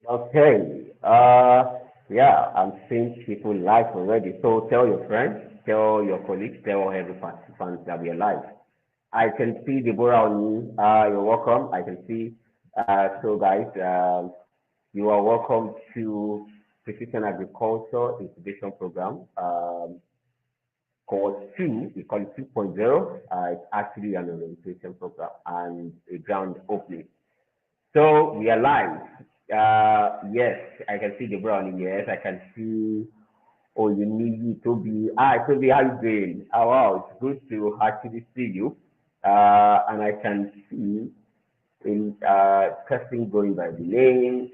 Okay. Yeah, I'm seeing people live already. So tell your friends, tell your colleagues, tell every participant that we are live. I can see Deborah on you. You're welcome. I can see. So guys, you are welcome to Precision Agriculture Incubation Program. Course 2, we call it 2.0. It's actually an orientation program and a ground opening. So we are live. Yes, I can see the brown. Yes, I can see. Oh, you need Toby. Toby, how you doing? Oh, wow, it's good to actually see you. And I can see in testing going by the name,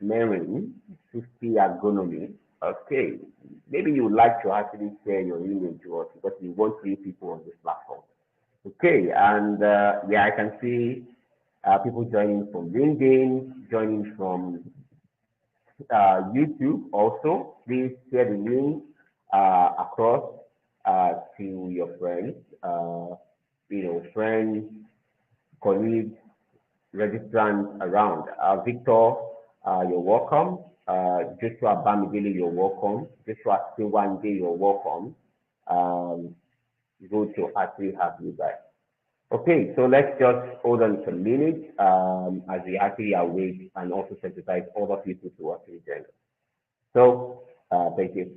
Mary, 50 agronomy. Okay, maybe you would like to actually share your image to us because we want 3 people on this platform. Okay, and yeah, I can see people joining from LinkedIn, joining from YouTube also. Please share the link across to your friends, friends, colleagues, registrants around. Victor, you're welcome. Joshua Bamidele, you're welcome. Joshua Sewande, you're welcome. Good to actually have you guys. Okay, so let's just hold on for a minute as we actually await and also sensitize other people to actually join us. So, thank you.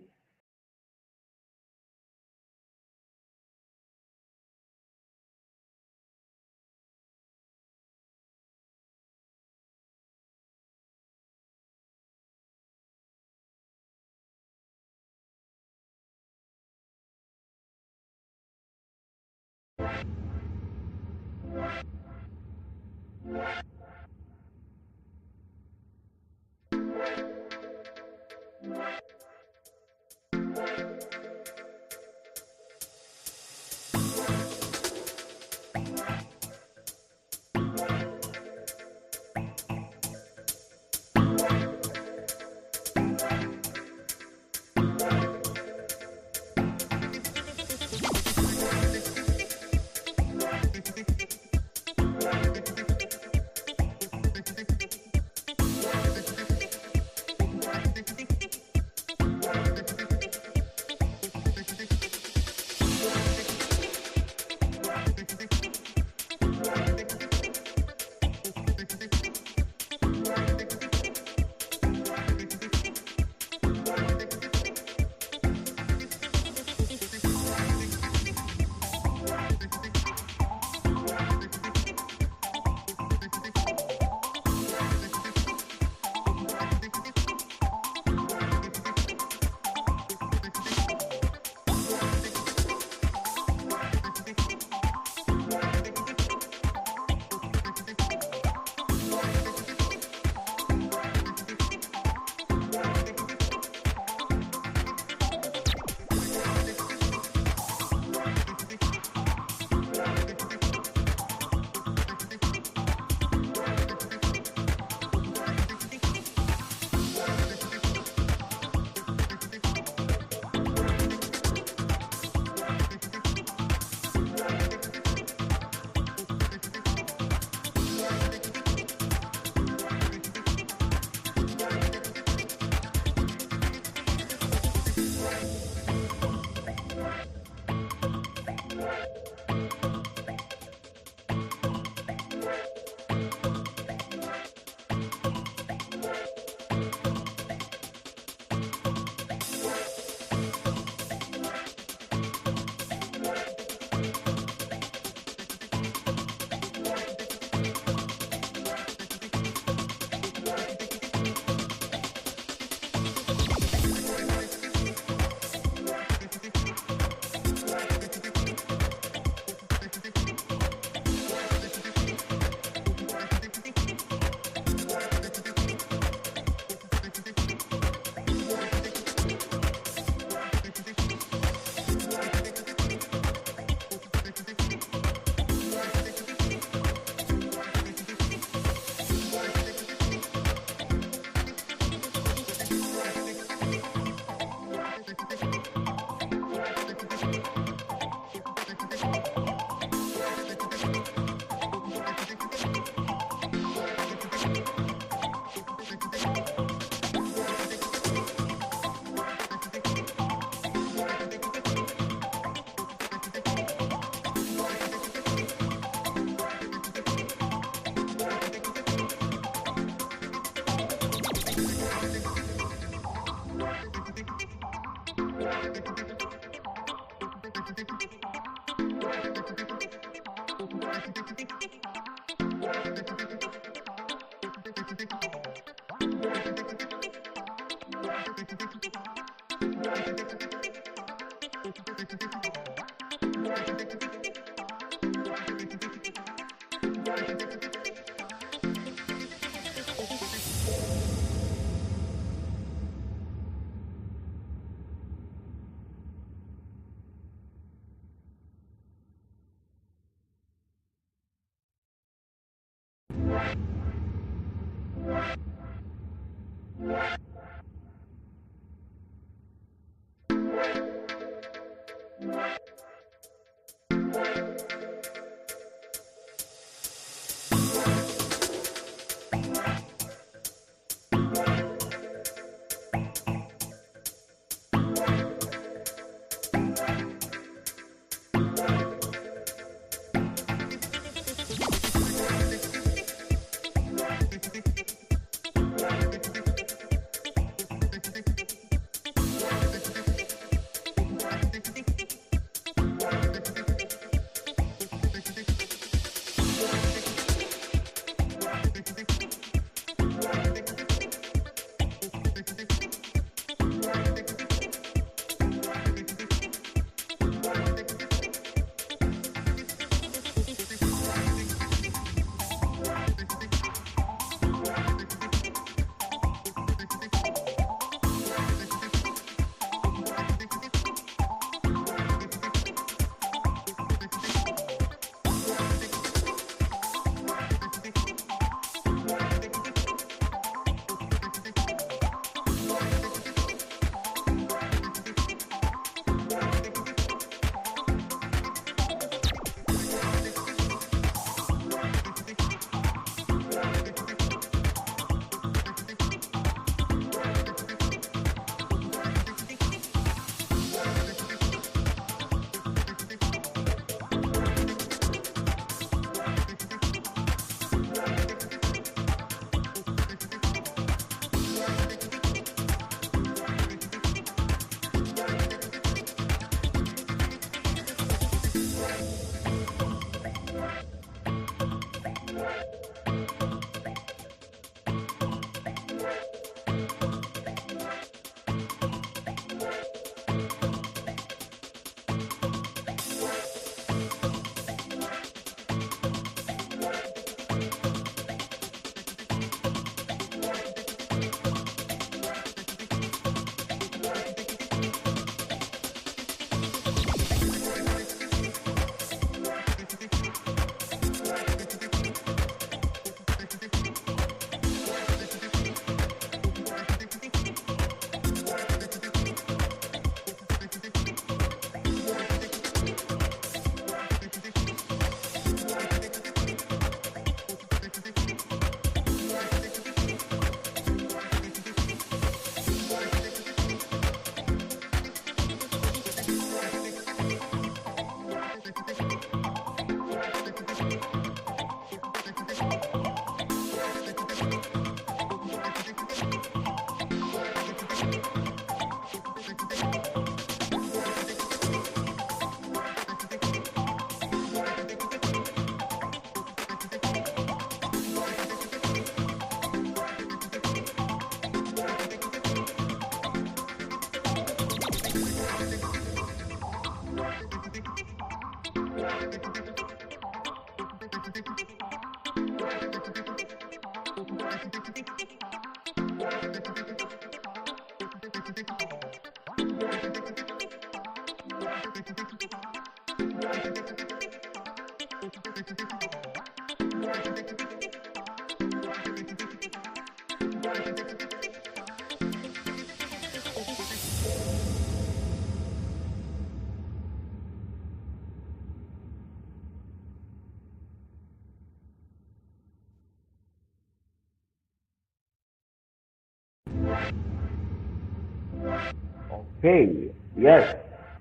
Okay, yes,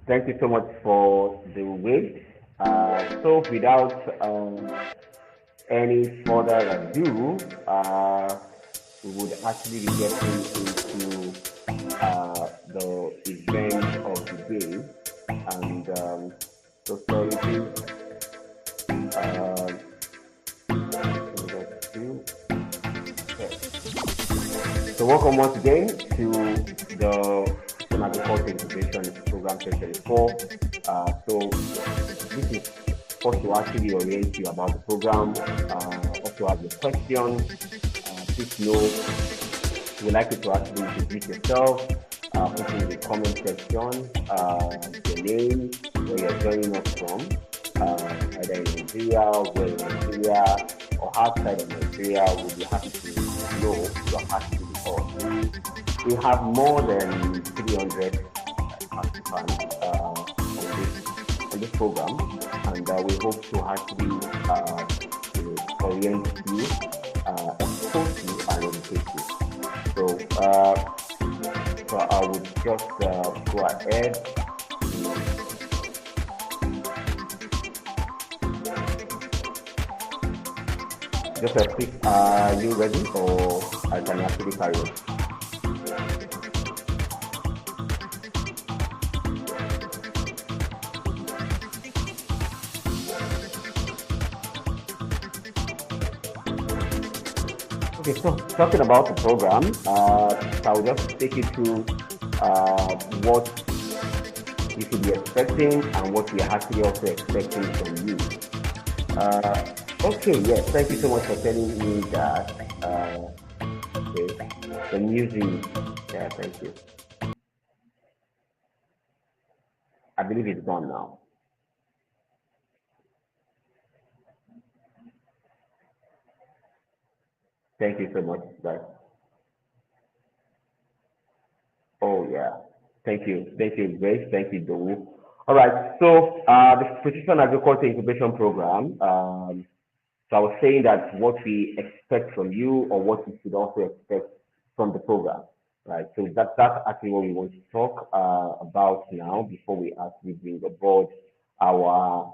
thank you so much for the wait. So without any further ado, we would actually be getting into the event of the day. And so sorry, please So welcome once again to the System Agriculture Incubation Program 2024. So this is first to actually orient you about the program. Also have your questions. Please know we'd like you to actually introduce yourself, put in the comment section, your name, where you're joining us from, either in Nigeria, where in Nigeria, or outside of Nigeria. We'll be happy to know you're happy to the call. We have more than 300 participants on this program, and we hope to actually orient you, expose you, and educate you. So I would just go ahead. Just a quick, are you ready, or I can actually carry on? Okay, so talking about the program, I'll just take you through what you should be expecting and what we are actually also expecting from you. Okay, yes, thank you so much for telling me that. Okay, the music, yeah, thank you. I believe it's gone now. Thank you so much, guys. Oh, yeah. Thank you. Thank you, Grace. Thank you, Dowu. All right. So, the Precision Agriculture Incubation Program. So I was saying that what we expect from you, or what you should also expect from the program, right? So that's actually what we want to talk about now before we actually bring aboard our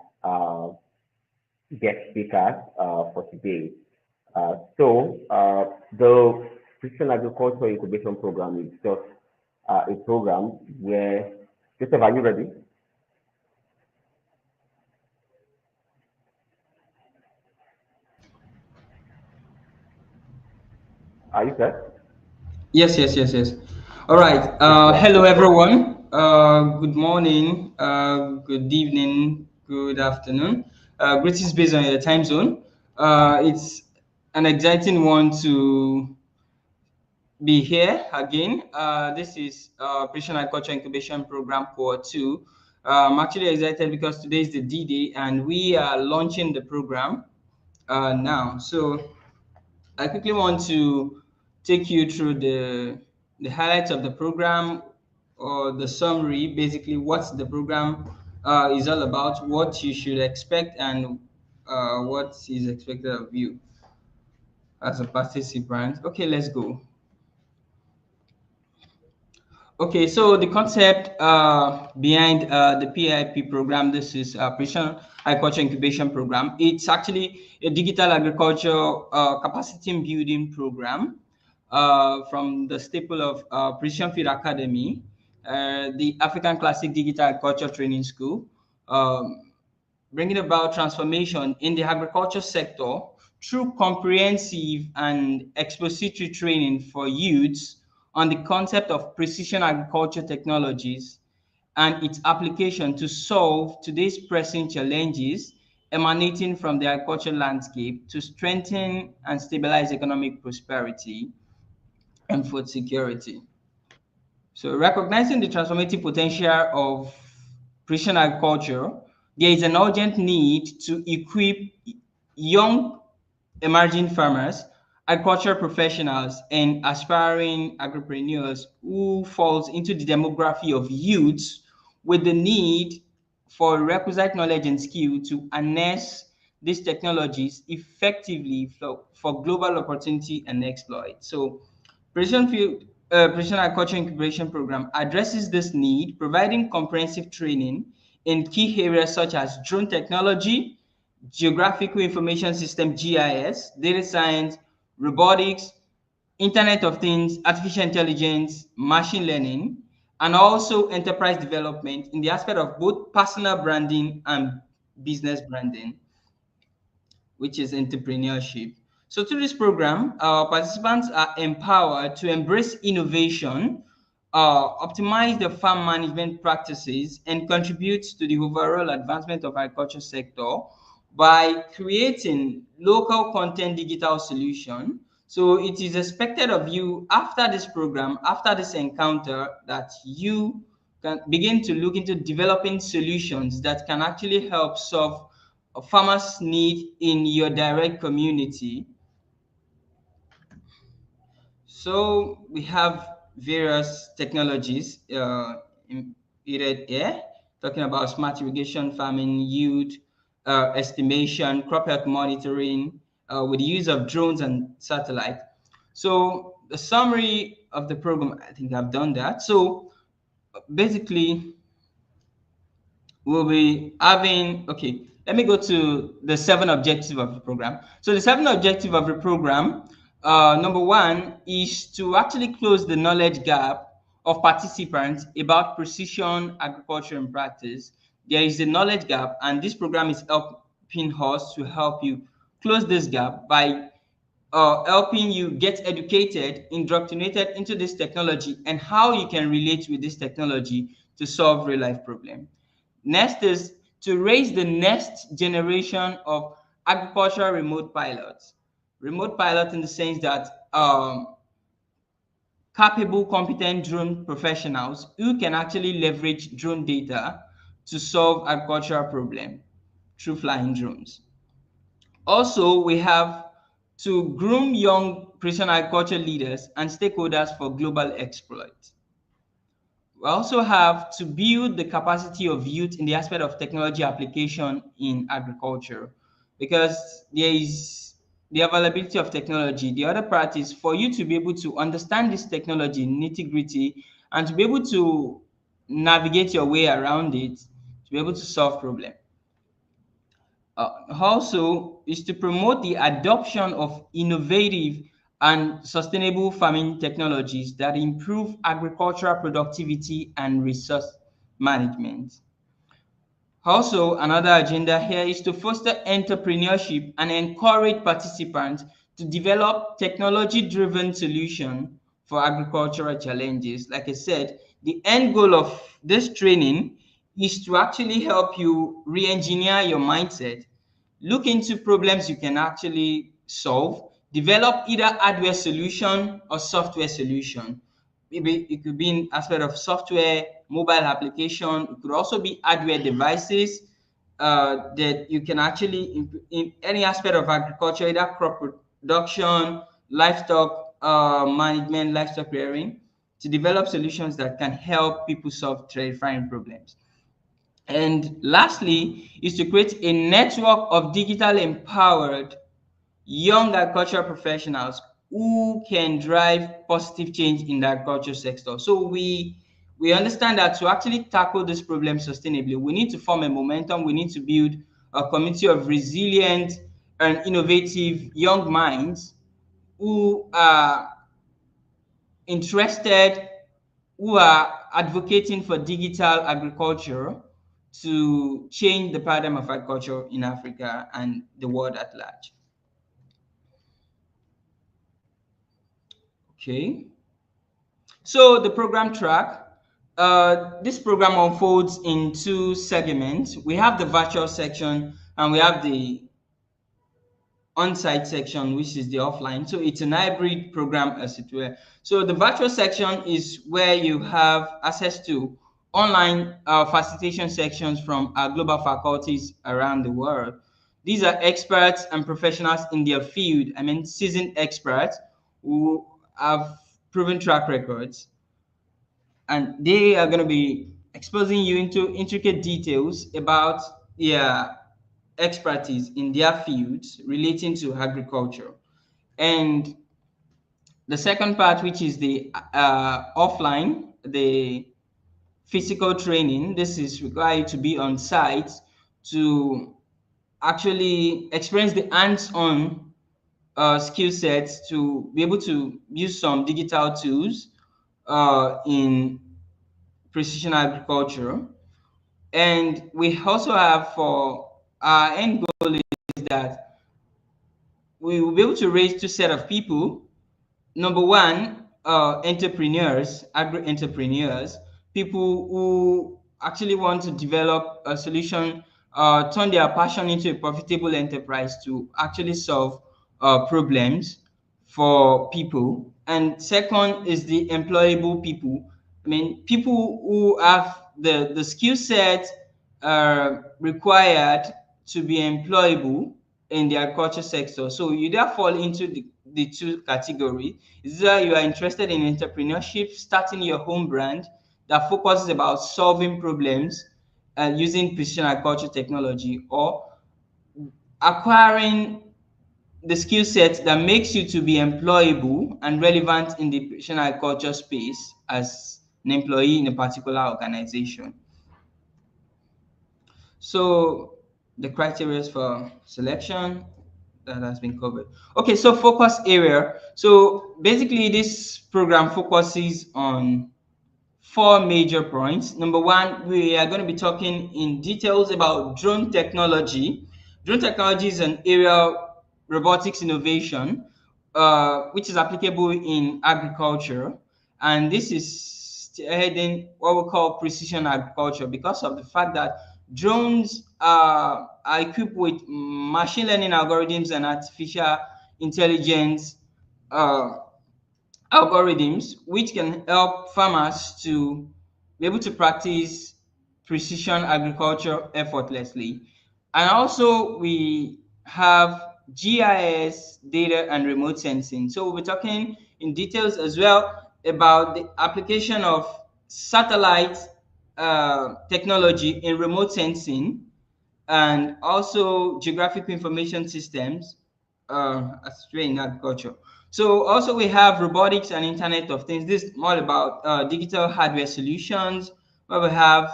guest speakers for today. The Precision Agriculture Incubation Program is just a program where, Joseph, are you ready? Are you set? Yes. All right. Please go ahead. Hello, everyone. Good morning, good evening, good afternoon. Greetings based on your time zone. It's an exciting one to be here again. This is Precision Agriculture Incubation Program Core 2. I'm actually excited because today is the D-Day and we are launching the program now. So I quickly want to take you through the highlights of the program or the summary, basically what the program is all about, what you should expect, and what is expected of you as a participant. Okay, let's go. Okay, so the concept behind the PAIP program, this is Precision Agriculture Incubation Program. It's actually a digital agriculture capacity building program from the staple of Precision Field Academy, the African Classic Digital Agriculture Training School, bringing about transformation in the agriculture sector through comprehensive and expository training for youths on the concept of precision agriculture technologies and its application to solve today's pressing challenges emanating from the agricultural landscape to strengthen and stabilize economic prosperity and food security. So recognizing the transformative potential of precision agriculture, there is an urgent need to equip young emerging farmers, agricultural professionals, and aspiring agripreneurs who falls into the demography of youths with the need for requisite knowledge and skill to harness these technologies effectively for global opportunity and exploit. So Precision Agriculture Incubation Program addresses this need, providing comprehensive training in key areas such as drone technology, geographical information system GIS, data science, robotics, Internet of Things, artificial intelligence, machine learning, and also enterprise development in the aspect of both personal branding and business branding, which is entrepreneurship. So through this program, our participants are empowered to embrace innovation, optimize the farm management practices, and contribute to the overall advancement of agriculture sector by creating local content digital solution. So it is expected of you after this program, after this encounter, that you can begin to look into developing solutions that can actually help solve a farmer's need in your direct community. So we have various technologies included here, talking about smart irrigation farming, yield estimation, crop health monitoring, with the use of drones and satellite. So the summary of the program, I think I've done that. So basically, we'll be having, okay, let me go to the 7 objectives of the program. So the 7 objectives of the program, number one is to actually close the knowledge gap of participants about precision agriculture in practice. There is a knowledge gap, and this program is helping us to help you close this gap by helping you get educated, indoctrinated into this technology, and how you can relate with this technology to solve real life problems. Next is to raise the next generation of agricultural remote pilots. Remote pilot in the sense that capable, competent drone professionals who can actually leverage drone data to solve agricultural problem through flying drones. Also, we have to groom young precision agriculture leaders and stakeholders for global exploit. We also have to build the capacity of youth in the aspect of technology application in agriculture, because there is the availability of technology. The other part is for you to be able to understand this technology nitty gritty and to be able to navigate your way around it, to be able to solve problems. Also is to promote the adoption of innovative and sustainable farming technologies that improve agricultural productivity and resource management. Also, another agenda here is to foster entrepreneurship and encourage participants to develop technology-driven solutions for agricultural challenges. Like I said, the end goal of this training is to actually help you re-engineer your mindset, look into problems you can actually solve, develop either hardware solution or software solution. Maybe it could be in aspect of software, mobile application. It could also be hardware devices that you can actually in any aspect of agriculture, either crop production, livestock management, livestock rearing, to develop solutions that can help people solve terrifying problems. And lastly, is to create a network of digital empowered young agricultural professionals who can drive positive change in the agriculture sector. So we understand that to actually tackle this problem sustainably, we need to form a momentum. We need to build a community of resilient and innovative young minds who are interested, who are advocating for digital agriculture to change the paradigm of agriculture in Africa and the world at large. Okay. So the program track, this program unfolds in 2 segments. We have the virtual section and we have the on-site section, which is the offline. So it's an hybrid program as it were. So the virtual section is where you have access to online facilitation sections from our global faculties around the world. These are experts and professionals in their field. I mean, seasoned experts who have proven track records, and they are going to be exposing you into intricate details about their expertise in their fields relating to agriculture. And the second part, which is the offline, the physical training, this is required to be on site to actually experience the hands-on skill sets, to be able to use some digital tools in precision agriculture. And we also have, for our end goal is that we will be able to raise two set of people. Number one, entrepreneurs, agri-entrepreneurs, people who actually want to develop a solution, turn their passion into a profitable enterprise to actually solve problems for people. And second is the employable people. I mean, people who have the skill set required to be employable in the agriculture sector. So you there fall into the two categories. Either you are interested in entrepreneurship, starting your home brand that focuses about solving problems using precision agriculture technology, or acquiring the skill set that makes you to be employable and relevant in the precision agriculture space as an employee in a particular organization. So the criteria for selection that has been covered. Okay, so focus area. So basically this program focuses on four major points. Number one, we are going to be talking in details about drone technology. Drone technology is an area of robotics innovation, which is applicable in agriculture. And this is heading what we call precision agriculture because of the fact that drones are equipped with machine learning algorithms and artificial intelligence uh, algorithms which can help farmers to be able to practice precision agriculture effortlessly. And also we have GIS data and remote sensing. So we'll be talking in details as well about the application of satellite technology in remote sensing and also geographic information systems as in agriculture. So also we have robotics and Internet of Things. This is more about digital hardware solutions, where we have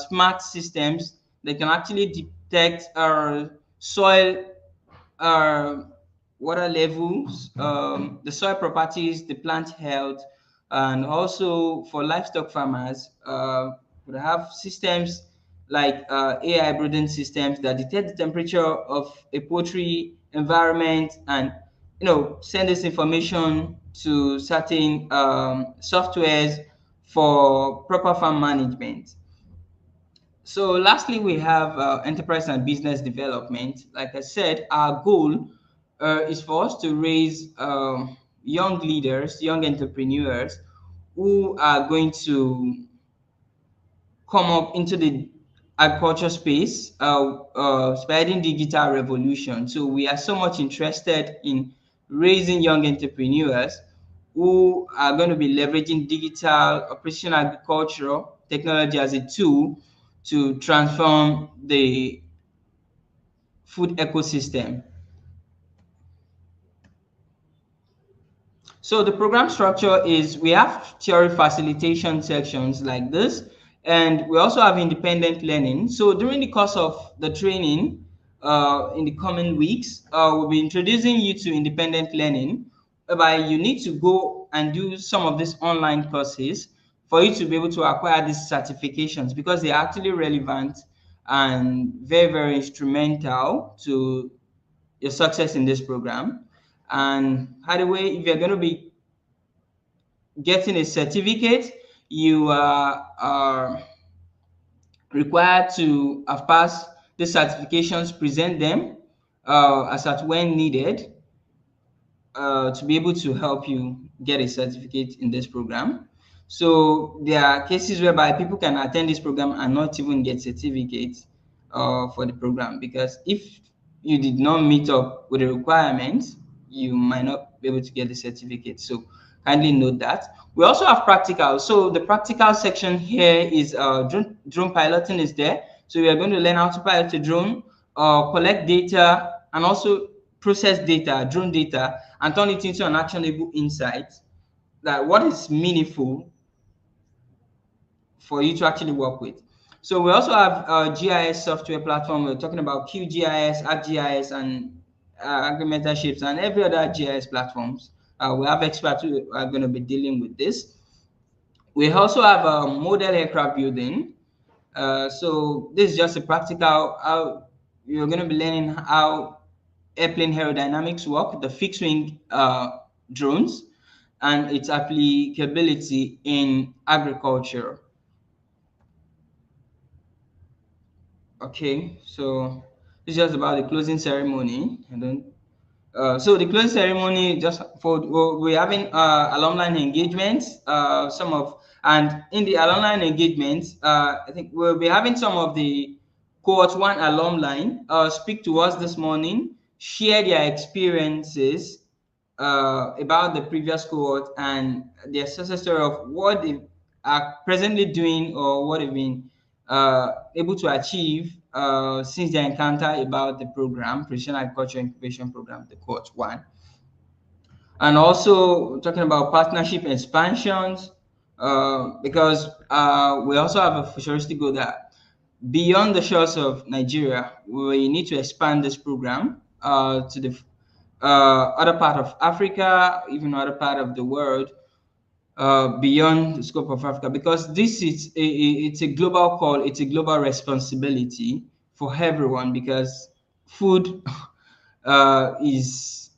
smart systems that can actually detect soil, uh, water levels, the soil properties, the plant health, and also for livestock farmers, we have systems like AI breeding systems that detect the temperature of a poultry environment and send this information to certain softwares for proper farm management. So lastly, we have enterprise and business development. Like I said, our goal is for us to raise young leaders, young entrepreneurs who are going to come up into the agriculture space, spreading digital revolution. So we are so much interested in raising young entrepreneurs who are going to be leveraging digital precision agriculture technology as a tool to transform the food ecosystem. So the program structure is we have theory facilitation sections like this, and we also have independent learning. So during the course of the training in the coming weeks, we'll be introducing you to independent learning, whereby you need to go and do some of these online courses for you to be able to acquire these certifications because they are actually relevant and very, very instrumental to your success in this program. And by the way, if you're going to be getting a certificate, you are required to have passed the certifications, present them as at when needed to be able to help you get a certificate in this program. So there are cases whereby people can attend this program and not even get certificates for the program because if you did not meet up with the requirements, you might not be able to get the certificate. So kindly note that. We also have practical. So the practical section here is drone piloting is there. So we are going to learn how to pilot a drone, collect data, and also process data, drone data, and turn it into an actionable insight. That what is meaningful for you to actually work with. So we also have a GIS software platform. We're talking about QGIS, ArcGIS, and AgriMetaships, and every other GIS platforms. We have experts who are going to be dealing with this. We also have a model aircraft building. So this is just a practical how you're going to be learning how airplane aerodynamics work, the fixed wing drones, and its applicability in agriculture. Okay, so it's just about the closing ceremony. And then, so the closing ceremony, just for we're having alumni engagements. And in the alumni engagements, I think we'll be having some of the cohort one alumni speak to us this morning, share their experiences about the previous cohort and their success story of what they are presently doing or what they've been able to achieve since their encounter about the program, Precision Agriculture Incubation Program, the cohort one. And also talking about partnership expansions, because we also have a futuristic goal that beyond the shores of Nigeria, we need to expand this program to the other part of Africa, even other part of the world, beyond the scope of Africa, because this is it's a global call, it's a global responsibility for everyone, because food is,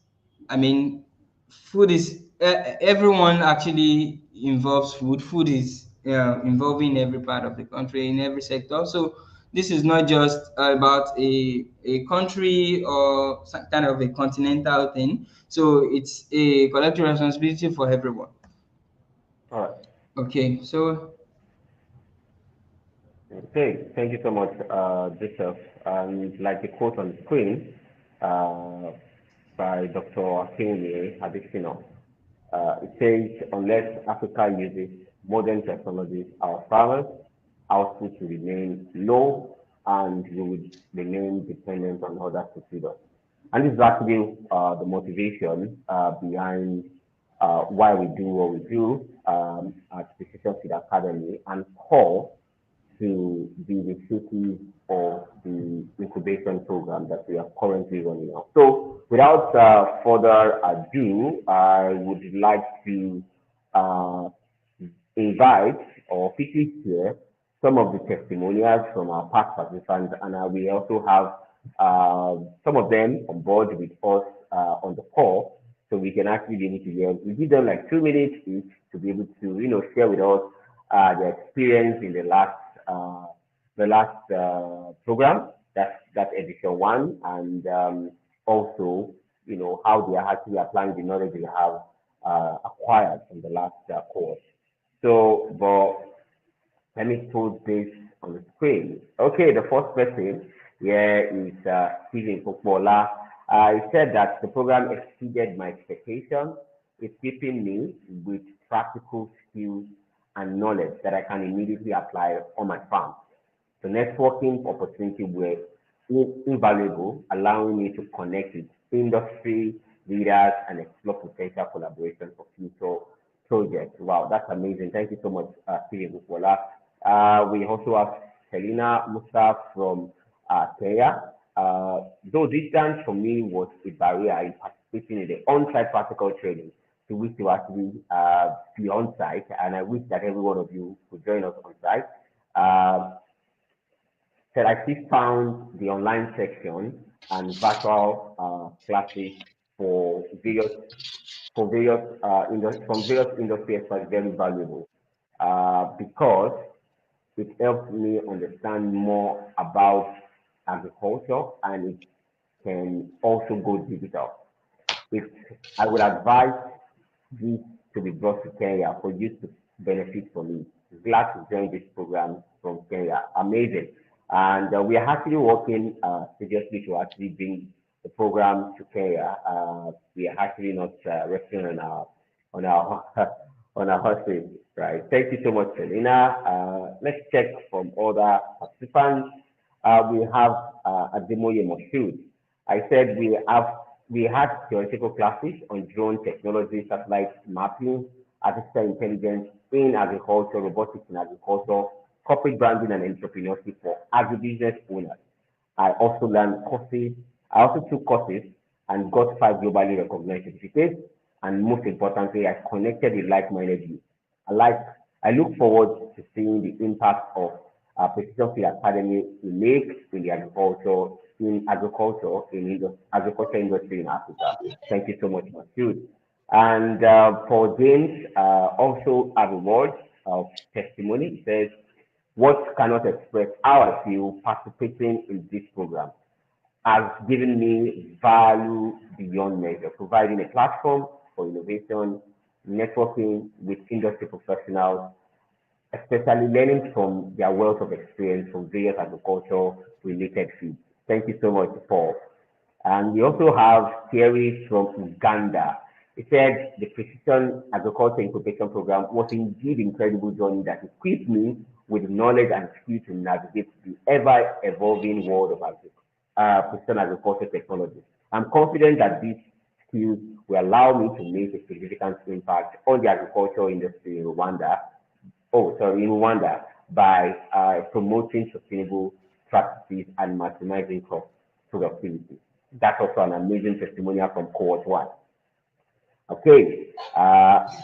I mean, food is everyone actually involves food. Food is involving every part of the country in every sector. So this is not just about a country or some kind of a continental thing. So it's a collective responsibility for everyone. All right. Okay, so Okay, thank you so much, Joseph. And like the quote on the screen by Dr. Akinwumi Adesina, it says, unless Africa uses modern technologies, our farmers' output will remain low and we would remain dependent on others to feed us. And this is actually the motivation behind why we do what we do at Precision Seed Academy and call to be the city of the incubation program that we are currently running now. So without further ado, I would like to invite or quickly share some of the testimonials from our past participants, and we also have some of them on board with us on the call, so we can actually be able to hear. We give them like 2 minutes each to be able to, share with us their experience in the last program, that's edition 1, and also, how they are actually applying the knowledge they have acquired from the last course. So, but let me put this on the screen. Okay, the first person here is Stephen Popola. He said that the program exceeded my expectations, equipping me with practical skills and knowledge that I can immediately apply on my farm. The networking opportunity were invaluable, allowing me to connect with industry leaders and explore potential collaboration for future projects. Wow, that's amazing. Thank you so much, Stephen Bukola. We also have Selina Musa from Kenya. Though distance for me was a barrier in participating in the on-site practical training, to which to actually be on site, and I wish that every one of you could join us on site. Said I still found the online section and virtual classes for various from various industry experts very valuable because it helped me understand more about agriculture, and it can also go digital. If I would advise this to be brought to Kenya for you to benefit from it. Glad to join this program from Kenya. Amazing. And we are actually working seriously to actually bring the program to Kenya. We are actually not resting on our on our horses, right? Thank you so much, Selena. Let's check from other participants. We have Ademoye Moshood. I said we had theoretical classes on drone technology, satellite mapping, artificial intelligence in agriculture, robotics in agriculture, corporate branding and entrepreneurship for agribusiness owners. I also learned courses. I also took courses and got 5 globally recognized certificates. And most importantly, I connected with like-minded youth. I look forward to seeing the impact of precision field academy unique in the agriculture industry in Africa. Thank you so much, Masud. And for James, also a reward of testimony. It says, what cannot express how I feel participating in this program has given me value beyond measure, providing a platform for innovation, networking with industry professionals, especially learning from their wealth of experience from various agriculture related fields. Thank you so much, Paul. And we also have theories from Uganda. He said the Precision Agriculture Incubation Program was indeed an incredible journey that equipped me with knowledge and skills to navigate the ever-evolving world of precision agriculture technology. I'm confident that these skills will allow me to make a significant impact on the agricultural industry in Rwanda by promoting sustainable practices and maximizing crop productivity. That's also an amazing testimonial from cohort 1. Okay,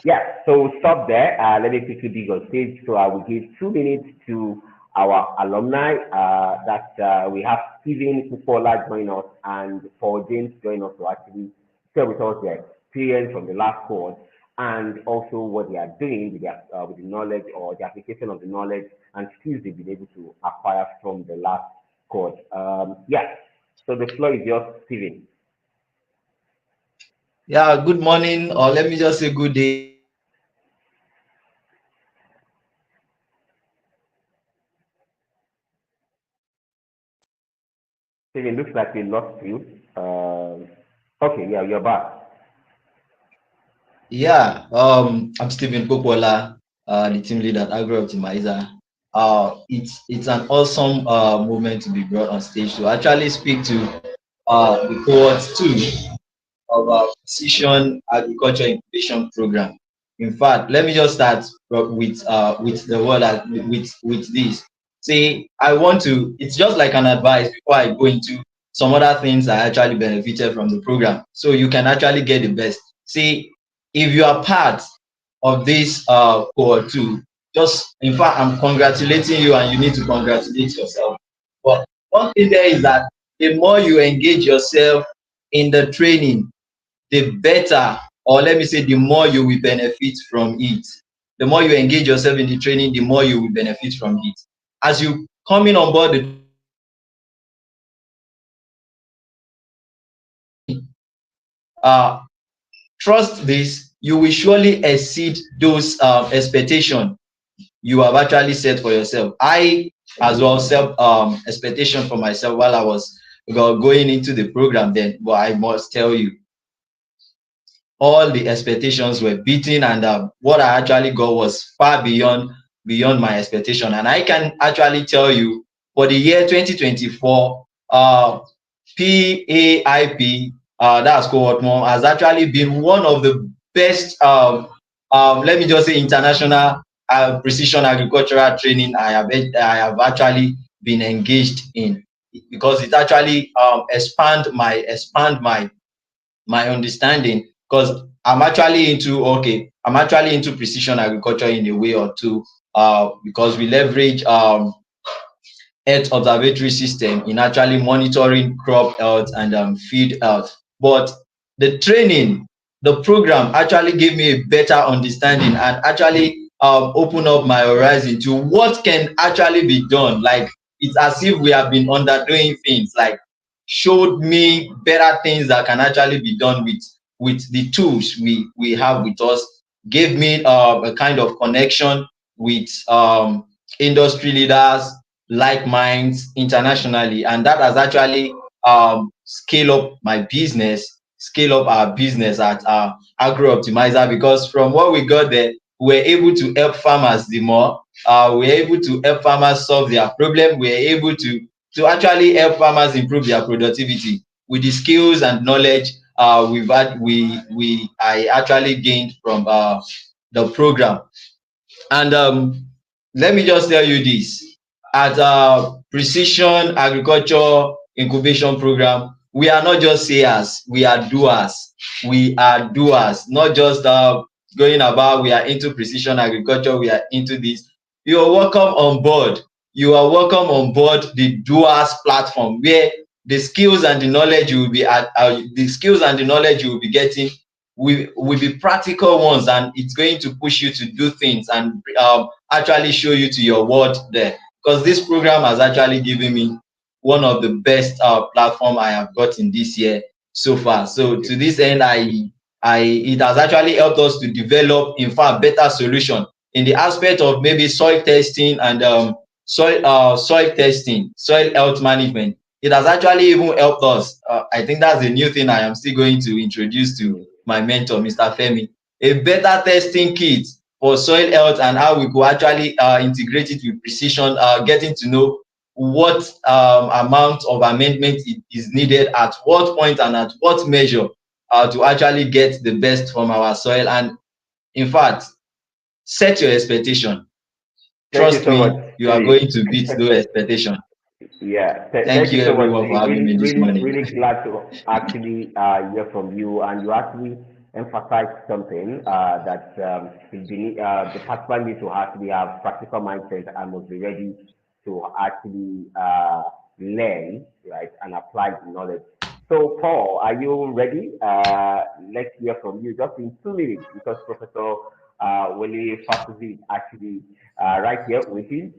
yeah, so we'll stop there. Let me quickly be on stage. So I will give 2 minutes to our alumni that we have Stephen Kupola join us and Paul James join us to actually share with us their experience from the last course and also what they are doing with, with the knowledge or the application of the knowledge and skills they've been able to acquire from the last course. Yeah, so the floor is yours, Stephen. Yeah, good morning, or let me just say good day. Stephen, looks like we lost you. Okay, yeah, you're back. Yeah, I'm Stephen Popola, the team leader at Agri-Optimizer. It's an awesome moment to be brought on stage to actually speak to the cohort 2 of our Precision Agriculture Incubation Program. In fact, let me just start with the word with this. See, I want to. It's just like an advice before I go into some other things I actually benefited from the program, so you can actually get the best. See, if you are part of this cohort 2, just in fact, I'm congratulating you, and you need to congratulate yourself. But one thing there is that the more you engage yourself in the training, the better, or let me say, the more you will benefit from it. The more you engage yourself in the training, the more you will benefit from it. As you coming on board trust this, you will surely exceed those expectations you have actually set for yourself. I as well set expectation for myself while I was going into the program then, but I must tell you, all the expectations were beaten, and what I actually got was far beyond my expectation. And I can actually tell you, for the year 2024, PAIP, that's cohort 1, has actually been one of the best, let me just say, international precision agricultural training I have actually been engaged in, because it actually expand my understanding, because I'm actually into precision agriculture in a way or two, because we leverage Earth observatory system in actually monitoring crop health and feed health. But the training, the program actually gave me a better understanding and actually open up my horizon to what can actually be done. Like, it's as if we have been underdoing things, like showed me better things that can actually be done with the tools we have with us, gave me a kind of connection with industry leaders, like minds internationally, and that has actually scale up our business at Agri-Optimizer, because from what we got there, we're able to help farmers the more. We're able to help farmers solve their problem. We're able to actually help farmers improve their productivity with the skills and knowledge I actually gained from the program. And let me just tell you this: at Precision Agriculture Incubation Program, we are not just sayers, we are doers. We are doers, not just going about, we are into precision agriculture, we are into this. You are welcome on board. you are welcome on board the Duas platform, where the skills and the knowledge you will be getting will be practical ones, and it's going to push you to do things and actually show you to your world there. Because this program has actually given me one of the best platform I have gotten this year so far. So to this end, it has actually helped us to develop, in fact, better solution in the aspect of maybe soil testing and soil testing, soil health management. It has actually even helped us. I think that's a new thing I am still going to introduce to my mentor, Mr. Femi. A better testing kit for soil health and how we could actually integrate it with precision, getting to know what amount of amendment is needed at what point and at what measure to actually get the best from our soil. And in fact, set your expectation. Trust me, you are going to beat those expectations. Yeah, Thank thank you you so much. everyone for having Really, me this really, morning. really glad to actually hear from you, and you actually emphasized something that the participant needs to actually have practical mindset and must be ready to actually learn, right, and apply the knowledge. So, Paul, are you ready? Let's hear from you just in 2 minutes, because Professor Wole Fatunbi is actually right here waiting.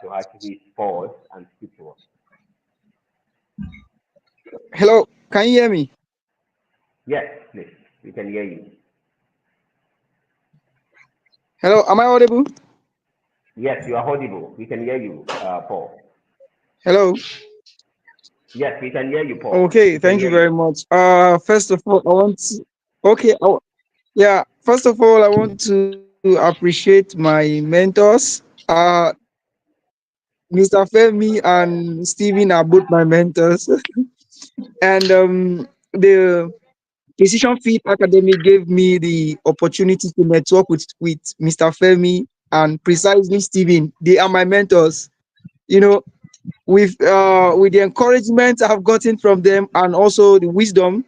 To actually pause and speak to us. Hello, can you hear me? Yes, please. We can hear you. Hello, am I audible? Yes, you are audible. We can hear you, Paul. Hello. Yes, we can hear you, Paul. Okay, We can thank you hear very you. much. First of all, I want to, okay, yeah, first of all, I want to appreciate my mentors. Mr. Femi and Steven are both my mentors. And the Precision Fit Academy gave me the opportunity to network with Mr. Femi and precisely Steven. They are my mentors. You know, with the encouragement I've gotten from them and also the wisdom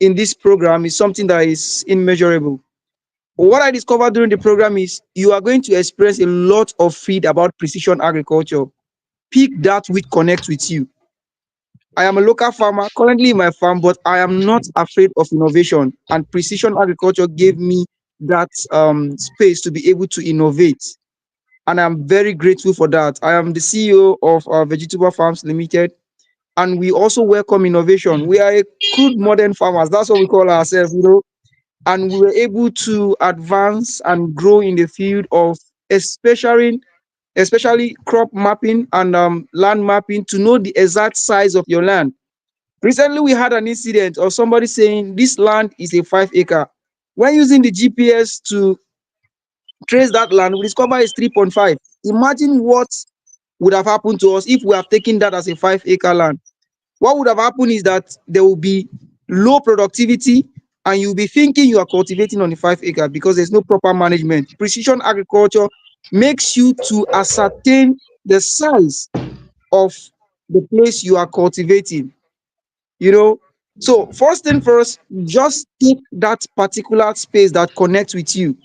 in this program is something that is immeasurable. What I discovered during the program is you are going to experience a lot of feed about precision agriculture. Pick that which connects with you. I am a local farmer currently in my farm, but I am not afraid of innovation. And precision agriculture gave me that space to be able to innovate. And I'm very grateful for that. I am the CEO of Vegetable Farms Limited, and we also welcome innovation. We are a crude modern farmers. That's what we call ourselves. And we were able to advance and grow in the field of especially crop mapping and land mapping to know the exact size of your land. Recently, we had an incident of somebody saying this land is a 5 acre. When using the GPS to trace that land, we discover it's 3.5. Imagine what would have happened to us if we have taken that as a 5 acre land. What would have happened is that there will be low productivity, and you'll be thinking you are cultivating on a 5 acre because there's no proper management. Precision agriculture makes you to ascertain the size of the place you are cultivating. So first thing first, just take that particular space that connects with you.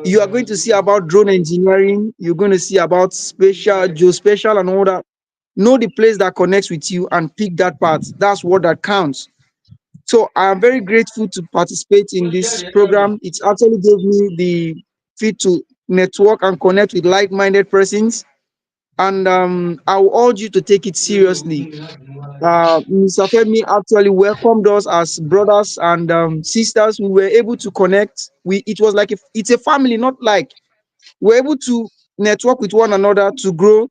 You are going to see about drone engineering, you're going to see about spatial, geospatial, and all that. Know the place that connects with you and pick that part. That's what that counts. So I am very grateful to participate in this program. It actually gave me the fit to network and connect with like-minded persons. And I will urge you to take it seriously. Mr. Femi actually welcomed us as brothers and sisters. We were able to connect. It was like it's a family, not like we're able to network with one another to grow,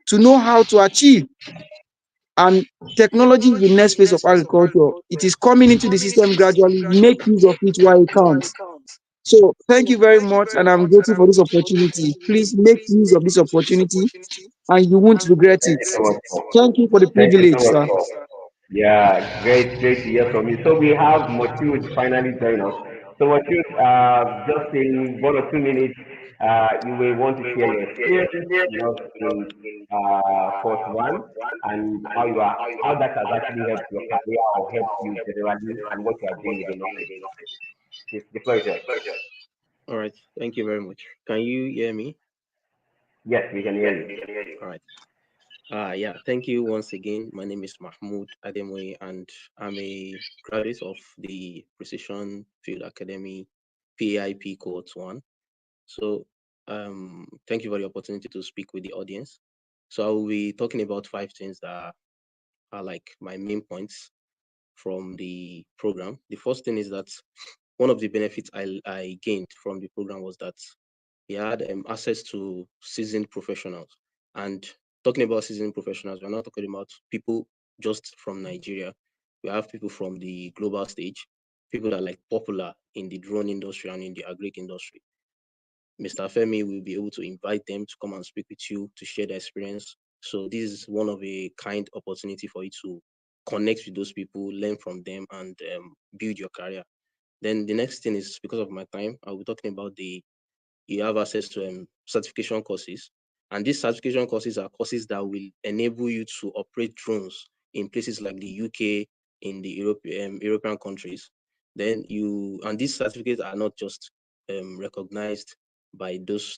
to know how to achieve. And technology is the next phase of agriculture. It is coming into the system gradually. Make use of it while it counts. So thank you very much, and I'm grateful for this opportunity. Please make use of this opportunity, and you won't regret Thank it. you so much, Paul. Thank you for the Thank you privilege, so much, sir. Paul. Yeah, great to hear from you. So we have Moshood finally join us. So Moshood, just in 1 or 2 minutes, you will want to share your experience, in course one, and how that has actually helped your career or helped you generally, and what you are doing with the knowledge. The floor is yours. All right. Thank you very much. Can you hear me? Yes, we can hear you. All right. Yeah, thank you once again. My name is Mahmoud Ademwe, and I'm a graduate of the Precision Field Academy PAIP Cohort 1. So, thank you for the opportunity to speak with the audience. So, I will be talking about 5 things that are like my main points from the program. The first thing is that one of the benefits I gained from the program was that we had access to seasoned professionals. And talking about seasoned professionals, we're not talking about people just from Nigeria. We have people from the global stage, people that are like popular in the drone industry and in the agri industry. Mr. Femi will be able to invite them to come and speak with you to share their experience. So this is one of a kind opportunity for you to connect with those people, learn from them, and build your career. Then the next thing is, because of my time, I'll be talking about you have access to certification courses. And these certification courses are courses that will enable you to operate drones in places like the UK, in the European countries. Then and these certificates are not just recognized by those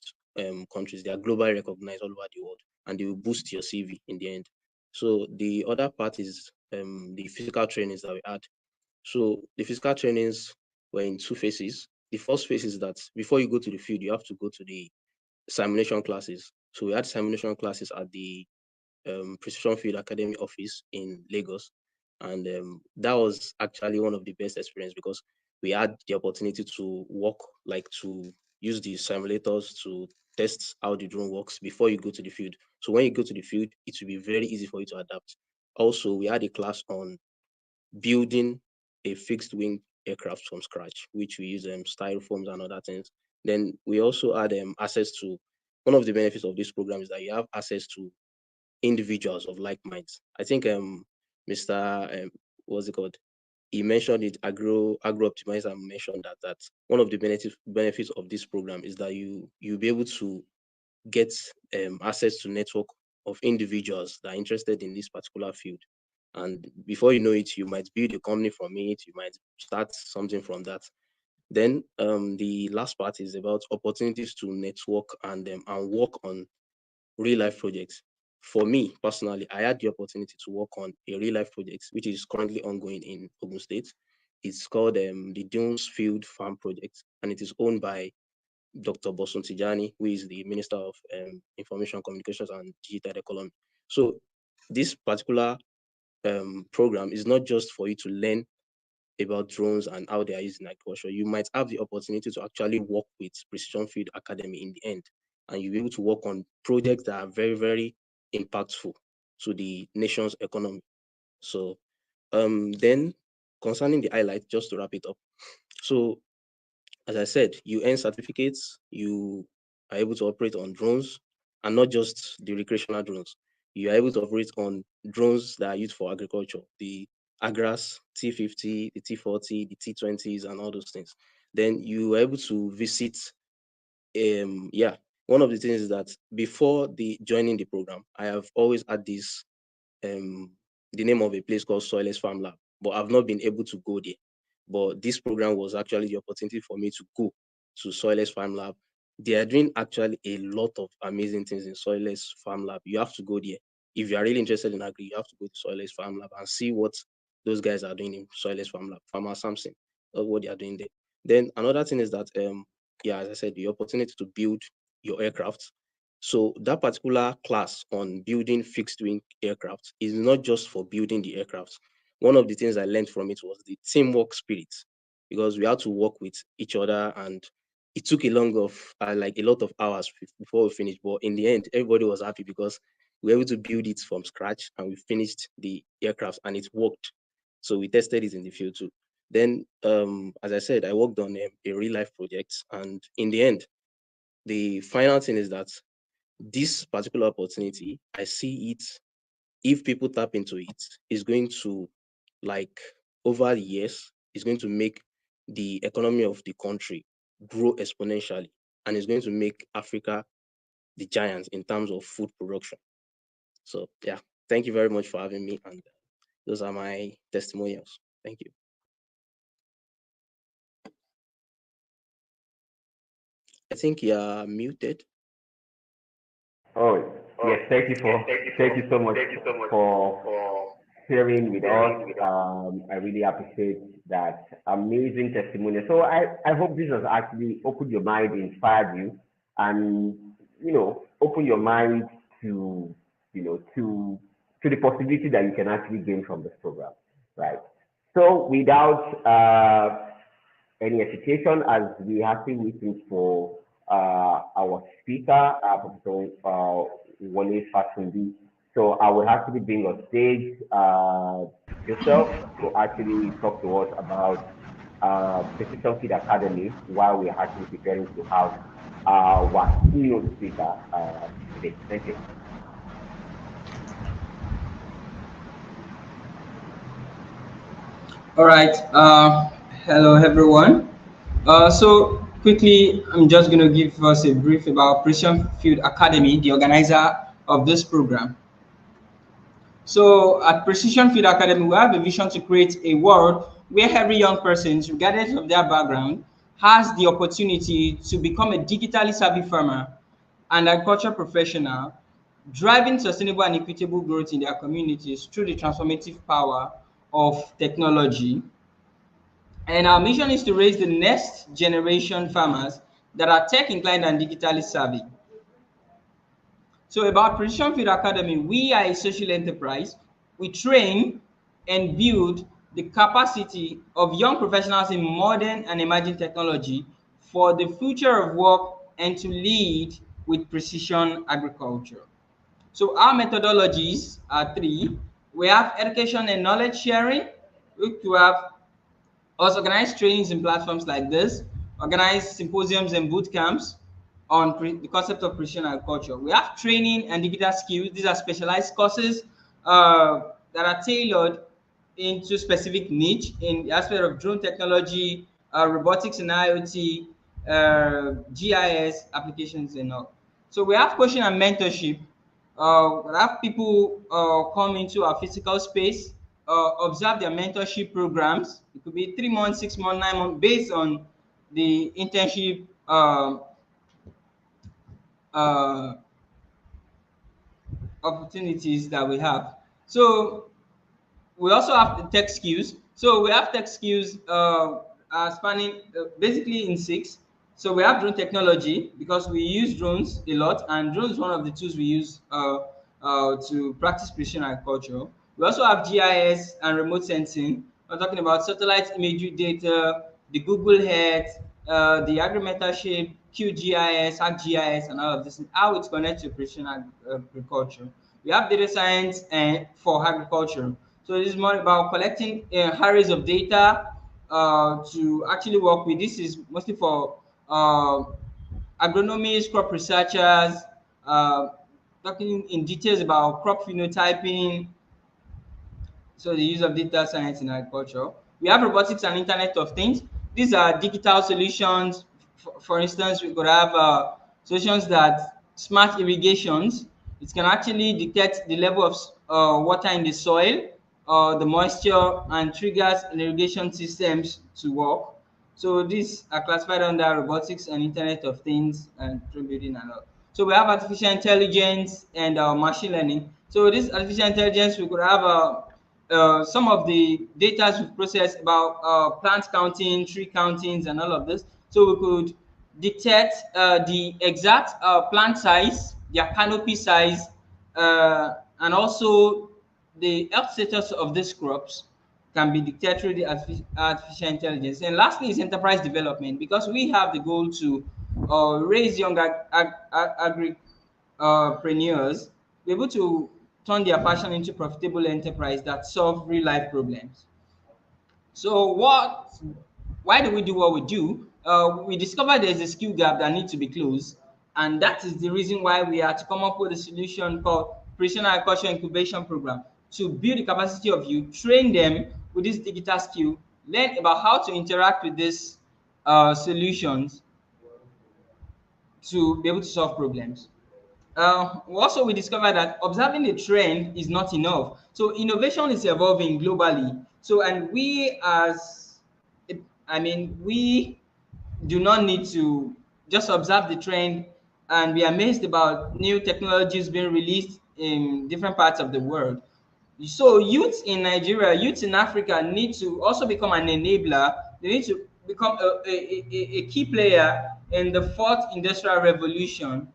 countries, they are globally recognized all over the world, and they will boost your CV in the end. So the other part is the physical trainings that we had. So the physical trainings were in 2 phases. The first phase is that before you go to the field, you have to go to the simulation classes. So we had simulation classes at the Precision Field Academy office in Lagos. And that was actually one of the best experience because we had the opportunity to work, like to use the simulators to test how the drone works before you go to the field. So when you go to the field, it will be very easy for you to adapt. Also, we had a class on building a fixed wing aircraft from scratch, which we use styrofoams and other things. Then we also had access to, one of the benefits of this program is that you have access to individuals of like minds. I think Mr. What's it called? He mentioned it, agro optimizer mentioned that one of the benefits of this program is that you'll be able to get access to network of individuals that are interested in this particular field. And before you know it, you might build a company from it, you might start something from that. Then the last part is about opportunities to network and work on real life projects. For me personally, I had the opportunity to work on a real life project, which is currently ongoing in Ogun State. It's called the Dunes Field Farm Project, and it is owned by Dr. Bosun Tijani, who is the Minister of Information Communications and Digital Economy. So this particular program is not just for you to learn about drones and how they are used in agriculture. You might have the opportunity to actually work with Precision Field Academy in the end, and you'll be able to work on projects that are very, very impactful to the nation's economy. So then concerning the highlight, just to wrap it up. So as I said, you earn certificates, you are able to operate on drones, and not just the recreational drones. You are able to operate on drones that are used for agriculture, the Agras, T50, the T40, the T20s, and all those things. Then you are able to visit, yeah, one of the things is that before the joining the program, I have always had this, the name of a place called Soilless Farm Lab, but I've not been able to go there. But this program was actually the opportunity for me to go to Soilless Farm Lab. They are doing actually a lot of amazing things in Soilless Farm Lab. You have to go there. If you are really interested in agri, you have to go to Soilless Farm Lab and see what those guys are doing in Soilless Farm Lab, Farmer Samson, what they are doing there. Then another thing is that, yeah, as I said, the opportunity to build your aircraft. So that particular class on building fixed wing aircraft is not just for building the aircraft. One of the things I learned from it was the teamwork spirit, because we had to work with each other, and it took like a lot of hours before we finished. But in the end, everybody was happy because we were able to build it from scratch and we finished the aircraft and it worked. So we tested it in the field too. Then, as I said, I worked on a real life project, and in the end, the final thing is that this particular opportunity, I see it, if people tap into it, is going to, like, over the years, is going to make the economy of the country grow exponentially, and it's going to make Africa the giant in terms of food production. So yeah, thank you very much for having me, and those are my testimonials. Thank you. I think you're muted. Oh, yes, thank you so much for sharing with us. I really appreciate that amazing testimony. So I hope this has actually opened your mind, inspired you, and open your mind to the possibility that you can actually gain from this program, right? So without any hesitation, as we have been waiting for our speaker, Professor Wole Fatunbi. So I will actually bring on stage yourself to actually talk to us about Precision Feed Academy while we are actually preparing to have our keynote speaker today. Thank you. All right. Hello, everyone. So quickly, I'm just going to give us a brief about Precision Field Academy, the organizer of this program. So at Precision Field Academy, we have a vision to create a world where every young person, regardless of their background, has the opportunity to become a digitally savvy farmer and agriculture professional, driving sustainable and equitable growth in their communities through the transformative power of technology. And our mission is to raise the next generation farmers that are tech inclined and digitally savvy. So about Precision Field Academy, we are a social enterprise. We train and build the capacity of young professionals in modern and emerging technology for the future of work and to lead with precision agriculture. So our methodologies are three. We have education and knowledge sharing. We have also organize trainings in platforms like this, organize symposiums and boot camps on the concept of precision agriculture. We have training and digital skills. These are specialized courses that are tailored into specific niche in the aspect of drone technology, robotics and IoT, GIS applications and all. So we have coaching and mentorship. We have people come into our physical space, observe their mentorship programs. It could be 3 months, 6 months, 9 months, based on the internship uh, opportunities that we have. So we also have the tech skills. So we have tech skills spanning basically in six. So we have drone technology because we use drones a lot, and drones is one of the tools we use to practice precision agriculture. We also have GIS and remote sensing. We're talking about satellite imagery data, the Google Earth, the agri-mentorship, QGIS, ArcGIS, and all of this, and how it's connected to precision agriculture. We have data science and for agriculture. So this is more about collecting arrays of data to actually work with. This is mostly for agronomists, crop researchers, uh, talking in details about crop phenotyping, so the use of data science in agriculture. We have robotics and Internet of Things. These are digital solutions. For instance, we could have solutions that smart irrigations. It can actually detect the level of water in the soil, the moisture, and triggers irrigation systems to work. So these are classified under robotics and Internet of Things and drone building and all. So we have artificial intelligence and machine learning. So this artificial intelligence, we could have some of the data we've processed about plant counting, tree countings, and all of this. So we could detect the exact plant size, their canopy size, and also the health status of these crops can be detected through the artificial intelligence. And lastly is enterprise development, because we have the goal to raise young agripreneurs, be able to turn their passion into profitable enterprise that solve real life problems. So why do we do what we do? We discovered there's a skill gap that needs to be closed, and that is the reason why we are to come up with a solution called Precision Agriculture Incubation Program to build the capacity of you, train them with this digital skill, learn about how to interact with these solutions to be able to solve problems. Also, we discovered that observing the trend is not enough. So innovation is evolving globally. So, and we as, we do not need to just observe the trend and be amazed about new technologies being released in different parts of the world. So youth in Nigeria, youth in Africa need to also become an enabler. They need to become a key player in the fourth industrial revolution,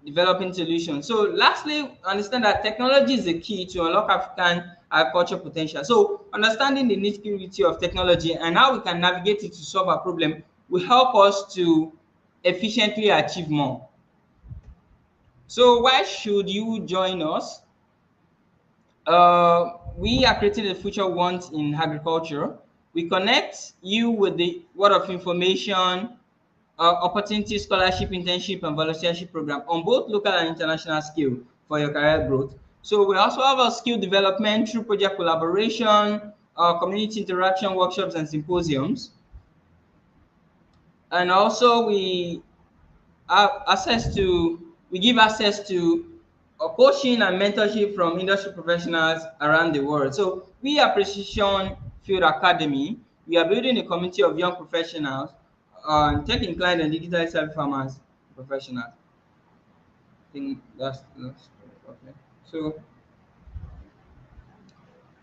developing solutions. So lastly, understand that technology is the key to unlock African agriculture potential. So understanding the nitty-gritty of technology and how we can navigate it to solve our problem will help us to efficiently achieve more. So why should you join us? We are creating the future want in agriculture. We connect you with the word of information, opportunity, scholarship, internship, and volunteership program on both local and international scale for your career growth. So we also have a skill development through project collaboration, community interaction workshops and symposiums. And also we give access to coaching and mentorship from industry professionals around the world. So we are Precision Field Academy. We are building a community of young professionals, tech inclined and digital savvy farmers professionals. I think that's okay. So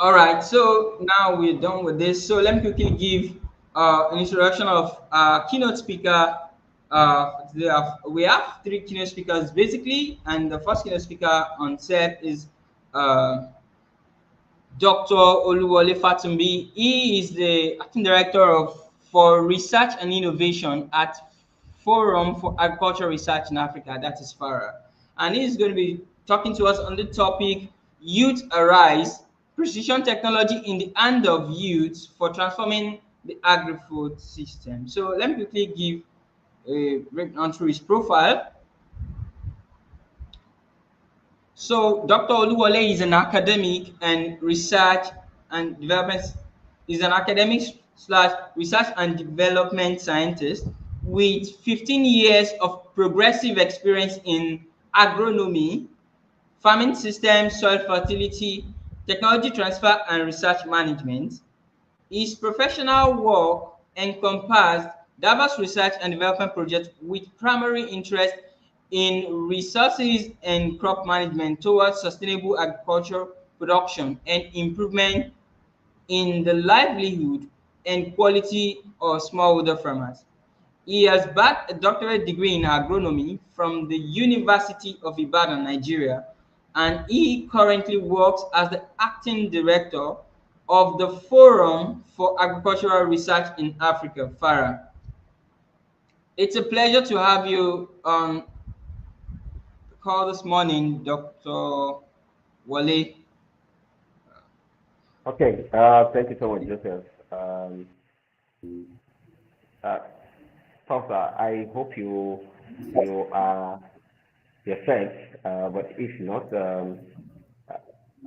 all right, so now we're done with this. So let me quickly give an introduction of our keynote speaker. Today we have three keynote speakers basically, and the first keynote speaker on set is uh, Dr. Oluwole Fatunbi. He is the acting director for research and innovation at Forum for Agricultural Research in Africa, that is FARA. And he's going to be talking to us on the topic Youth Arise, Precision Technology in the Hand of Youth for Transforming the Agri-Food System. So let me quickly give a breakdown through his profile. So Dr. Oluwole is an academic and research and development is an academic slash research and development scientist with 15 years of progressive experience in agronomy, farming systems, soil fertility, technology transfer, and research management. His professional work encompassed diverse research and development projects with primary interest in resources and crop management towards sustainable agriculture production and improvement in the livelihood and quality of smallholder farmers. He has bagged a doctorate degree in agronomy from the University of Ibadan, Nigeria, and he currently works as the acting director of the Forum for Agricultural Research in Africa, FARA. It's a pleasure to have you on the call this morning, Dr. Wale. Okay, thank you so much, Joseph. Uh, Salsa, I hope you are the first, but if not,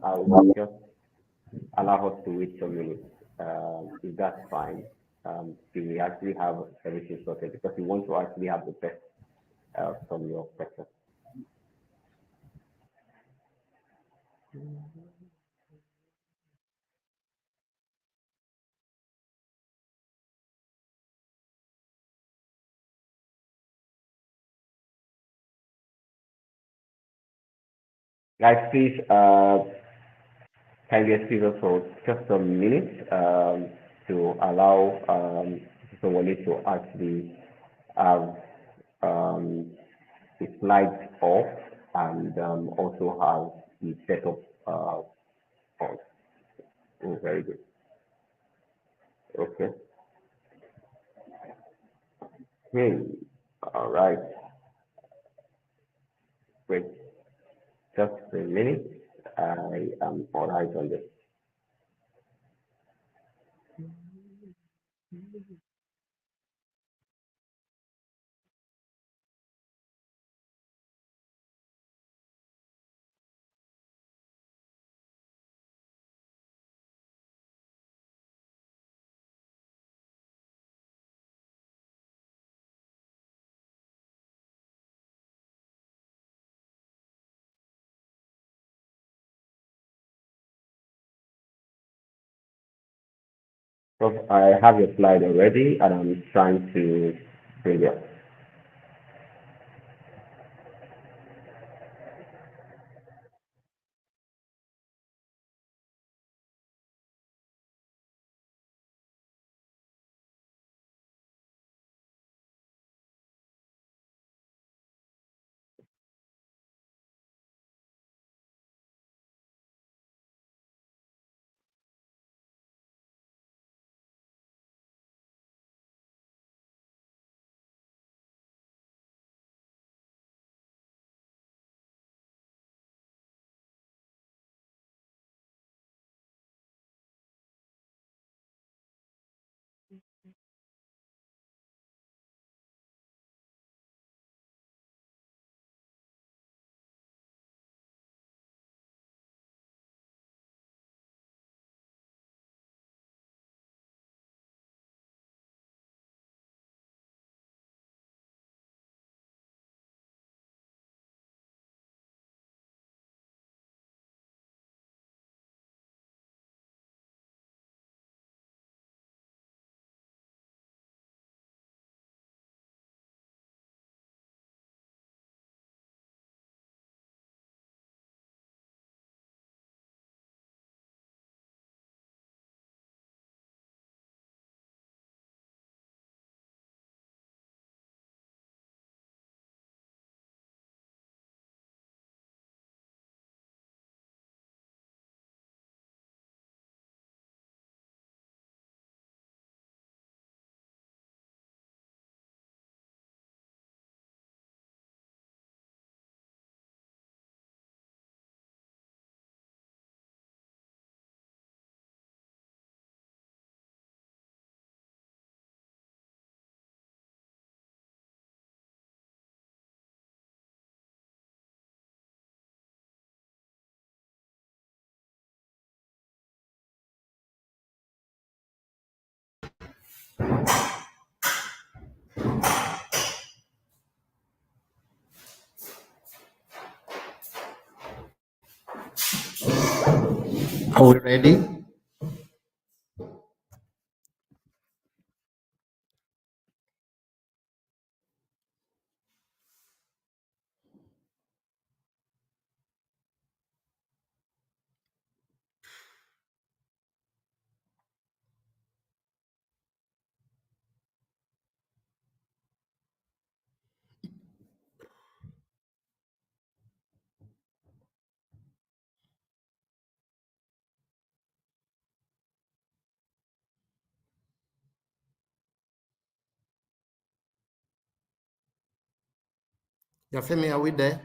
I will just allow us to wait some minutes, if that's fine. Till we actually have everything sorted, because we want to actually have the best from your question. Guys, please kindly excuse us for just a minute to allow someone to actually have the slides off and also have the setup on. Oh, very good. Okay. Okay. All right. Wait just a minute. I am all right on this. So I have your slide already, and I'm trying to bring it up. Are we ready? Yafemi, are we there?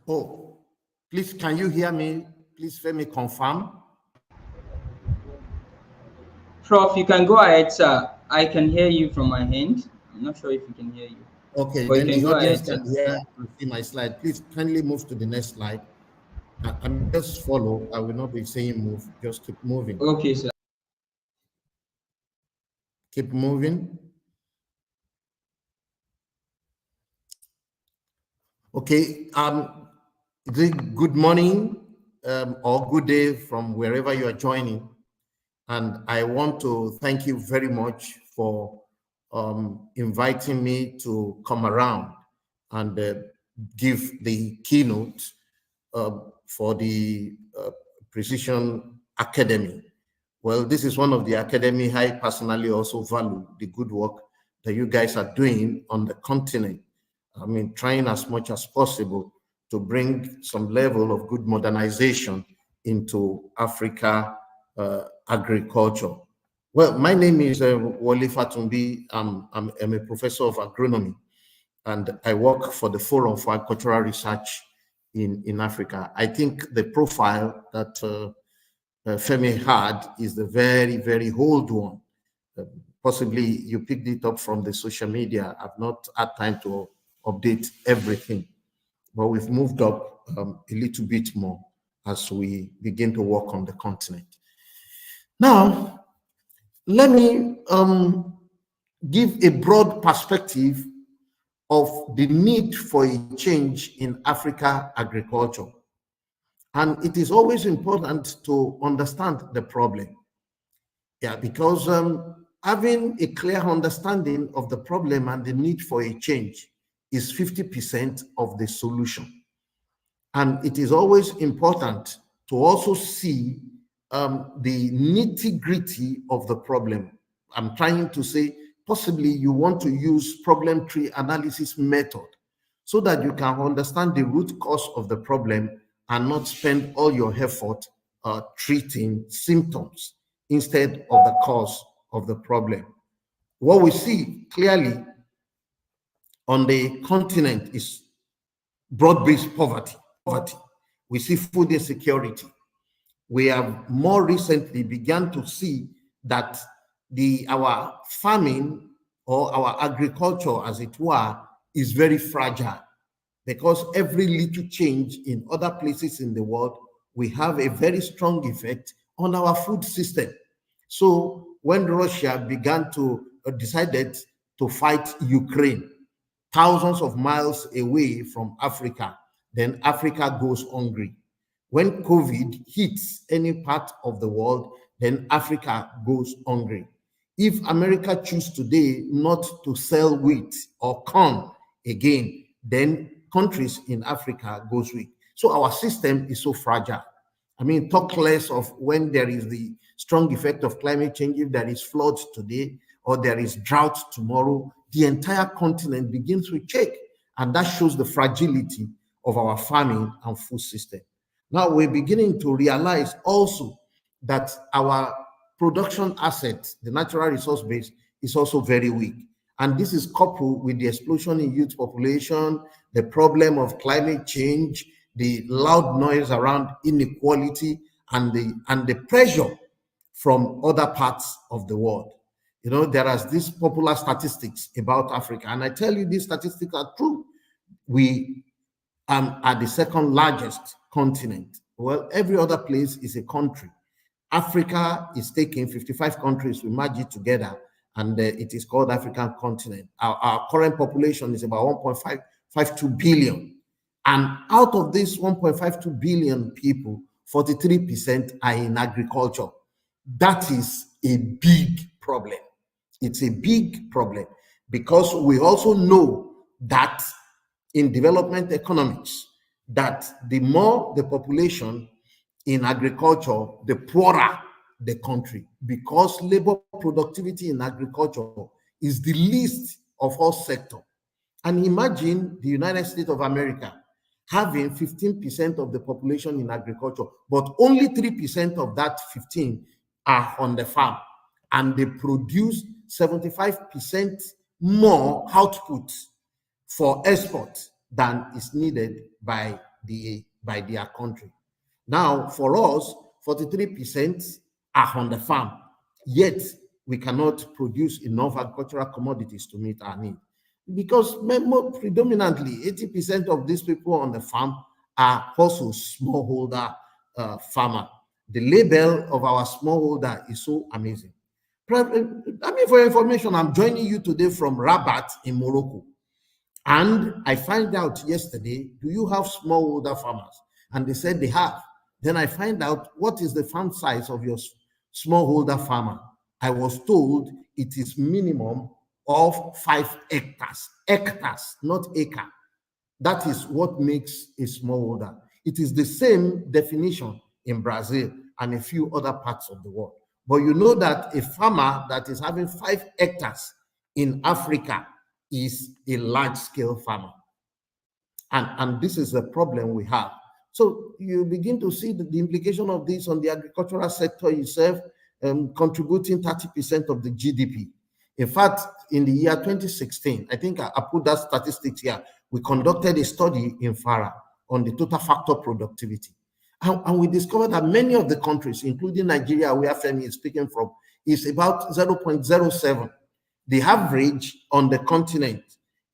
Oh, please, can you hear me? Please, Femi, confirm. Prof, you can go ahead, sir. I can hear you from my end. I'm not sure if you can hear you. Okay, but then you can the go audience ahead, can sir. hear and see my slide. Please kindly move to the next slide. I'm just follow. I will not be saying move. Just keep moving. Okay, sir. Keep moving. Okay. Good morning or good day from wherever you are joining. And I want to thank you very much for inviting me to come around and give the keynote for the Precision Academy. Well, this is one of the academy I personally also value the good work that you guys are doing on the continent. I mean, trying as much as possible to bring some level of good modernization into Africa agriculture. Well, my name is Wole Fatunbi. I'm a professor of agronomy, and I work for the Forum for Agricultural Research in Africa. I think the profile that Femi had is the very, very old one. Possibly you picked it up from the social media. I've not had time to update everything, but we've moved up a little bit more as we begin to work on the continent. Now, let me give a broad perspective of the need for a change in Africa agriculture. And it is always important to understand the problem. Yeah, because having a clear understanding of the problem and the need for a change is 50% of the solution. And it is always important to also see the nitty-gritty of the problem. I'm trying to say, possibly you want to use problem tree analysis method so that you can understand the root cause of the problem and not spend all your effort treating symptoms instead of the cause of the problem. What we see clearly on the continent is broad-based poverty. We see food insecurity. We have more recently begun to see that our farming or our agriculture, as it were, is very fragile, because every little change in other places in the world, we have a very strong effect on our food system. So when Russia began to decided to fight Ukraine, thousands of miles away from Africa, then Africa goes hungry. When COVID hits any part of the world, then Africa goes hungry. If America chooses today not to sell wheat or corn again, then countries in Africa goes weak. So our system is so fragile. I mean, talk less of when there is the strong effect of climate change. If there is floods today or there is drought tomorrow, the entire continent begins to shake. And that shows the fragility of our farming and food system. Now we're beginning to realize also that our production asset, the natural resource base, is also very weak. And this is coupled with the explosion in youth population, the problem of climate change, the loud noise around inequality, and the pressure from other parts of the world. You know, there are these popular statistics about Africa, and I tell you these statistics are true. We are the second largest continent. Well, every other place is a country. Africa is taking 55 countries, we merge it together, and it is called African continent. Our current population is about 1.52 billion. And out of this 1.52 billion people, 43% are in agriculture. That is a big problem. It's a big problem because we also know that in development economics, that the more the population in agriculture, the poorer the country, because labor productivity in agriculture is the least of all sectors. And imagine the United States of America having 15% of the population in agriculture, but only 3% of that 15 are on the farm, and they produce 75% more output for export than is needed by their country. Now, for us, 43% are on the farm, yet we cannot produce enough agricultural commodities to meet our need. Because predominantly, 80% of these people on the farm are also smallholder farmer. The label of our smallholder is so amazing. I mean, for your information, I'm joining you today from Rabat in Morocco. And I find out yesterday, do you have smallholder farmers? And they said they have. Then I find out what is the farm size of your smallholder farmer. I was told it is minimum of 5 hectares. Hectares, not acre. That is what makes a smallholder. It is the same definition in Brazil and a few other parts of the world. But you know that a farmer that is having 5 hectares in Africa is a large-scale farmer. And this is the problem we have. So you begin to see the implication of this on the agricultural sector itself, contributing 30% of the GDP. In fact, in the year 2016, I think I put that statistics here, we conducted a study in FARA on the total factor productivity. And we discovered that many of the countries, including Nigeria, where Femi is speaking from, is about 0.07. The average on the continent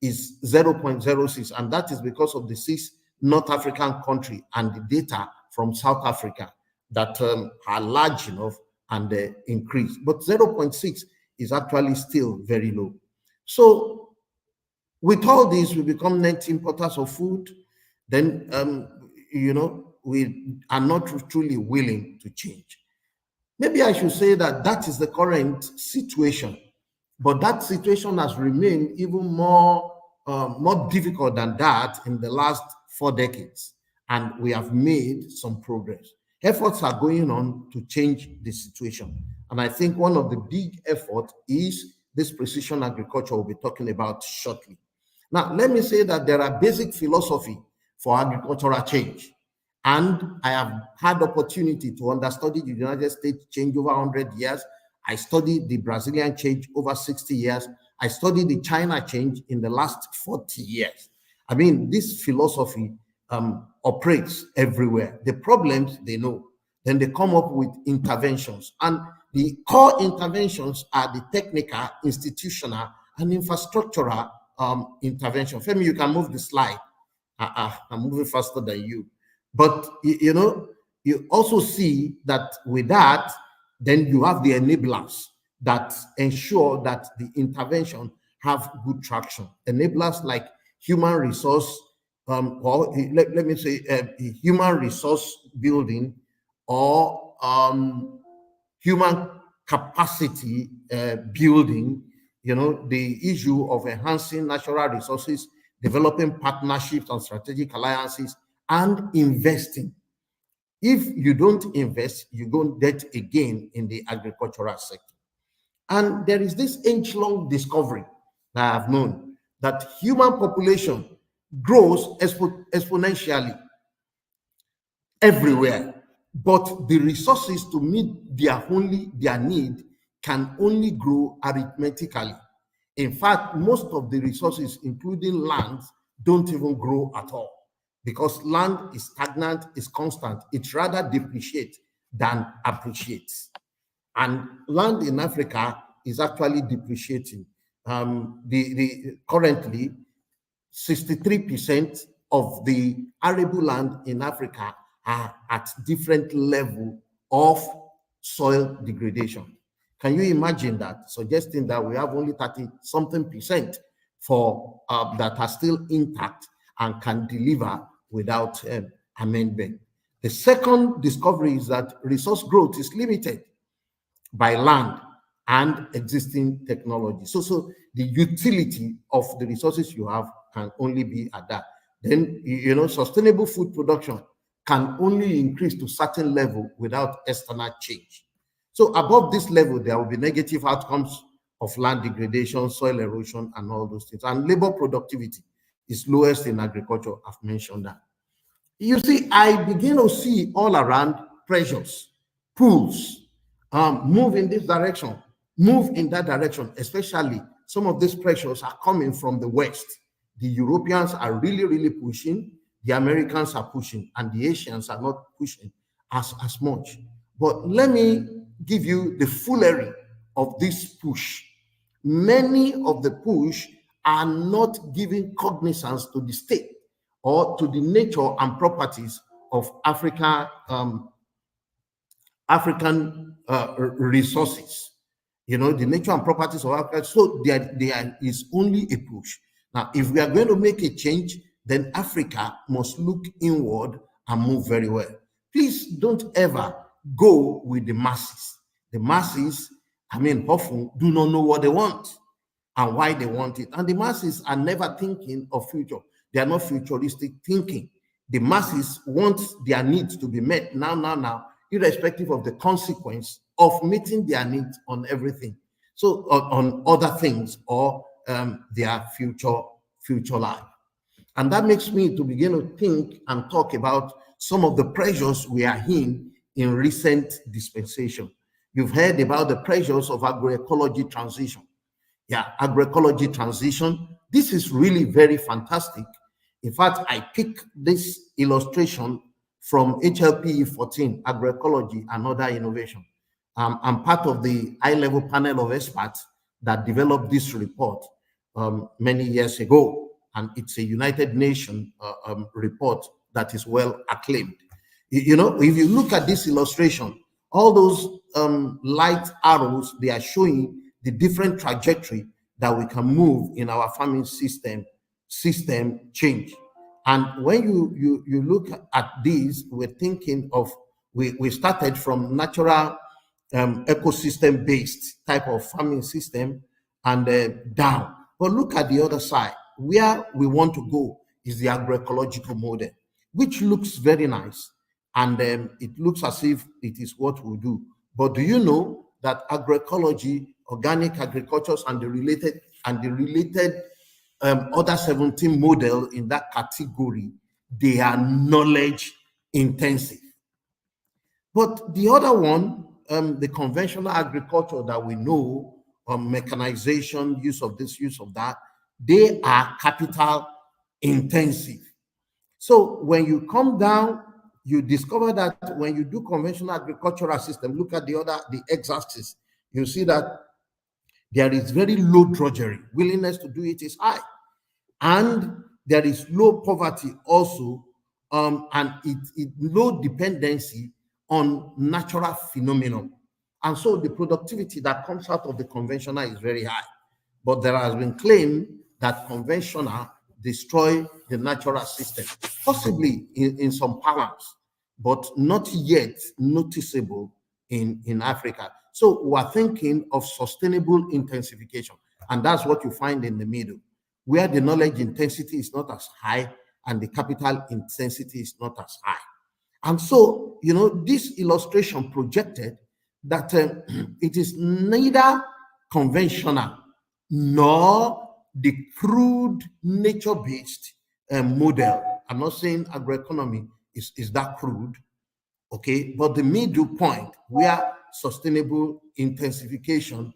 is 0.06, and that is because of the 6 North African countries and the data from South Africa that are large enough and increase. But 0.6 is actually still very low. So with all this, we become net importers of food. Then, you know, we are not truly willing to change. Maybe I should say that that is the current situation, but that situation has remained even more difficult than that in the last 4 decades, and we have made some progress. Efforts are going on to change the situation, and I think one of the big efforts is this precision agriculture we'll be talking about shortly. Now, let me say that there are basic philosophy for agricultural change. And I have had opportunity to understudy the United States change over 100 years. I studied the Brazilian change over 60 years. I studied the China change in the last 40 years. I mean, this philosophy operates everywhere. The problems, they know. Then they come up with interventions. And the core interventions are the technical, institutional, and infrastructural intervention. Femi, you can move the slide. I'm moving faster than you. But, you know, you also see that with that, then you have the enablers that ensure that the intervention have good traction. Enablers like human resource, or let me say human resource building, or human capacity building, you know, the issue of enhancing natural resources, developing partnerships and strategic alliances, and investing. If you don't invest, you go debt again in the agricultural sector. And there is this age-long discovery that I have known, that human population grows exponentially everywhere, but the resources to meet their need can only grow arithmetically. In fact, most of the resources, including land, don't even grow at all because land is stagnant, is constant. It rather depreciates than appreciates. And land in Africa is actually depreciating. Currently, 63% of the arable land in Africa are at different level of soil degradation. Can you imagine that? Suggesting that we have only 30-something% for that are still intact and can deliver without amendment. The second discovery is that resource growth is limited by land and existing technology. So the utility of the resources you have can only be at that. Then, sustainable food production can only increase to certain level without external change. So above this level, there will be negative outcomes of land degradation, soil erosion, and all those things. And labor productivity is lowest in agriculture. I've mentioned that. You see, I begin to see all around pressures, pulls, move in this direction, move in that direction. Especially some of these pressures are coming from the West. The Europeans are really, really pushing. The Americans are pushing, and the Asians are not pushing as much. But let me give you the foolery of this push. Many of the push are not giving cognizance to the state or to the nature and properties of African resources. The nature and properties of Africa. So there is only a push. Now, if we are going to make a change, then Africa must look inward and move very well. Please don't ever go with the masses. The masses, often do not know what they want and why they want it. And the masses are never thinking of future. They are not futuristic thinking. The masses want their needs to be met now, irrespective of the consequence of meeting their needs on everything. So on other things or their future life. And that makes me to begin to think and talk about some of the pressures we are in recent dispensation. You've heard about the pressures of agroecology transition. Yeah, agroecology transition. This is really very fantastic. In fact, I picked this illustration from HLPE 14, Agroecology and Other Innovation. I'm part of the high-level panel of experts that developed this report many years ago, and it's a United Nations report that is well acclaimed. If you look at this illustration, all those light arrows, they are showing the different trajectory that we can move in our farming system change. And when you look at these, we're thinking of, we started from natural ecosystem based type of farming system and down. But look at the other side. Where we want to go is the agroecological model, which looks very nice. And it looks as if it is what we do. But do you know that agroecology, organic agriculture, and the related other 17 model in that category, they are knowledge intensive. But the other one, the conventional agriculture that we know, mechanization, use of this, use of that, they are capital intensive. So when you come down, you discover that when you do conventional agricultural system, look at the x-axis, you see that there is very low drudgery. Willingness to do it is high. And there is low poverty also, and it low dependency on natural phenomenon. And so the productivity that comes out of the conventional is very high. But there has been claimed that conventional destroy the natural system, possibly in some parts, but not yet noticeable in Africa. So we're thinking of sustainable intensification, and that's what you find in the middle, where the knowledge intensity is not as high and the capital intensity is not as high. And so, this illustration projected that it is neither conventional nor the crude nature-based model. I'm not saying agroeconomy is that crude, okay, but the middle point where sustainable intensification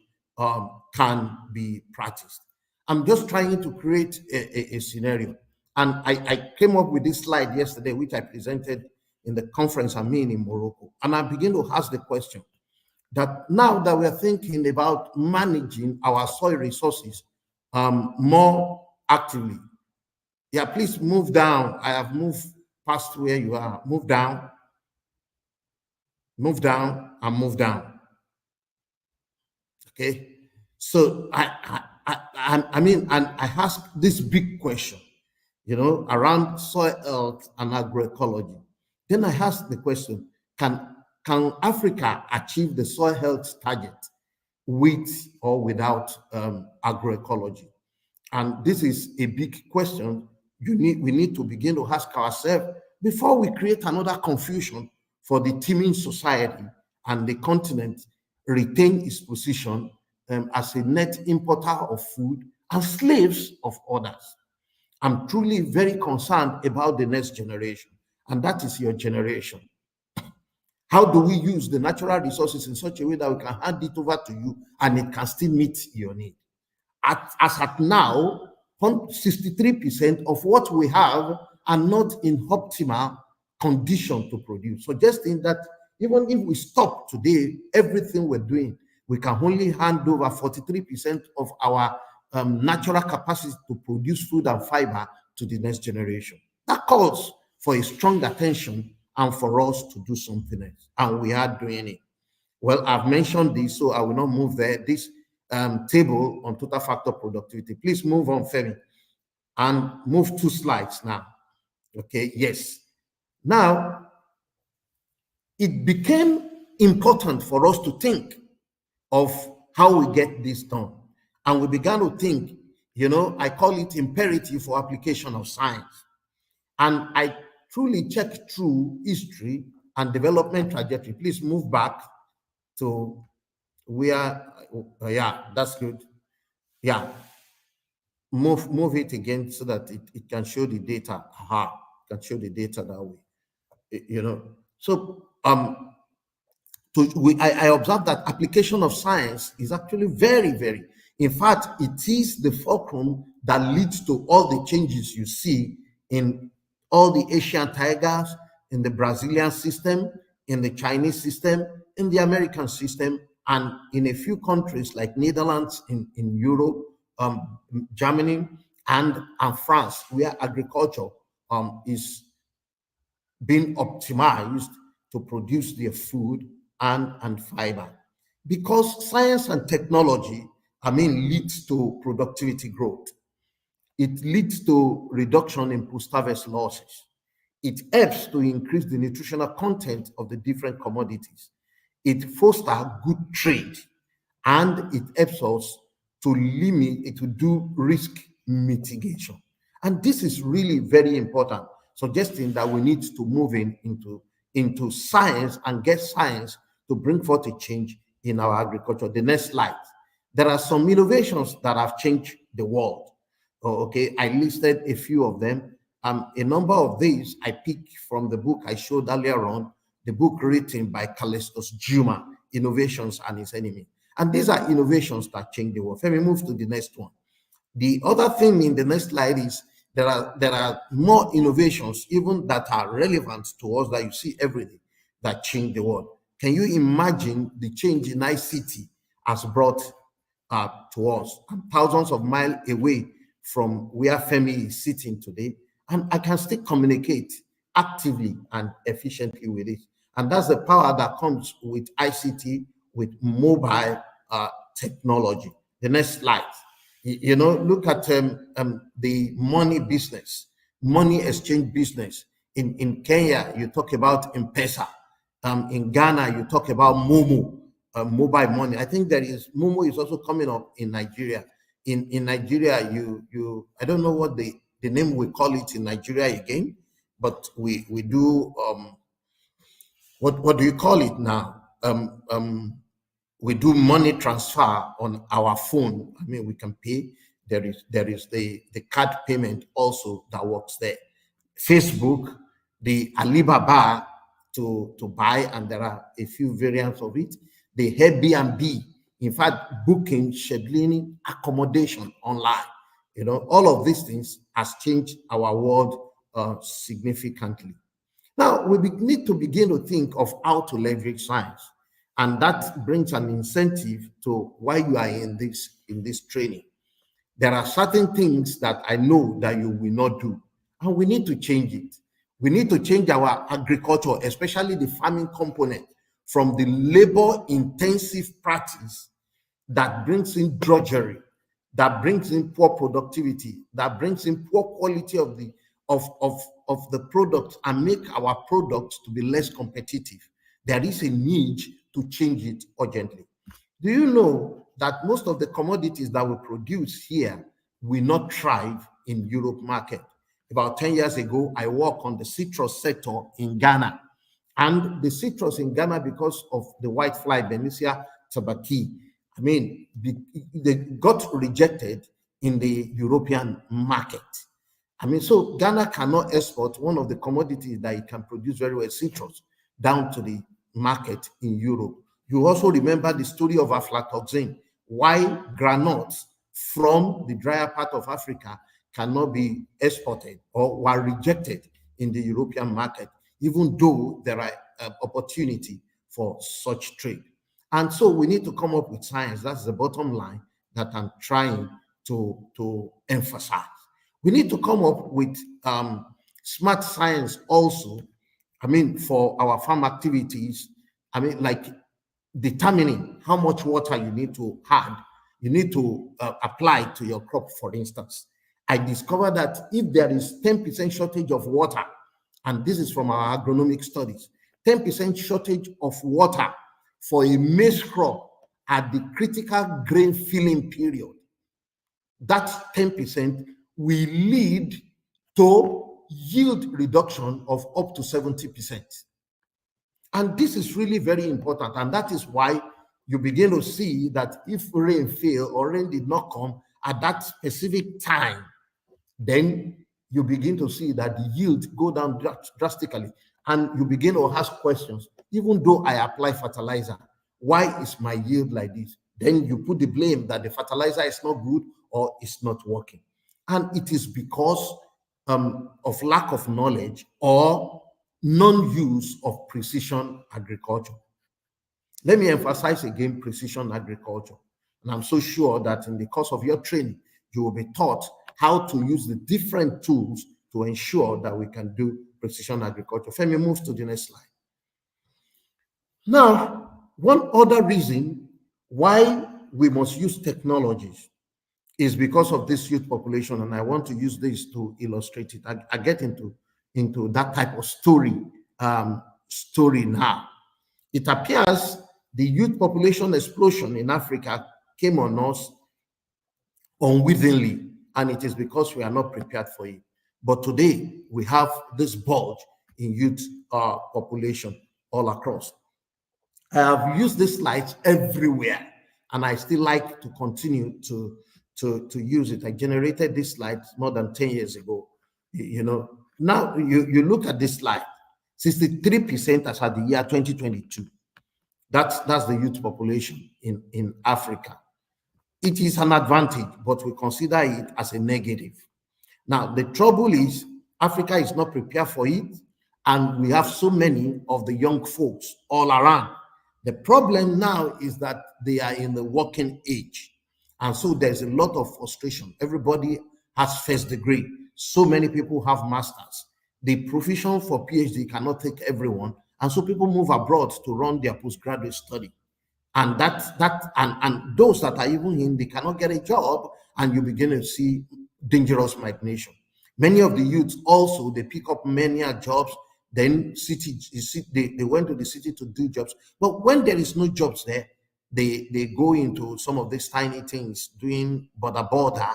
can be practiced. I'm just trying to create a scenario. And I came up with this slide yesterday, which I presented in the conference I'm in Morocco. And I begin to ask the question that now that we're thinking about managing our soil resources more actively. Yeah, please move down. I have moved past where you are. Move down, and move down. Okay. So I mean, and I ask this big question, you know, around soil health and agroecology. Then I ask the question, can Africa achieve the soil health target with or without agroecology? And this is a big question we need to begin to ask ourselves before we create another confusion for the teeming society and the continent retain its position as a net importer of food and slaves of others. I'm truly very concerned about the next generation, and that is your generation. How do we use the natural resources in such a way that we can hand it over to you and it can still meet your need? As at now, 63% of what we have are not in optimal condition to produce, suggesting that even if we stop today, everything we're doing, we can only hand over 43% of our natural capacity to produce food and fiber to the next generation. That calls for a strong attention and for us to do something else, and we are doing it. Well, I've mentioned this, so I will not move there. This table on total factor productivity. Please move on, Femi, and move 2 slides now. Okay, yes. Now, it became important for us to think of how we get this done. And we began to think, you know, I call it imperative for application of science. And I truly checked through history and development trajectory. Please move back to where, yeah, that's good. Yeah, move it again so that it can show the data. Aha, it can show the data that way. You know, so I observed that application of science is actually very, very, in fact, it is the fulcrum that leads to all the changes you see in all the Asian tigers, in the Brazilian system, in the Chinese system, in the American system, and in a few countries like Netherlands, in Europe, Germany, and France, where agriculture is being optimized to produce their food and fiber. Because science and technology, leads to productivity growth. It leads to reduction in post-harvest losses. It helps to increase the nutritional content of the different commodities. It fosters good trade, and it helps us to limit, to do risk mitigation. And this is really very important, suggesting that we need to move into science and get science to bring forth a change in our agriculture. The next slide. There are some innovations that have changed the world. Okay, I listed a few of them. A number of these I picked from the book I showed earlier on, the book written by Callistus Juma, Innovations and Its Enemy. And these are innovations that change the world. Let me move to the next one. The other thing in the next slide is there are more innovations even that are relevant to us that you see every day that change the world. Can you imagine the change in ICT has brought to us, and thousands of miles away from where Femi is sitting today, and I can still communicate actively and efficiently with it. And that's the power that comes with ICT, with mobile technology. The next slide. You know, look at the money business, money exchange business. In Kenya, you talk about M-Pesa. In Ghana, you talk about Momo, mobile money. I think there is Momo is also coming up in Nigeria. In Nigeria, I don't know what the name we call it in Nigeria again, but we do what do you call it now? We do money transfer on our phone. We can pay. There is the card payment also that works there. Facebook, the Alibaba to buy, and there are a few variants of it. The Airbnb In fact, booking, scheduling, accommodation online. You know, all of these things has changed our world significantly. Now, we need to begin to think of how to leverage science. And that brings an incentive to why you are in this training. There are certain things that I know that you will not do, and we need to change it. We need to change our agriculture, especially the farming component, from the labor-intensive practice that brings in drudgery, that brings in poor productivity, that brings in poor quality of the product, and make our products to be less competitive. There is a need to change it urgently. Do you know that most of the commodities that we produce here will not thrive in Europe market? About 10 years ago, I worked on the citrus sector in Ghana. And the citrus in Ghana, because of the whitefly Bemisia tabaci, I mean, they got rejected in the European market. I mean, so Ghana cannot export one of the commodities that it can produce very well, citrus, down to the market in Europe. You also remember the story of aflatoxin, why granules from the drier part of Africa cannot be exported or were rejected in the European market, even though there are opportunity for such trade. And so we need to come up with science. That's the bottom line that I'm trying to emphasize. We need to come up with smart science also, I mean, for our farm activities. I mean, like determining how much water you need to add, you need to apply to your crop, for instance. I discovered that if there is 10% shortage of water, and this is from our agronomic studies, 10% shortage of water for a maize crop at the critical grain filling period, that 10% will lead to yield reduction of up to 70%. And this is really very important. And that is why you begin to see that if rain failed or rain did not come at that specific time, then you begin to see that the yield go down drastically. And you begin to ask questions. Even though I apply fertilizer, why is my yield like this? Then you put the blame that the fertilizer is not good or it's not working. And it is because of lack of knowledge or non-use of precision agriculture. Let me emphasize again precision agriculture. And I'm so sure that in the course of your training, you will be taught how to use the different tools to ensure that we can do precision agriculture. Femi moves to the next slide. Now, one other reason why we must use technologies is because of this youth population, and I want to use this to illustrate it. I get into that type of story now. It appears the youth population explosion in Africa came on us unwittingly, and it is because we are not prepared for it. But today, we have this bulge in youth population all across. I have used these slides everywhere, and I still like to continue to use it. I generated this slide more than 10 years ago. You know, now you look at this slide, 63% as at the year 2022. That's the youth population in Africa. It is an advantage, but we consider it as a negative. Now, the trouble is Africa is not prepared for it, and we have so many of the young folks all around. The problem now is that they are in the working age. And so there's a lot of frustration. Everybody has first degree. So many people have masters. The provision for PhD cannot take everyone. And so people move abroad to run their postgraduate study. And and those that are even in, they cannot get a job, and you begin to see dangerous migration. Many of the youths also, they pick up many jobs, then they went to the city to do jobs. But when there is no jobs there, they go into some of these tiny things, doing border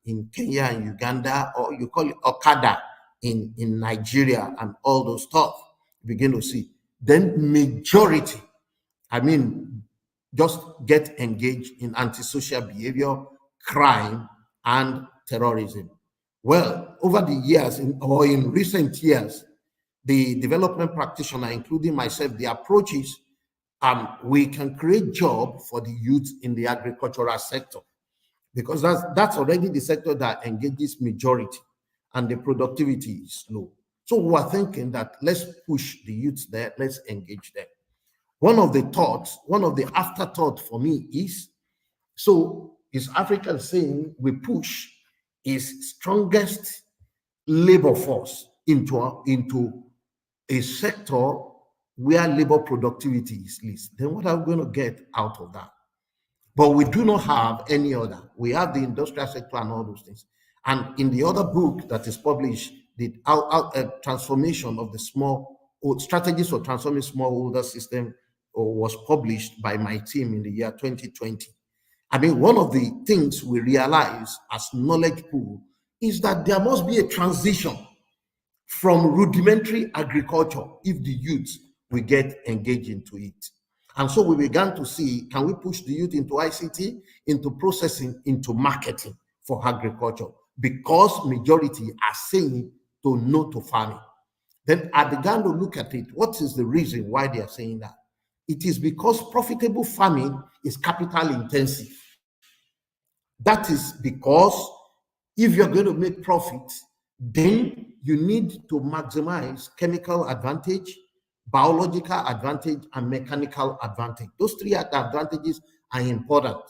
in Kenya and Uganda, or you call it Okada in Nigeria, and all those stuff. You begin to see. Then majority, I mean, just get engaged in antisocial behavior, crime, and terrorism. Well, over the years, in recent years, the development practitioner, including myself, the approaches we can create job for the youth in the agricultural sector, because that's already the sector that engages majority and the productivity is low. So we're thinking that let's push the youth there, let's engage them. One of the afterthought for me is, so is Africa saying we push its strongest labor force into a sector where labor productivity is least, then what are we going to get out of that? But we do not have any other. We have the industrial sector and all those things. And in the other book that is published, the transformation of the strategies for transforming smallholder system was published by my team in the year 2020. I mean, one of the things we realize as knowledge pool is that there must be a transition from rudimentary agriculture if the youth will get engaged into it. And so we began to see, can we push the youth into ICT, into processing, into marketing for agriculture? Because majority are saying to no to farming. Then I began to look at it. What is the reason why they are saying that? It is because profitable farming is capital intensive. That is because if you're going to make profit, then you need to maximize chemical advantage, biological advantage, and mechanical advantage. Those three advantages are important,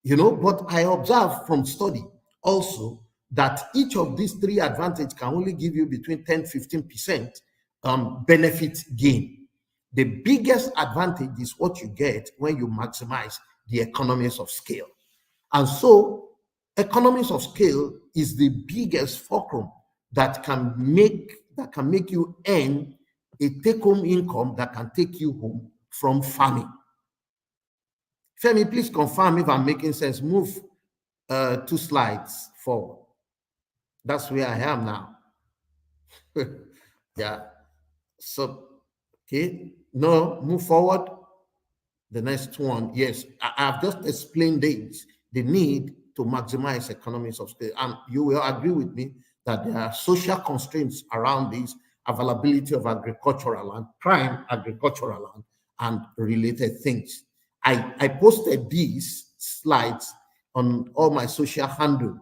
but I observe from study also that each of these three advantages can only give you between 10-15% benefit gain. The biggest advantage is what you get when you maximize the economies of scale. And so economies of scale is the biggest fulcrum that can make you earn a take-home income that can take you home from farming. Femi, please confirm if I'm making sense. Move 2 slides forward. That's where I am now. Yeah. So, okay. No, move forward. The next one. Yes, I've just explained this, the need to maximize economies of scale. And you will agree with me that there are social constraints around this, availability of agricultural land, prime agricultural land, and related things. I posted these slides on all my social handle,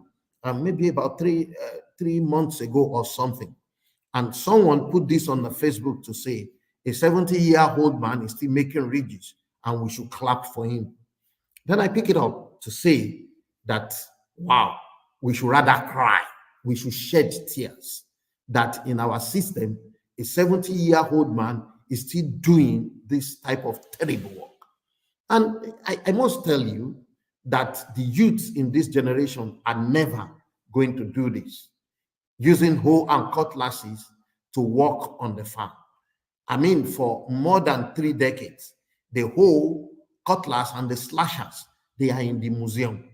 maybe about three months ago or something. And someone put this on the Facebook to say, a 70-year-old man is still making ridges and we should clap for him. Then I pick it up to say that, wow, we should rather cry. We should shed tears that in our system, a 70-year-old man is still doing this type of terrible work. And I must tell you that the youths in this generation are never going to do this, using hoe and cutlasses to work on the farm. I mean, for more than 3 decades, the hoe, cutlass, and the slashers, they are in the museum.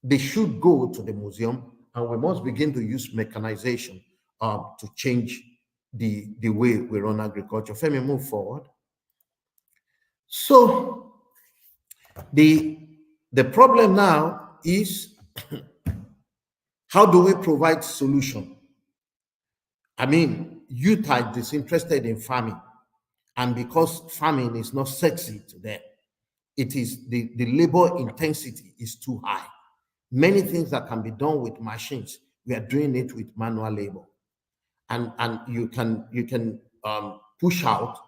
They should go to the museum, and we must begin to use mechanization to change the way we run agriculture. Femi, move forward. So the problem now is how do we provide solution? I mean, youth are disinterested in farming, and because farming is not sexy to them, it is the labor intensity is too high. Many things that can be done with machines, we are doing it with manual labor, and you can push out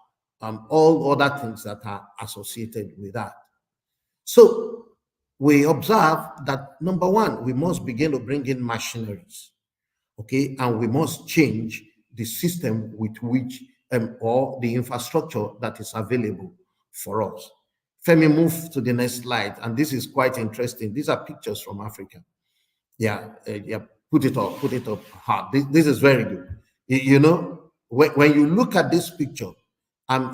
all other things that are associated with that. So we observe that, number one, we must begin to bring in machineries, okay, and we must change the system with which or the infrastructure that is available for us. Femi, move to the next slide, and this is quite interesting. These are pictures from Africa. Yeah, put it up hard. This is very good. When you look at this picture,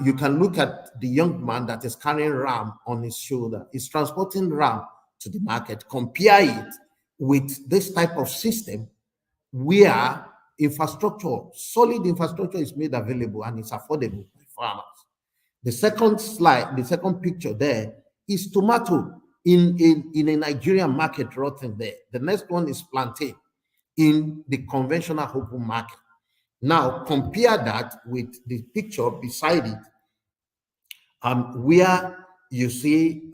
you can look at the young man that is carrying ram on his shoulder. He's transporting ram to the market. Compare it with this type of system where infrastructure, solid infrastructure is made available and it's affordable by farmers. The second slide, the second picture there is tomato in a Nigerian market rotting there. The next one is plantain in the conventional open market. Now compare that with the picture beside it Where you see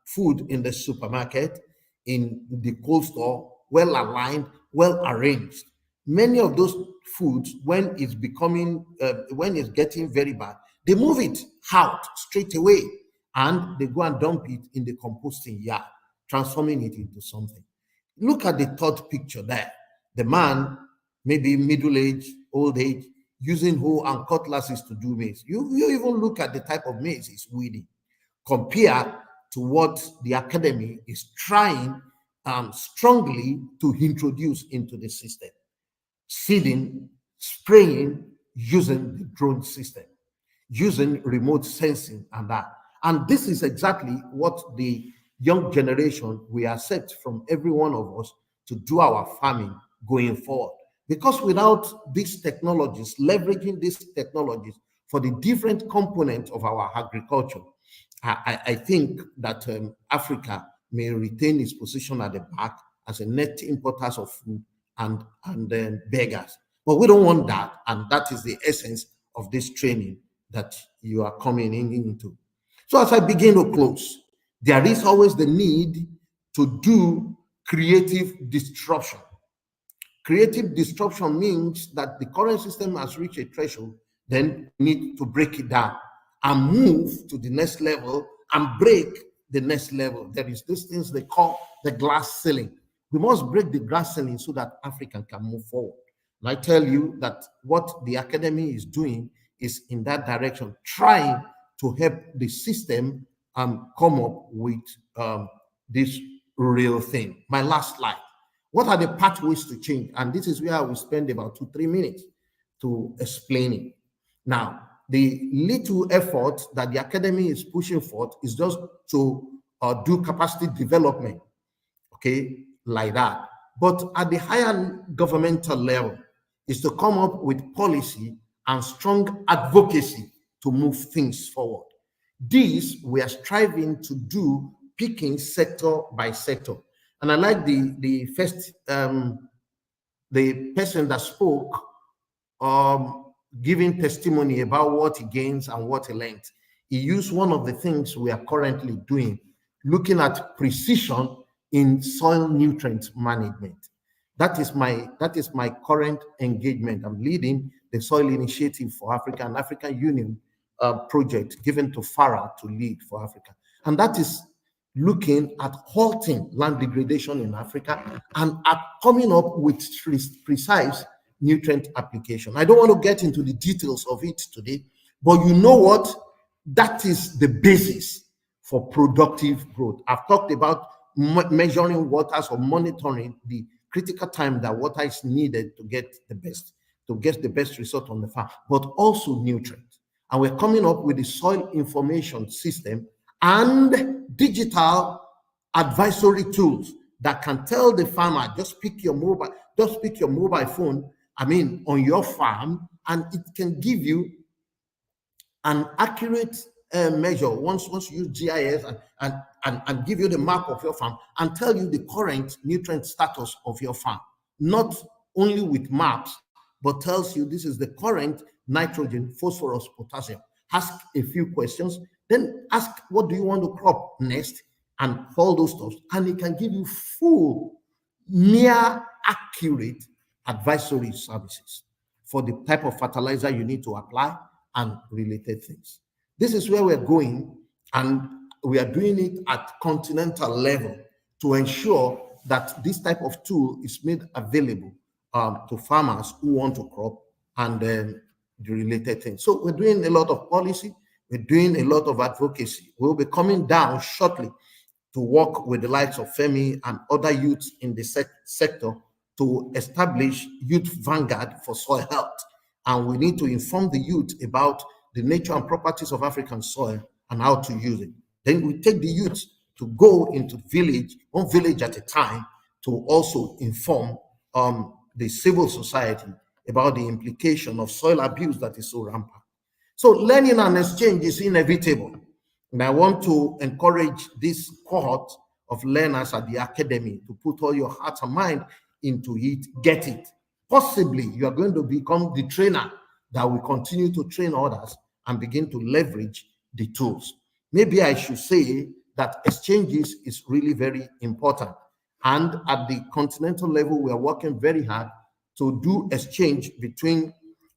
food in the supermarket, in the cold store, well aligned, well arranged. Many of those foods, when it's becoming, when it's getting very bad, they move it out straight away and they go and dump it in the composting yard, transforming it into something. Look at the third picture there. The man, maybe middle age, old age, using hoe and cutlasses to do maize. You even look at the type of maize he's weeding, compared to what the academy is trying strongly to introduce into the system. Seeding, spraying, using the drone system, using remote sensing and that. And this is exactly what the young generation we accept from every one of us to do our farming going forward. Because without these technologies, leveraging these technologies for the different components of our agriculture, I think that Africa may retain its position at the back as a net importers of food and then beggars. But we don't want that, and that is the essence of this training that you are coming into. So as I begin to close, there is always the need to do creative disruption. Creative disruption means that the current system has reached a threshold, then we need to break it down and move to the next level and break the next level. There is these things they call the glass ceiling. We must break the glass ceiling so that Africa can move forward. And I tell you that what the academy is doing is in that direction, trying to help the system come up with this real thing. My last slide. What are the pathways to change? And this is where I will spend about 2-3 minutes to explain it. Now, the little effort that the academy is pushing forth is just to do capacity development, okay, like that. But at the higher governmental level is to come up with policy and strong advocacy to move things forward. This we are striving to do, picking sector by sector. And I like the first, the person that spoke, giving testimony about what he gains and what he learned. He used one of the things we are currently doing, looking at precision in soil nutrient management. That is my current engagement. I'm leading the Soil Initiative for Africa, an African Union project given to FARA to lead for Africa. And that is looking at halting land degradation in Africa and at coming up with precise nutrient application. I don't want to get into the details of it today, but you know what? That is the basis for productive growth. I've talked about measuring waters or monitoring the critical time that water is needed to get the best result on the farm, but also nutrients. And we're coming up with the soil information system and digital advisory tools that can tell the farmer, just pick your mobile phone, on your farm, and it can give you an accurate measure once you use GIS and give you the map of your farm and tell you the current nutrient status of your farm. Not only with maps, but tells you this is the current nitrogen, phosphorus, potassium. Ask a few questions, then ask what do you want to crop next, and all those stuff. And it can give you full, near accurate advisory services for the type of fertilizer you need to apply and related things. This is where we're going, and we are doing it at continental level to ensure that this type of tool is made available to farmers who want to crop and the related things. So we're doing a lot of policy, we're doing a lot of advocacy. We'll be coming down shortly to work with the likes of Femi and other youths in the sector to establish youth vanguard for soil health. And we need to inform the youth about the nature and properties of African soil and how to use it. Then we take the youth to go into one village at a time, to also inform the civil society about the implication of soil abuse that is so rampant. So learning and exchange is inevitable. And I want to encourage this cohort of learners at the academy to put all your heart and mind into it, get it. Possibly you are going to become the trainer that will continue to train others and begin to leverage the tools. Maybe I should say that exchanges is really very important. And at the continental level, we are working very hard to do exchange between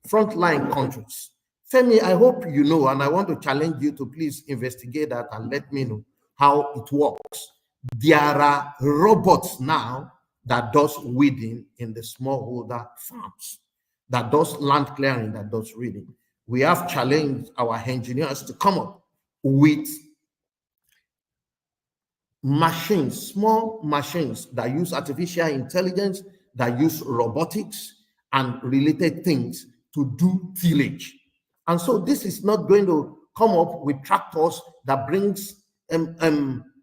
frontline countries. Femi, I hope you know, and I want to challenge you to please investigate that and let me know how it works. There are robots now that does weeding in the smallholder farms, that does land clearing, that does weeding. We have challenged our engineers to come up with machines, small machines that use artificial intelligence, that use robotics and related things to do tillage. And so this is not going to come up with tractors that brings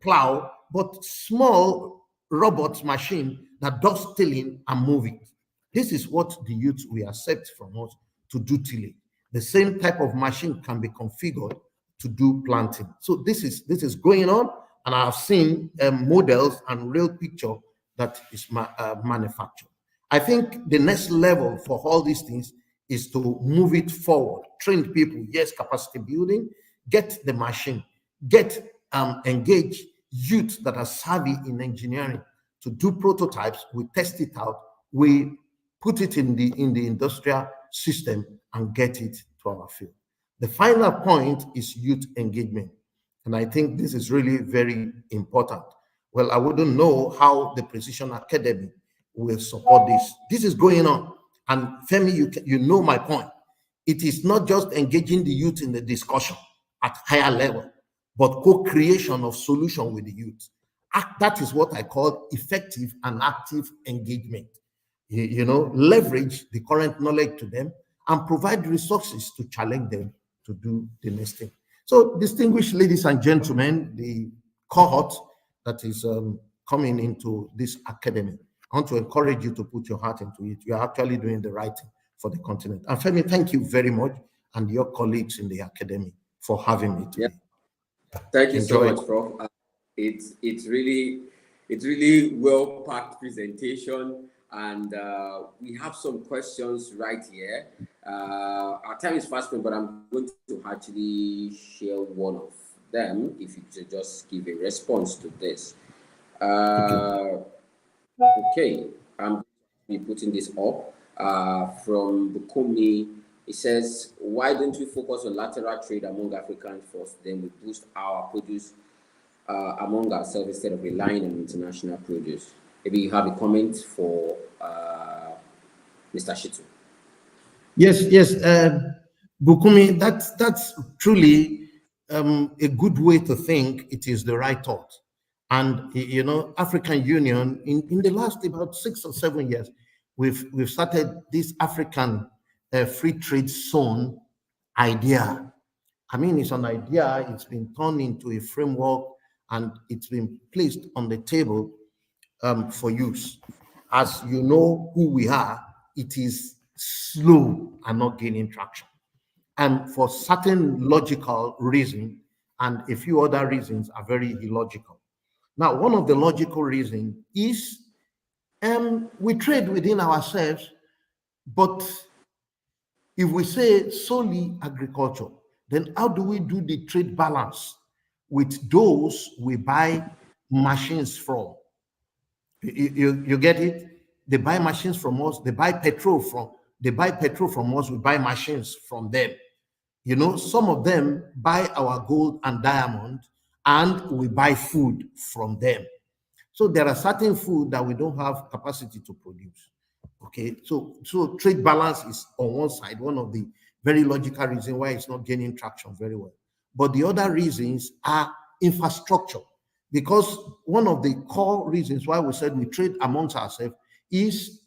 plow, but small robots machine that does tilling and moving. This is what the youth will accept from us to do tilling. The same type of machine can be configured to do planting. So this is going on, and I've seen models and real picture that is manufactured. I think the next level for all these things is to move it forward, train people, yes, capacity building, get the machine, get engage youth that are savvy in engineering to do prototypes. We test it out, we put it in the industrial system and get it to our field. The final point is youth engagement. And I think this is really very important. Well, I wouldn't know how the Precision Academy will support this. This is going on. And Femi, you know my point. It is not just engaging the youth in the discussion at higher level, but co-creation of solution with the youth. That is what I call effective and active engagement. You know, leverage the current knowledge to them and provide resources to challenge them to do the next thing. So, distinguished ladies and gentlemen, the cohort that is coming into this academy, I want to encourage you to put your heart into it. You are actually doing the right thing for the continent. And Femi, thank you very much, and your colleagues in the academy for having me today. Yeah. Thank you so much, Prof. It's really well packed presentation, and we have some questions right here. Our time is fast spent, but I'm going to actually share one of them. If you could just give a response to this. Okay, I'm be putting this up from Bukumi. It says, why don't we focus on lateral trade among Africans first, then we boost our produce among ourselves instead of relying on international produce? Maybe you have a comment for Mr. Shitu. Yes, Bukumi, that's truly a good way to think. It is the right thought. And, you know, African Union, in the last about 6 or 7 years, we've started this African free trade zone idea. I mean, it's an idea, it's been turned into a framework, and it's been placed on the table for use. As you know who we are, it is slow and not gaining traction. And for certain logical reasons, and a few other reasons are very illogical. Now, one of the logical reasons is we trade within ourselves, but if we say solely agriculture, then how do we do the trade balance with those we buy machines from? You get it? They buy machines from us, they buy petrol from us, we buy machines from them. You know, some of them buy our gold and diamond, and we buy food from them. So there are certain food that we don't have capacity to produce. Okay, so trade balance is on one side, one of the very logical reasons why it's not gaining traction very well. But the other reasons are infrastructure, because one of the core reasons why we said we trade amongst ourselves is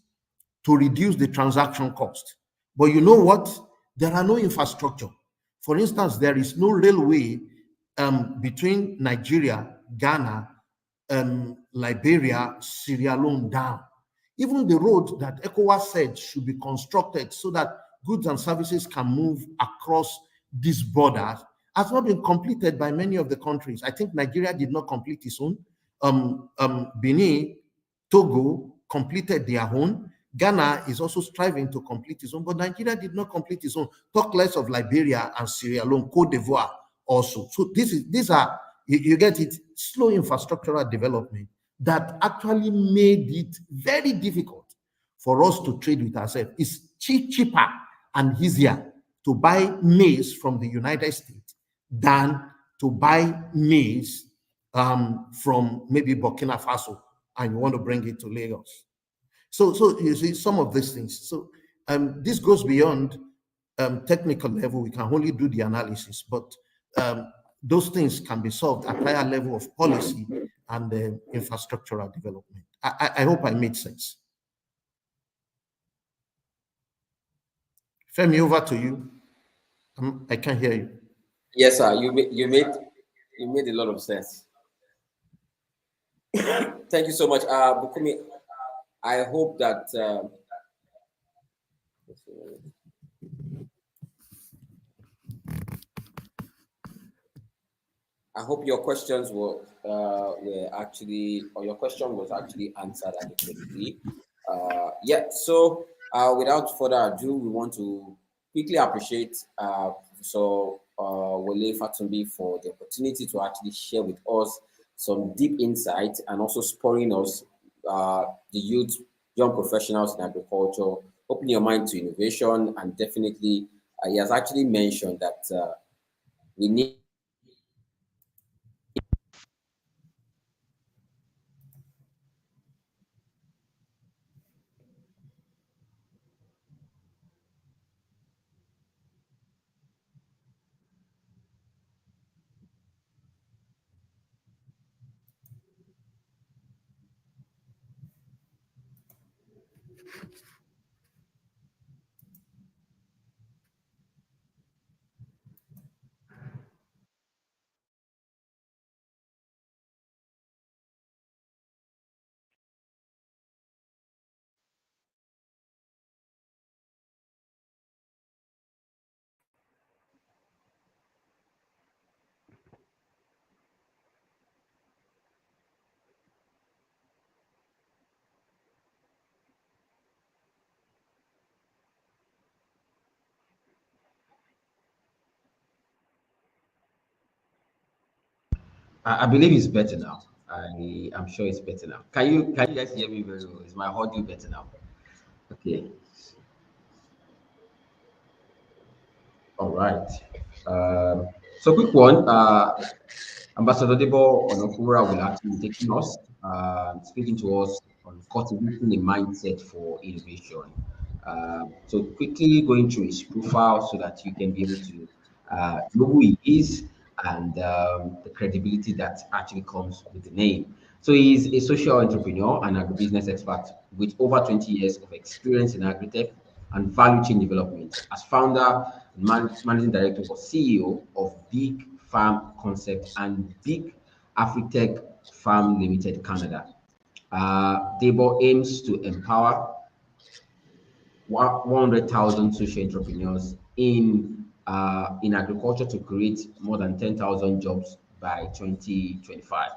to reduce the transaction cost. But you know what? There are no infrastructure. For instance, there is no railway between Nigeria, Ghana, Liberia, Sierra Leone down. Even the road that ECOWAS said should be constructed so that goods and services can move across these borders has not been completed by many of the countries. I think Nigeria did not complete its own. Benin, Togo completed their own. Ghana is also striving to complete its own, but Nigeria did not complete its own. Talk less of Liberia and Sierra Leone, Cote d'Ivoire, also. So these are you get it, slow infrastructural development that actually made it very difficult for us to trade with ourselves. It's cheaper and easier to buy maize from the United States than to buy maize from maybe Burkina Faso, and you want to bring it to Lagos. So you see some of these things. So this goes beyond technical level. We can only do the analysis, but those things can be solved at higher level of policy and infrastructural development. I hope I made sense. Femi, over to you. I can't hear you. Yes, sir. You made a lot of sense. Thank you so much, Bukumi. I hope that. I hope your questions were actually, or your question was actually answered adequately. Yeah. So without further ado, we want to quickly appreciate Wole Fatunbi for the opportunity to actually share with us some deep insight and also spurring us, the youth, young professionals in agriculture, opening your mind to innovation, and definitely he has actually mentioned that we need. I believe it's better now. I'm sure it's better now. Can you guys hear me very well? Is my audio better now? Okay. All right. So quick one. Ambassador Debo Onafowora will actually be taking us, speaking to us on cultivating a mindset for innovation. So quickly going through his profile so that you can be able to know who he is and the credibility that actually comes with the name. So he's a social entrepreneur and agribusiness expert with over 20 years of experience in agri-tech and value chain development. As founder, managing director, or CEO of Big Farm Concept and Big Afritech Farm Limited Canada. Debo aims to empower 100,000 social entrepreneurs in agriculture to create more than 10,000 jobs by 2025.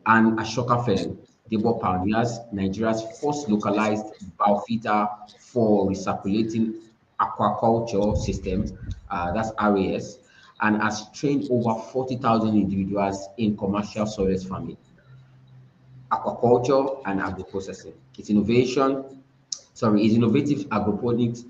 And Ashoka Fellow, Debo pioneers Nigeria's first localized biofilter for recirculating aquaculture system, that's RAS, and has trained over 40,000 individuals in commercial soil farming, aquaculture, and agro-processing. Its innovative hydroponics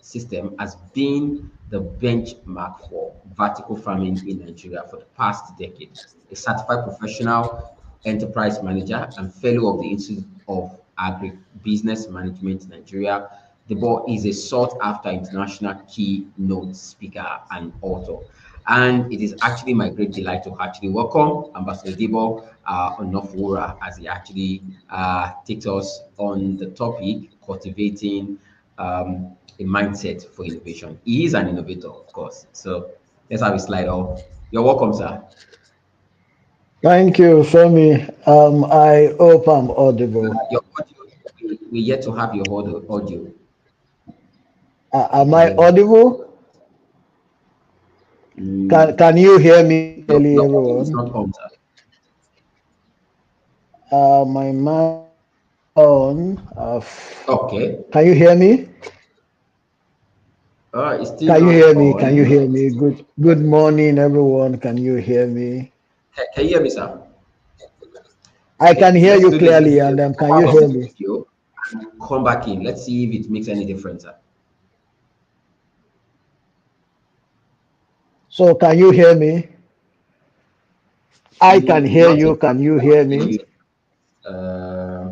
system has been the benchmark for vertical farming in Nigeria for the past decade. A certified professional enterprise manager and fellow of the Institute of Agribusiness Management Nigeria, Debo is a sought-after international keynote speaker and author. And it is actually my great delight to actually welcome Ambassador Debo Onafowora as he actually takes us on the topic cultivating a mindset for innovation. He is an innovator, of course. So let's have a slide off. You're welcome, sir. Thank you, Femi. I hope I'm audible. Your audio, we yet to have your audio. Am I audible? Can you hear me clearly, Your audio everyone? is not on, sir. My mic on. Okay. Can you hear me? All right, it's still Can you not hear me? Can you on. hear me? Good morning, everyone. Can you hear me? Can you hear me, sir? I Okay, can hear let's you do this. clearly, and Pop can you out of hear the me? studio and come back in. Let's see if it makes any difference, sir. So can you hear me? I can hear Not you. yet. Can you hear me? Uh,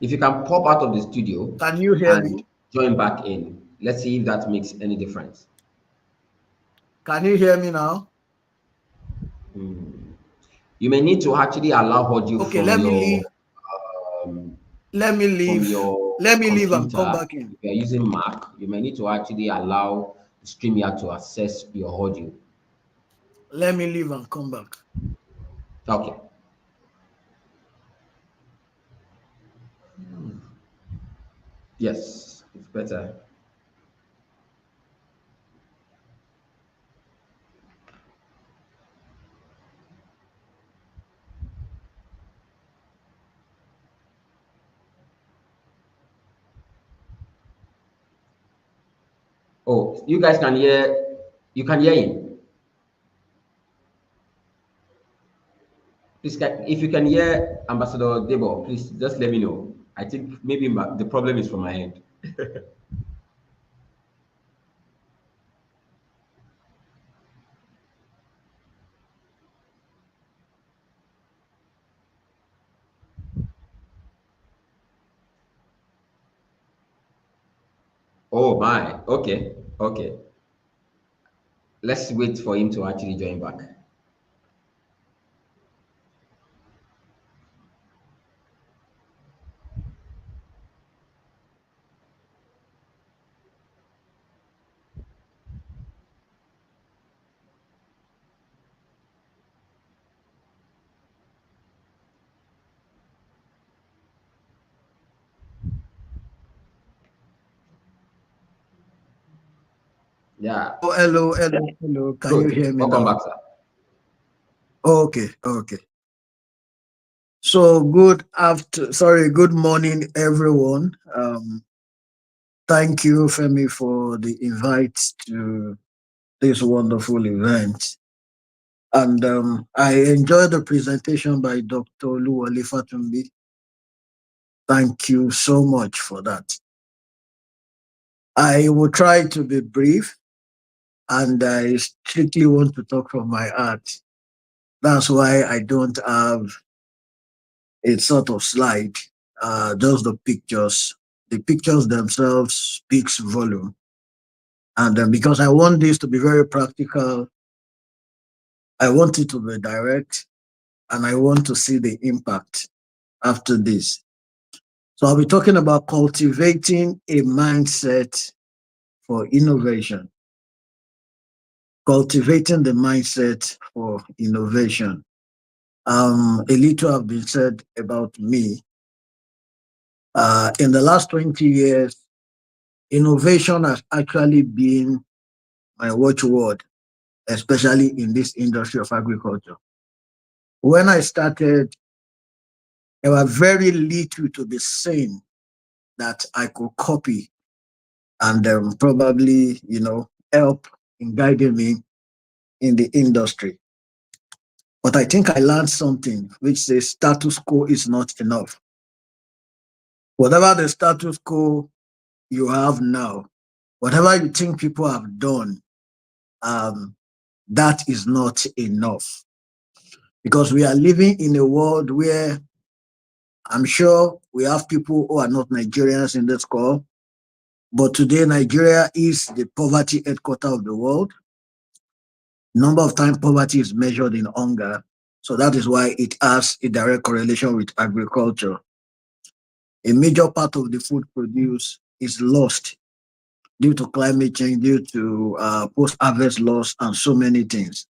if you can pop out of the studio Can you hear and me? join back in, let's see if that makes any difference. Can you hear me now? You may need to actually allow audio Okay, let me leave. um, Let me from leave. your Let me leave and come computer. back in. If you are using Mac, you may need to actually allow the StreamYard to access your audio. Let me leave and come back. Okay. Yes, it's better. Oh, you guys can hear, you can hear him. Please, if you can hear Ambassador Debo, please just let me know. I think maybe the problem is from my end. Oh my, okay, okay. Let's wait for him to actually join back. Yeah, Oh, hello, hello, hello. Can you good. hear me Welcome now? back, sir. Okay, okay. So good morning, everyone. Thank you, Femi, for the invite to this wonderful event. And I enjoyed the presentation by Dr. Oluwole Fatunbi. Thank you so much for that. I will try to be brief, and I strictly want to talk from my heart. That's why I don't have a sort of slide, just the pictures. The pictures themselves speaks volume. And because I want this to be very practical, I want it to be direct, and I want to see the impact after this. So I'll be talking about cultivating a mindset for innovation. Cultivating the mindset for innovation. A little have been said about me. In the last 20 years, innovation has actually been my watchword, especially in this industry of agriculture. When I started, there were very little to be seen that I could copy and probably, help in guiding me in the industry. But I think I learned something which says status quo is not enough. Whatever the status quo you have now, whatever you think people have done, that is not enough. Because we are living in a world where I'm sure we have people who are not Nigerians in this call, but today Nigeria is the poverty headquarter of the world. Number of times poverty is measured in hunger. So that is why it has a direct correlation with agriculture. A major part of the food produced is lost due to climate change, due to post-harvest loss, and so many things.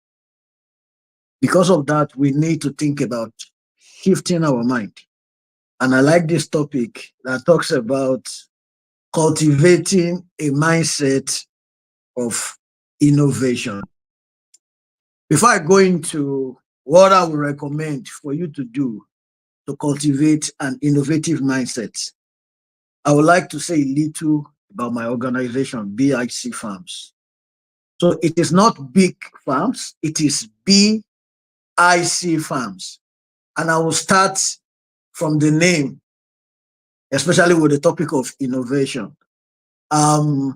Because of that, we need to think about shifting our mind. And I like this topic that talks about cultivating a mindset of innovation. Before I go into what I would recommend for you to do to cultivate an innovative mindset, I would like to say a little about my organization, BIC Farms. So it is not big farms, it is BIC Farms. And I will start from the name, especially with the topic of innovation. I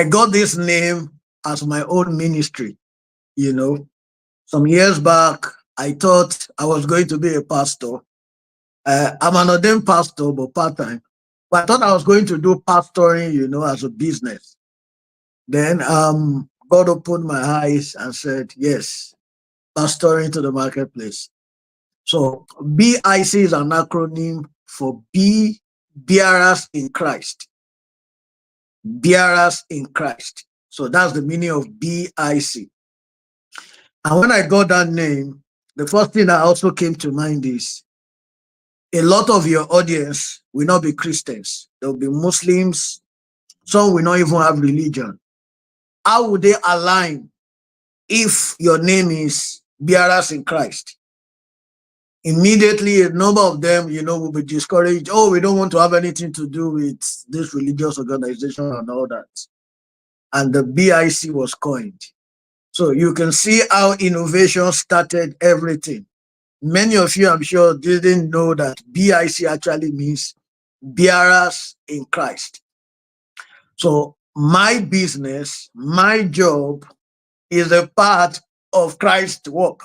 got this name as my own ministry. You know, some years back, I thought I was going to be a pastor. I'm an ordained pastor, but part-time. But I thought I was going to do pastoring, you know, as a business. Then God opened my eyes and said, yes, pastoring to the marketplace. So BIC is an acronym for bearers in Christ. Bearers in Christ. So that's the meaning of BIC. And when I got that name, the first thing that also came to mind is a lot of your audience will not be Christians. They'll be Muslims. Some will not even have religion. How would they align if your name is bearers in Christ? Immediately, a number of them, you know, will be discouraged. Oh, we don't want to have anything to do with this religious organization and all that. And the BIC was coined. So you can see how innovation started everything. Many of you, I'm sure, didn't know that BIC actually means bearers in Christ. So my business, my job is a part of Christ's work.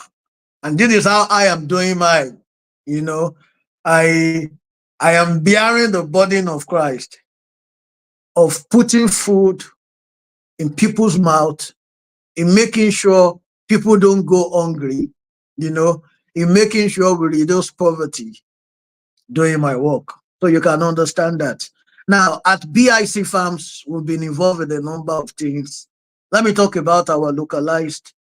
And this is how I am doing mine. You know, I am bearing the burden of Christ, of putting food in people's mouth, in making sure people don't go hungry, you know, in making sure we reduce poverty, doing my work. So you can understand that. Now, at BIC Farms, we've been involved in a number of things. Let me talk about our localized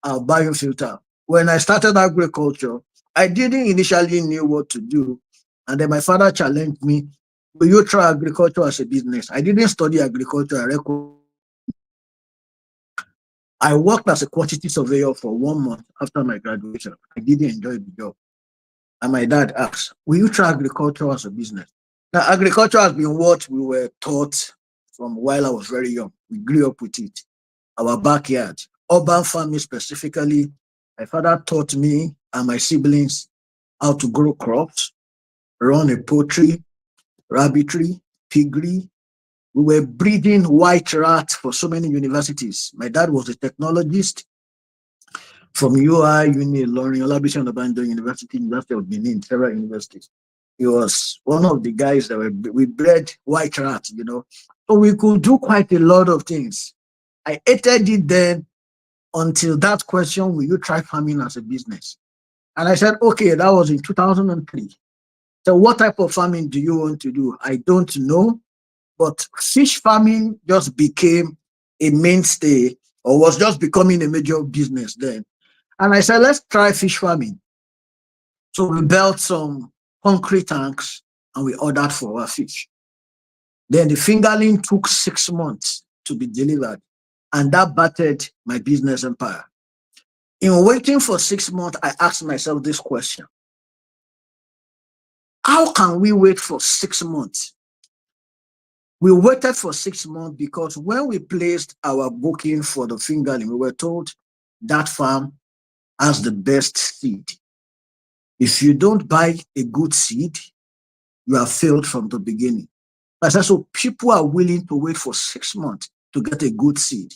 biofilter. When I started agriculture, I didn't initially knew what to do. And then my father challenged me, will you try agriculture as a business? I didn't study agriculture. I worked as a quantity surveyor for 1 month after my graduation. I didn't enjoy the job. And my dad asked, will you try agriculture as a business? Now, agriculture has been what we were taught from while I was very young. We grew up with it. Our backyard, urban farming specifically. My father taught me and my siblings how to grow crops, run a poultry, rabbitry, piggery. We were breeding white rats for so many universities. My dad was a technologist from UI, Uni, Loring, Olabisi Onabanjo University, University of Benin, several universities. He was one of the guys that we bred white rats, you know. So we could do quite a lot of things. I hated it then until that question, will you try farming as a business? And I said, okay, that was in 2003. So what type of farming do you want to do? I don't know, but fish farming just became a mainstay or was just becoming a major business then. And I said, let's try fish farming. So we built some concrete tanks and we ordered for our fish. Then the fingerling took 6 months to be delivered. And that battered my business empire. In waiting for 6 months, I asked myself this question. How can we wait for 6 months? We waited for 6 months because when we placed our booking for the fingerling, we were told that farm has the best seed. If you don't buy a good seed, you have failed from the beginning. I said, so people are willing to wait for 6 months to get a good seed.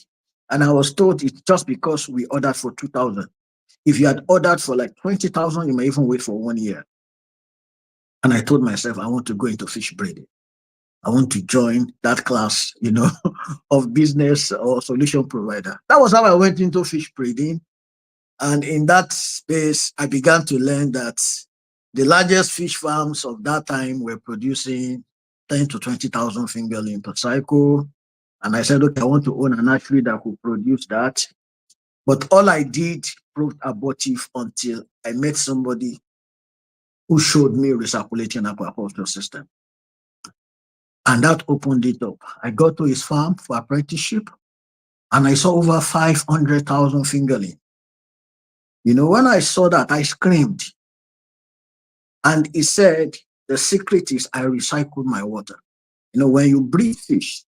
And I was told it's just because we ordered for 2,000. If you had ordered for like 20,000, you may even wait for 1 year. And I told myself, I want to go into fish breeding. I want to join that class, you know, of business or solution provider. That was how I went into fish breeding. And in that space, I began to learn that the largest fish farms of that time were producing 10 to 20,000 fingerling per cycle. And I said, okay, I want to own an hatchery that could produce that. But all I did proved abortive until I met somebody who showed me recirculating aquaculture system. And that opened it up. I got to his farm for apprenticeship and I saw over 500,000 fingerling. You know, when I saw that, I screamed. And he said, the secret is I recycle my water. You know, when you breed fish,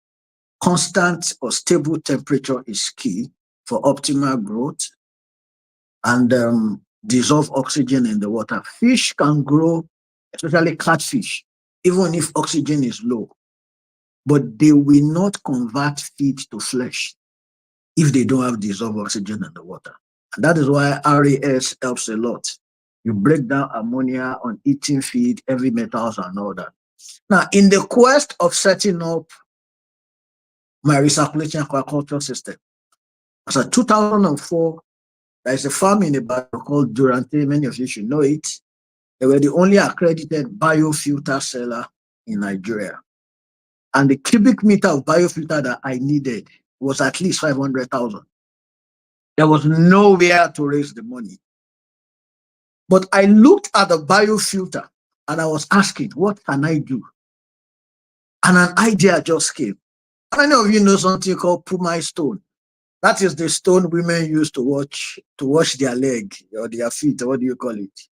constant or stable temperature is key for optimal growth and dissolve oxygen in the water. Fish can grow, especially catfish, even if oxygen is low, but they will not convert feed to flesh if they don't have dissolved oxygen in the water. And that is why RAS helps a lot. You break down ammonia on eating feed, heavy metals, and all that. Now, in the quest of setting up my recirculation aquaculture system, as of 2004, there is a farm in Ibadan called Durante. Many of you should know it. They were the only accredited biofilter seller in Nigeria. And the cubic meter of biofilter that I needed was at least 500,000. There was nowhere to raise the money. But I looked at the biofilter and I was asking, what can I do? And an idea just came. I know you know something called Pumai stone. That is the stone women use to wash their leg or their feet, or what do you call it?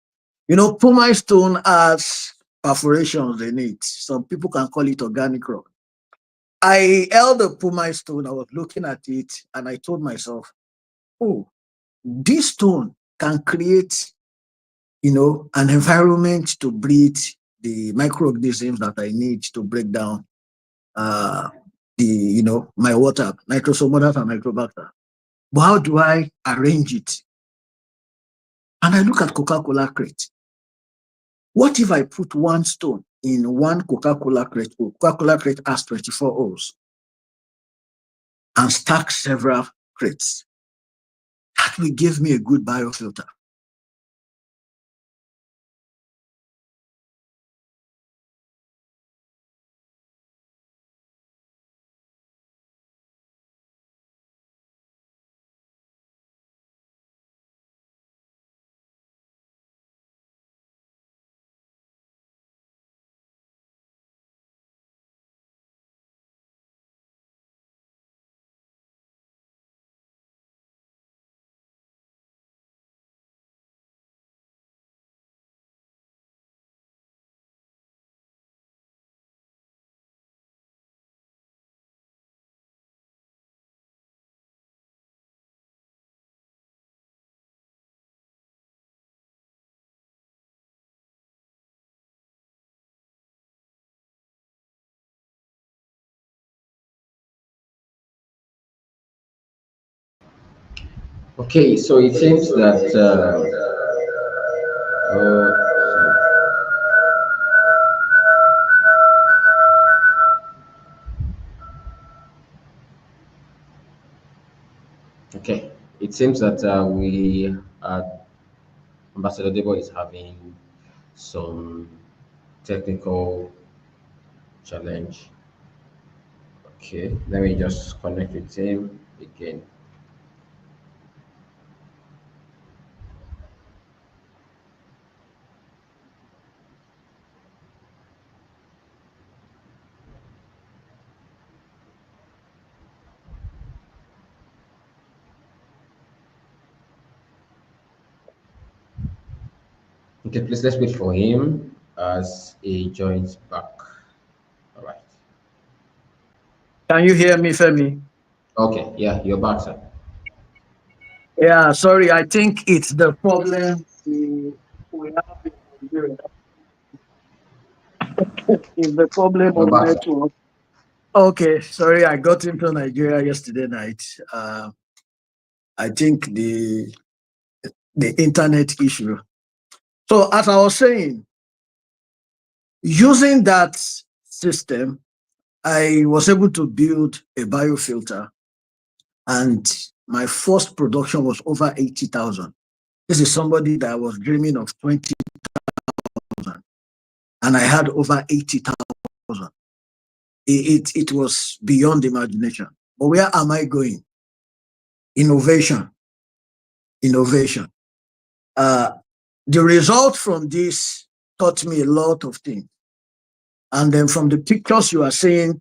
You know, Pumai stone has perforations in it. Some people can call it organic rock. I held the Pumai stone, I was looking at it, and I told myself, oh, this stone can create, you know, an environment to breed the microorganisms that I need to break down my water, nitrosomonas and nitrobacter. But how do I arrange it? And I look at Coca-Cola crate. What if I put one stone in one Coca-Cola crate? Coca-Cola crate has 24 holes and stack several crates. That will give me a good biofilter. Okay, so it seems that okay, it seems that Ambassador Debo is having some technical challenge. Okay, let me just connect with him again. Okay, please let's wait for him as he joins back. All right. Can you hear me, Femi? Okay, yeah, you're back, sir. Yeah, sorry, I think it's the problem we have in Nigeria. It's the problem You're of back, sir. network. Okay, sorry, I got into Nigeria yesterday night. I think the internet issue. So as I was saying, using that system, I was able to build a biofilter, and my first production was over 80,000. This is somebody that was dreaming of 20,000, and I had over 80,000. It was beyond imagination. But where am I going? Innovation. Innovation. The result from this taught me a lot of things. And then from the pictures you are seeing,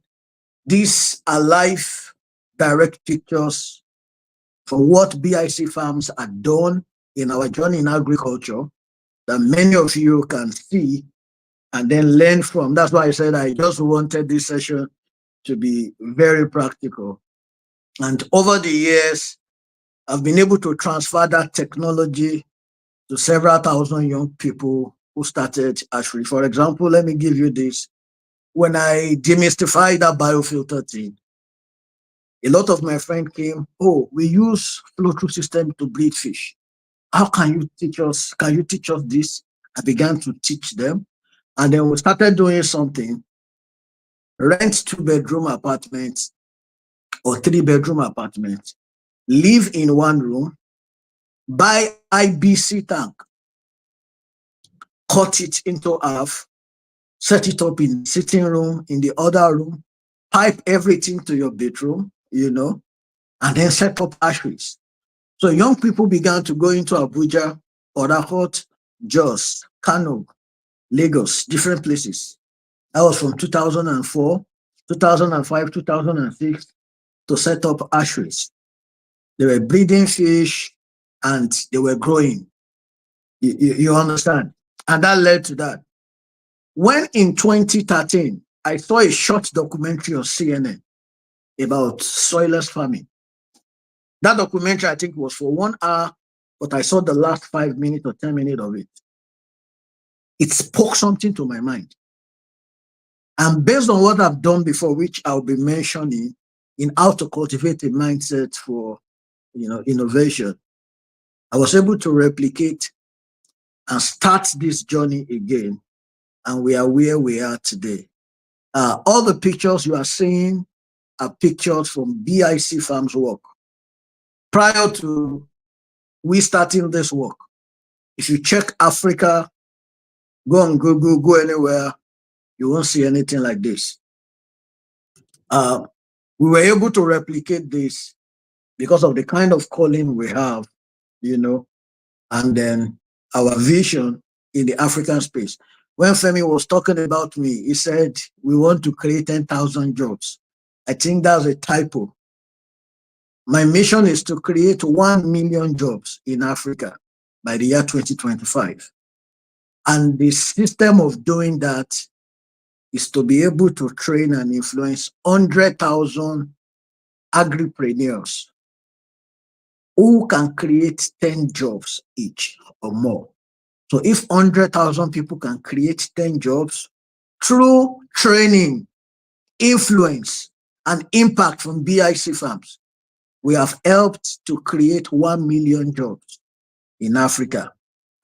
these are live, direct pictures from what BIC farms are done in our journey in agriculture that many of you can see and then learn from. That's why I said I just wanted this session to be very practical. And over the years, I've been able to transfer that technology to several thousand young people who started actually. For example, let me give you this. When I demystified that biofilter thing, a lot of my friends came, oh, we use flow-through system to breed fish. How can you teach us? Can you teach us this? I began to teach them. And then we started doing something, rent 2-bedroom apartments or 3-bedroom apartments, live in one room, buy IBC tank, cut it into half, set it up in the sitting room, in the other room, pipe everything to your bedroom, you know, and then set up hatcheries. So young people began to go into Abuja, Port Harcourt, Jos, Kano, Lagos, different places. That was from 2004, 2005, 2006 to set up hatcheries. They were breeding fish and they were growing. You understand? And that led to that. When in 2013, I saw a short documentary on CNN about soilless farming. That documentary, I think, was for 1 hour, but I saw the last 5 minutes or 10 minutes of it. It spoke something to my mind. And based on what I've done before, which I'll be mentioning in how to cultivate a mindset for, you know, innovation, I was able to replicate and start this journey again. And we are where we are today. All the pictures you are seeing are pictures from BIC Farms work. Prior to we starting this work, if you check Africa, go on Google, go anywhere, you won't see anything like this. We were able to replicate this because of the kind of calling we have, you know, and then our vision in the African space. When Femi was talking about me, he said, we want to create 10,000 jobs. I think that's a typo. My mission is to create 1 million jobs in Africa by the year 2025. And the system of doing that is to be able to train and influence 100,000 agripreneurs who can create 10 jobs each or more. So if 100,000 people can create 10 jobs through training, influence, and impact from BIC farms, we have helped to create 1 million jobs in Africa.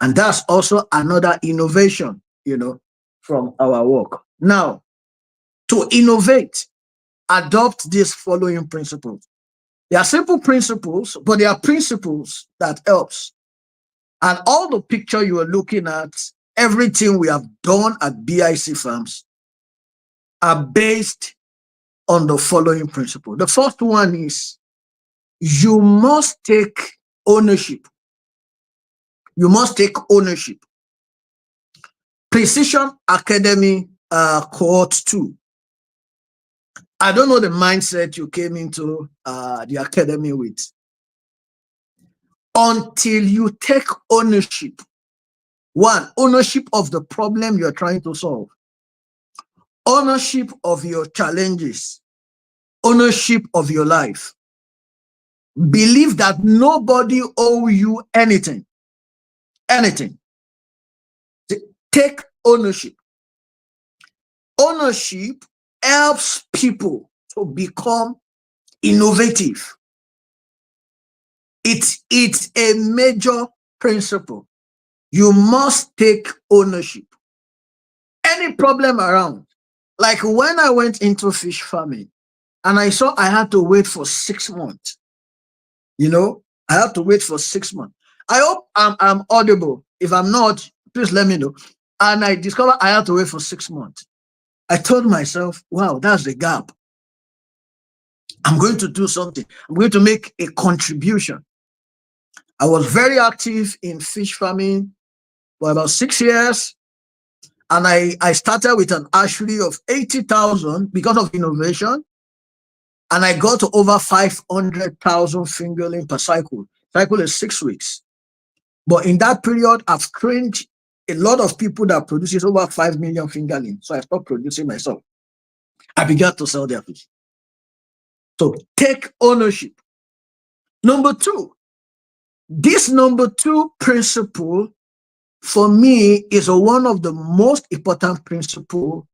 And that's also another innovation, you know, from our work. Now, to innovate, adopt these following principles. They are simple principles, but they are principles that helps. And all the picture you are looking at, everything we have done at BIC Farms are based on the following principle. The first one is you must take ownership. You must take ownership. Precision Academy Cohort 2. I don't know the mindset you came into the academy with. Until you take ownership. One, ownership of the problem you're trying to solve. Ownership of your challenges. Ownership of your life. Believe that nobody owes you anything. Anything. Take ownership. Ownership helps people to become innovative. It's a major principle. You must take ownership. Any problem around, like when I went into fish farming and I saw I had to wait for 6 months, you know, I have to wait for 6 months. I hope I'm audible. If I'm not, please let me know. And I discovered I had to wait for 6 months. I told myself, wow, that's the gap. I'm going to do something. I'm going to make a contribution. I was very active in fish farming for about 6 years. And I started with an hatchery of 80,000 because of innovation. And I got to over 500,000 fingerling per cycle. Cycle is 6 weeks. But in that period, I've trained a lot of people that produces over 5 million fingerlings. So I stopped producing myself. I began to sell their fish. So take ownership. Number two, this number two principle for me is one of the most important principles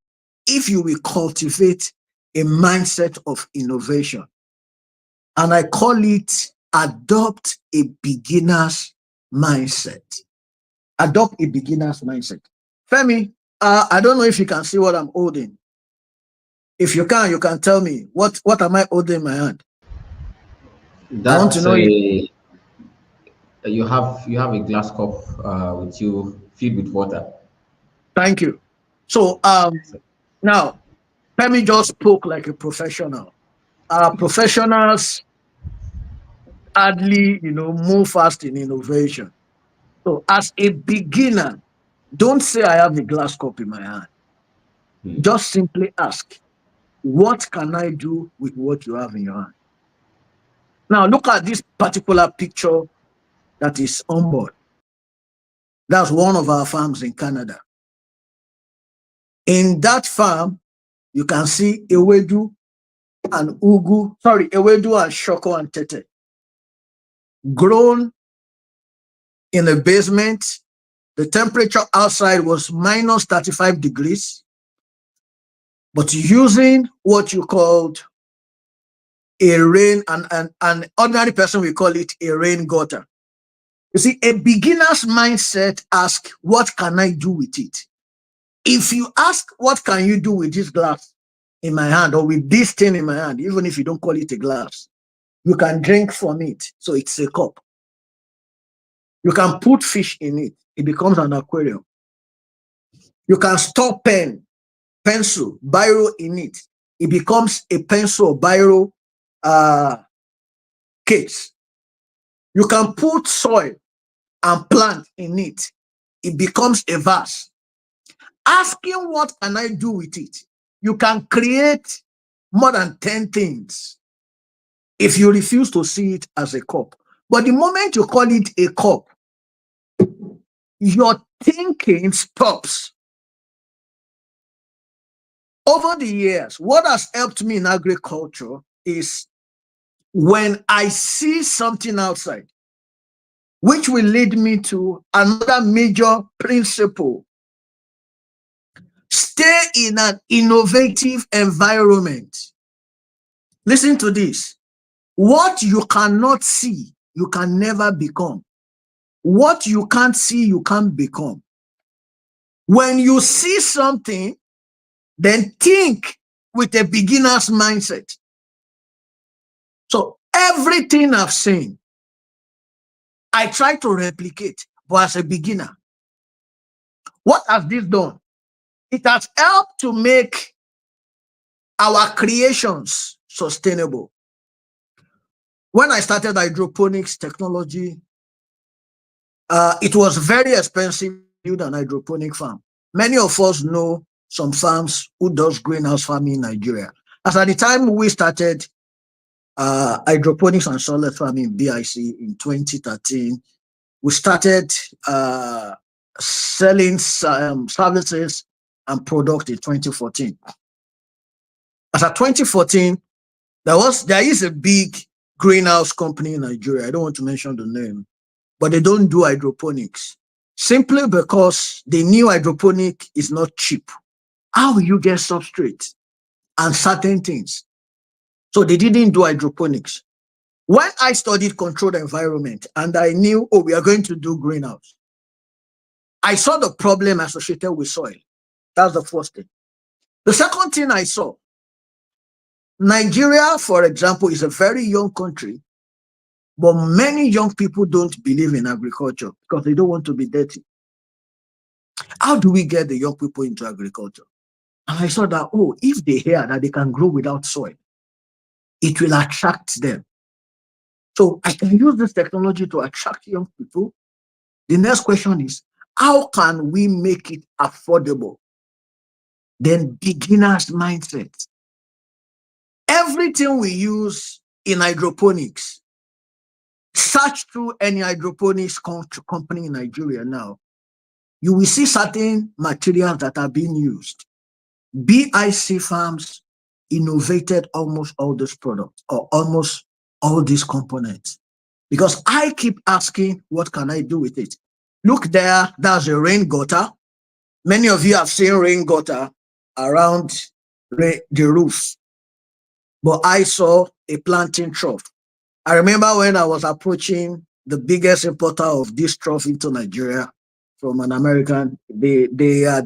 if you will cultivate a mindset of innovation. And I call it adopt a beginner's mindset. Adopt a beginner's mindset. Femi, I don't know if you can see what I'm holding. If you can tell me what am I holding in my hand? I want to That's know it. you have a glass cup with you filled with water. Thank you. So now Femi just spoke like a professional. Professionals hardly, move fast in innovation. So as a beginner, don't say I have a glass cup in my hand. Just simply ask, what can I do with what you have in your hand? Now look at this particular picture that is on board. That's one of our farms in Canada. In that farm, you can see ewedu and ewedu and shoko and tete grown in a basement. The temperature outside was minus 35 degrees, but using what you called a rain, and an ordinary person will call it a rain gutter. You see, a beginner's mindset asks, what can I do with it? If you ask, what can you do with this glass in my hand or with this thing in my hand, even if you don't call it a glass, you can drink from it. So it's a cup. You can put fish in it. It becomes an aquarium. You can store pen, pencil, biro in it. It becomes a pencil or biro case. You can put soil and plant in it. It becomes a vase. Asking what can I do with it? You can create more than 10 things if you refuse to see it as a cup. But the moment you call it a cup, your thinking stops. Over the years, what has helped me in agriculture is when I see something outside, which will lead me to another major principle. Stay in an innovative environment. Listen to this. What you cannot see, you can never become. What you can't see, you can't become. When you see something, then think with a beginner's mindset. So everything I've seen, I try to replicate, but as a beginner. What has this done? It has helped to make our creations sustainable. When I started hydroponics technology, it was very expensive to build an hydroponic farm. Many of us know some farms who does greenhouse farming in Nigeria. As at the time we started hydroponics and solar farming BIC in 2013, we started selling services and product in 2014. As at 2014, there is a big greenhouse company in Nigeria. I don't want to mention the name, but they don't do hydroponics simply because they knew hydroponic is not cheap. How will you get substrate and certain things? So they didn't do hydroponics. When I studied controlled environment and I knew, oh, we are going to do greenhouse, I saw the problem associated with soil. That's the first thing. The second thing I saw, Nigeria, for example, is a very young country, but many young people don't believe in agriculture because they don't want to be dirty. How do we get the young people into agriculture? And I saw that, oh, if they hear that they can grow without soil, it will attract them. So I can use this technology to attract young people. The next question is, how can we make it affordable? Then beginner's mindset. Everything we use in hydroponics, search through any hydroponics company in Nigeria now, you will see certain materials that are being used. BIC farms innovated almost all these products or almost all these components. Because I keep asking, what can I do with it? Look there, that's a rain gutter. Many of you have seen rain gutter around the roof. But I saw a planting trough. I remember when I was approaching the biggest importer of this trough into Nigeria from an American, the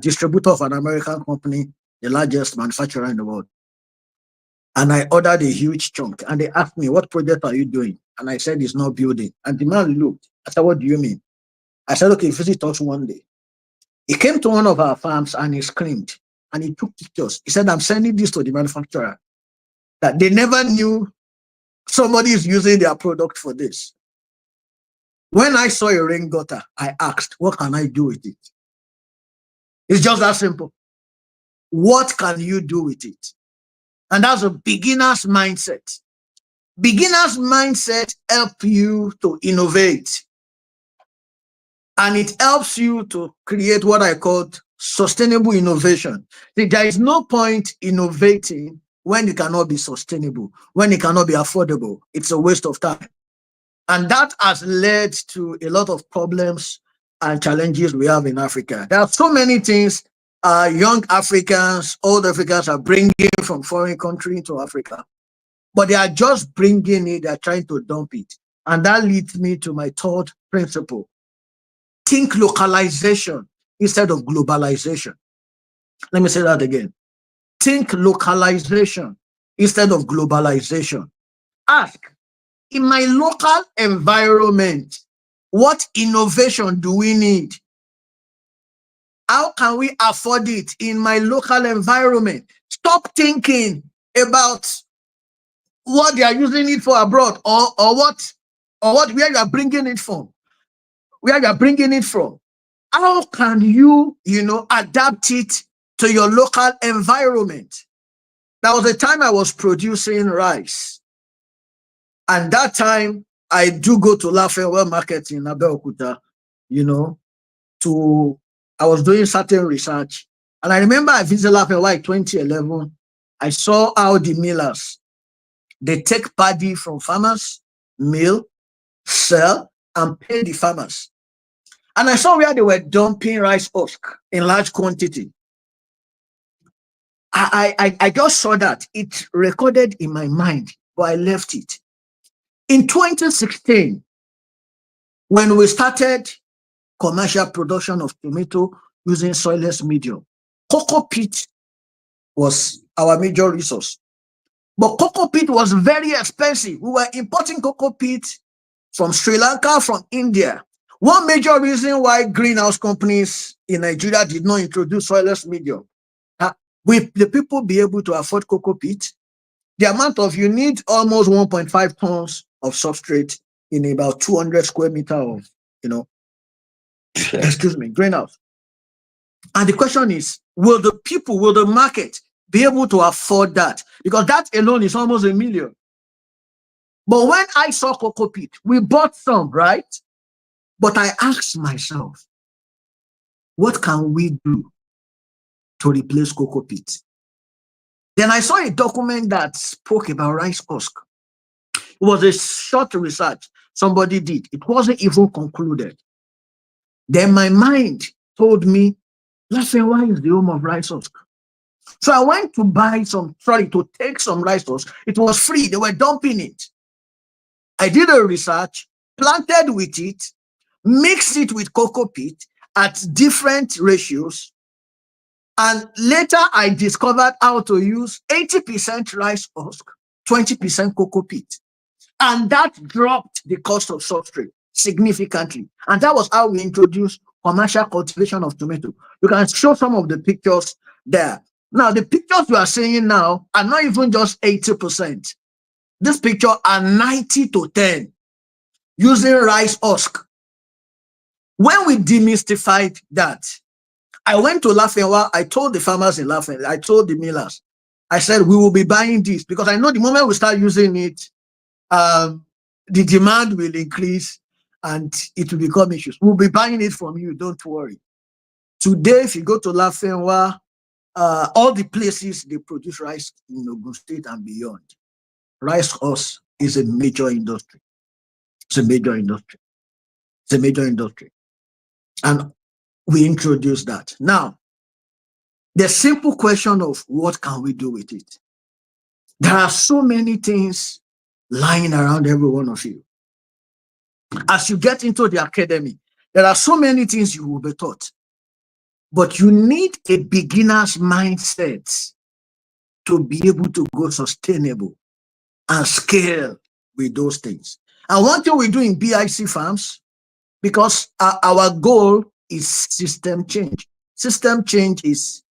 distributor of an American company, the largest manufacturer in the world. And I ordered a huge chunk. And they asked me, what project are you doing? And I said, it's not building. And the man looked. I said, what do you mean? I said, okay, visit us one day. He came to one of our farms and he screamed. And he took pictures. He said, I'm sending this to the manufacturer. That they never knew somebody is using their product for this. When I saw a rain gutter, I asked, what can I do with it? It's just that simple. What can you do with it? And that's a beginner's mindset. Beginner's mindset helps you to innovate. And it helps you to create what I call sustainable innovation. There is no point innovating when it cannot be sustainable, when it cannot be affordable. It's a waste of time. And that has led to a lot of problems and challenges we have in Africa. There are so many things young Africans, old Africans are bringing from foreign countries into Africa. But they are just bringing it, they're trying to dump it. And that leads me to my third principle. Think localization instead of globalization. Let me say that again. Think localization instead of globalization. Ask, in my local environment, what innovation do we need? How can we afford it in my local environment? Stop thinking about what they are using it for abroad or where you are bringing it from. Where you are bringing it from. How can you, adapt it to your local environment? There was a time I was producing rice. And that time, I do go to Onafowora market in Abeokuta, I was doing certain research. And I remember I visited Onafowora in 2011. I saw how the millers, they take paddy from farmers, mill, sell, and pay the farmers. And I saw where they were dumping rice husk in large quantity. I just saw that. It recorded in my mind, but I left it. In 2016, when we started commercial production of tomato using soilless medium, cocoa peat was our major resource. But cocoa peat was very expensive. We were importing cocoa peat from Sri Lanka, from India. One major reason why greenhouse companies in Nigeria did not introduce soilless medium, will the people be able to afford cocoa peat? The amount of, you need almost 1.5 tons of substrate in about 200 square meters of, greenhouse. And the question is, will the market be able to afford that? Because that alone is almost $1 million. But when I saw cocoa peat, we bought some, right? But I asked myself, what can we do to replace cocoa peat? Then I saw a document that spoke about rice husk. It was a short research somebody did. It wasn't even concluded. Then my mind told me, Onafowora is the home of rice husk. So I went to take some rice husk. It was free. They were dumping it. I did a research, planted with it, mixed it with cocoa peat at different ratios. And later I discovered how to use 80% rice husk, 20% cocoa peat. And that dropped the cost of substrate significantly. And that was how we introduced commercial cultivation of tomato. You can show some of the pictures there. Now, the pictures you are seeing now are not even just 80%. This picture are 90-10 using rice husk. When we demystified that, I went to Onafowora. I told the farmers in Onafowora, I told the millers, I said, we will be buying this because I know the moment we start using it, the demand will increase and it will become issues. We'll be buying it from you, don't worry. Today, if you go to Lafenwa, all the places they produce rice in Ogun State and beyond, rice horse is a major industry. It's a major industry. It's a major industry. And we introduced that. Now, the simple question of what can we do with it? There are so many things lying around every one of you. As you get into the academy, there are so many things you will be taught. But you need a beginner's mindset to be able to go sustainable and scale with those things. And one thing we do in BIC farms, because our goal is system change. System change is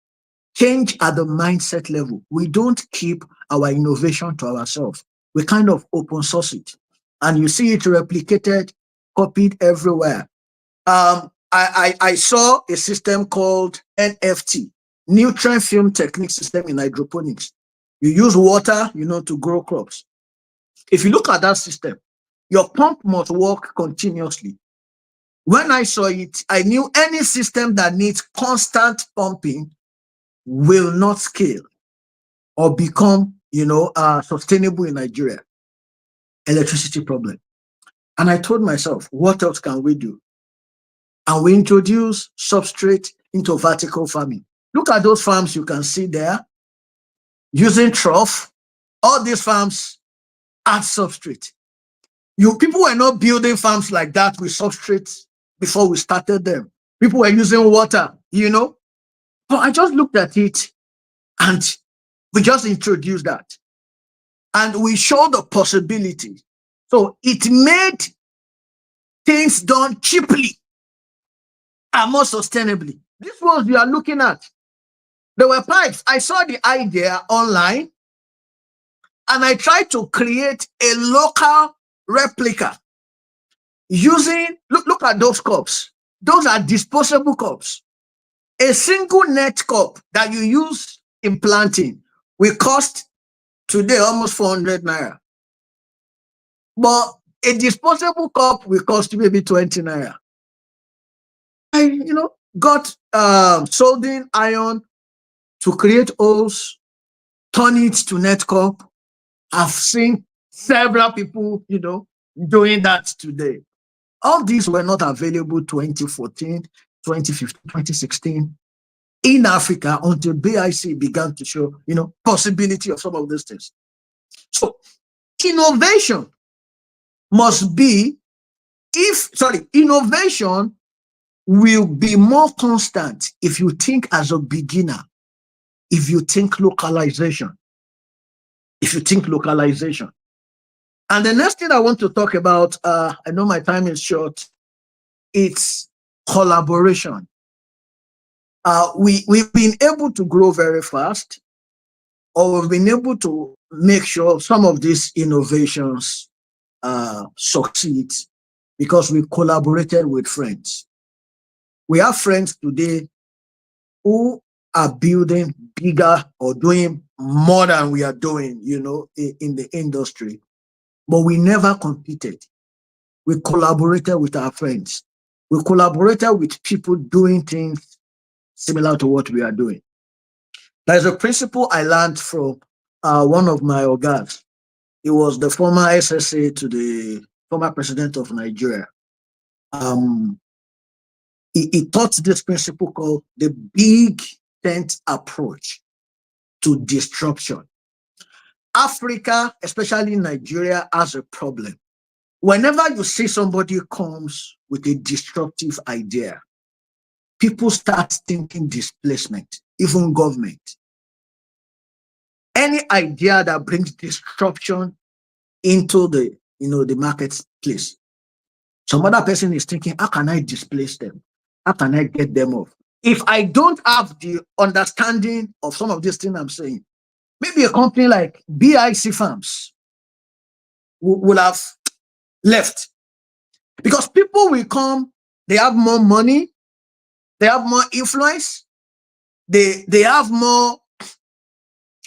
change at the mindset level. We don't keep our innovation to ourselves. We kind of open source it. And you see it replicated, copied everywhere. I saw a system called NFT, nutrient film technique system in hydroponics. You use water, to grow crops. If you look at that system, your pump must work continuously. When I saw it, I knew any system that needs constant pumping will not scale or become, sustainable in Nigeria. Electricity problem. And I told myself, what else can we do? And we introduce substrate into vertical farming. Look at those farms you can see there, using trough. All these farms add substrate. People were not building farms like that with substrate before we started them. People were using water, But I just looked at it and we just introduced that. And we showed the possibility. So it made things done cheaply and more sustainably. These ones you are looking at, there were pipes. I saw the idea online and I tried to create a local replica using, look at those cups. Those are disposable cups. A single net cup that you use in planting will cost today almost 400 naira. But a disposable cup will cost you maybe 20 naira. I, got soldering iron to create holes, turn it to net cup. I've seen several people, doing that today. All these were not available 2014, 2015, 2016 in Africa until BIC began to show, possibility of some of these things. So innovation must be, innovation will be more constant if you think as a beginner, if you think localization. And the next thing I want to talk about, I know my time is short, it's collaboration. We've been able to grow very fast, or we've been able to make sure some of these innovations succeed because we collaborated with friends. We have friends today who are building bigger or doing more than we are doing, in the industry. But we never competed. We collaborated with our friends. We collaborated with people doing things similar to what we are doing. There's a principle I learned from one of my ogas. He was the former SSA to the former president of Nigeria. He taught this principle called the big tent approach to disruption. Africa, especially Nigeria, has a problem. Whenever you see somebody comes with a disruptive idea, people start thinking displacement, even government. Any idea that brings disruption into the, the marketplace, some other person is thinking, how can I displace them? How can I get them off? If I don't have the understanding of some of these things I'm saying, maybe a company like BIC Farms will have left. Because people will come, they have more money, they have more influence, they have more,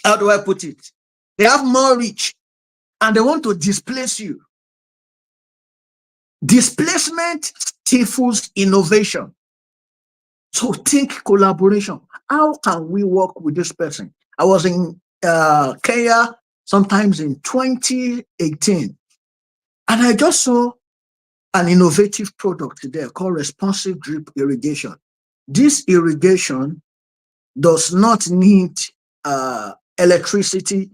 how do I put it? They have more reach, and they want to displace you. Displacement stifles innovation. So think collaboration. How can we work with this person? I was in Kenya sometimes in 2018, and I just saw an innovative product there called responsive drip irrigation. This irrigation does not need electricity.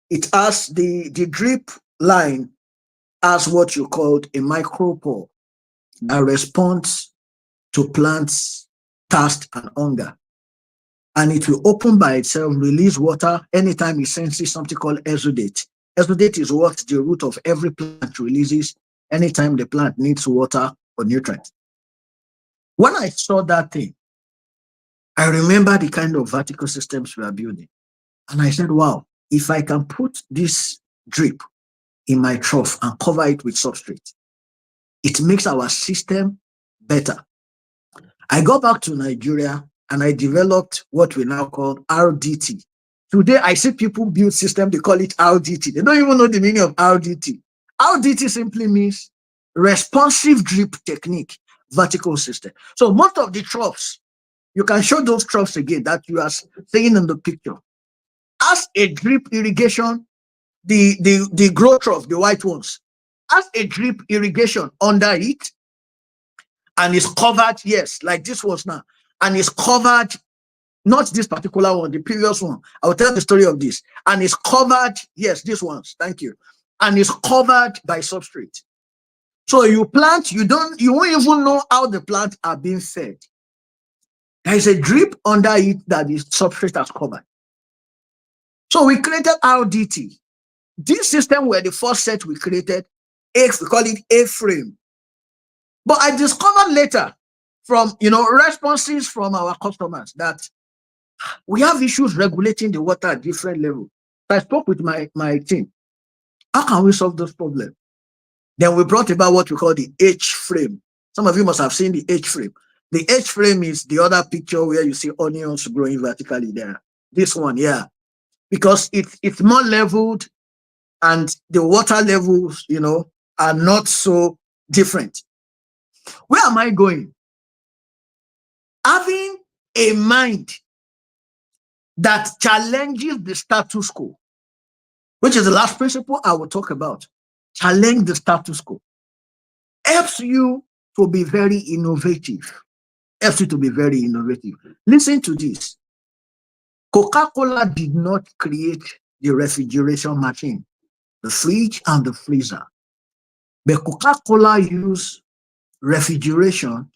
It has the drip line as what you called a micropore that responds to plants' thirst and hunger. And it will open by itself, release water anytime it senses something called exudate. Exudate is what the root of every plant releases anytime the plant needs water or nutrients. When I saw that thing, I remember the kind of vertical systems we are building. And I said, wow, if I can put this drip in my trough and cover it with substrate, it makes our system better. I got back to Nigeria and I developed what we now call RDT. Today, I see people build system, they call it RDT. They don't even know the meaning of RDT. RDT simply means responsive drip technique, vertical system. So most of the troughs, you can show those troughs again that you are seeing in the picture. As a drip irrigation, the grow trough, the white ones, as a drip irrigation under it, and is covered, yes, like this was now, and is covered, not this particular one, the previous one. I will tell the story of this. And is covered, yes, this one's, thank you, and is covered by substrate. So you plant, you won't even know how the plants are being fed. There is a drip under it that the substrate has covered. So we created RDT. This system were the first set we created. We call it A-frame. But I discovered later from responses from our customers that we have issues regulating the water at different levels. So I spoke with my team. How can we solve this problem? Then we brought about what we call the H-frame. Some of you must have seen the H-frame. The H-frame is the other picture where you see onions growing vertically there. This one, yeah. Because it's more leveled and the water levels, are not so different. Where am I going? Having a mind that challenges the status quo, which is the last principle I will talk about. Challenge the status quo. Helps you to be very innovative. Helps you to be very innovative. Listen to this. Coca-Cola did not create the refrigeration machine, the fridge and the freezer. But Coca-Cola used refrigeration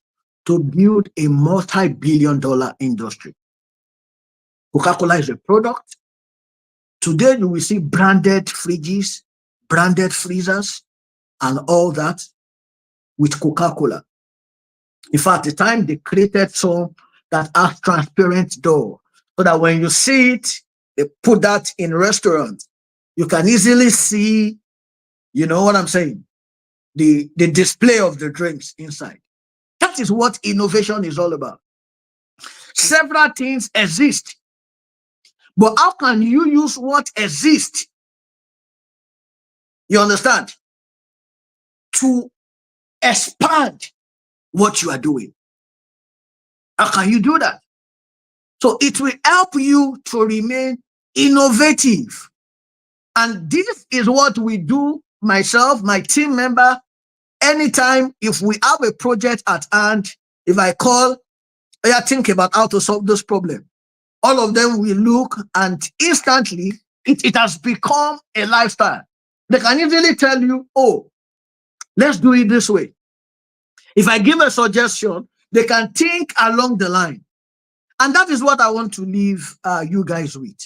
to build a multi-billion-dollar industry. Coca-Cola is a product. Today, you will see branded fridges, branded freezers, and all that with Coca-Cola. In fact, the time they created some that have transparent door, so that when you see it, they put that in restaurants. You can easily see, you know what I'm saying, the display of the drinks inside. That is what innovation is all about. Several things exist, but how can you use what exists, you understand, to expand what you are doing? How can you do that? So it will help you to remain innovative. And this is what we do, myself, my team member, anytime if we have a project at hand, if I call, think about how to solve this problem. All of them will look and instantly it has become a lifestyle. They can easily tell you, oh, let's do it this way. If I give a suggestion, they can think along the line. And that is what I want to leave you guys with.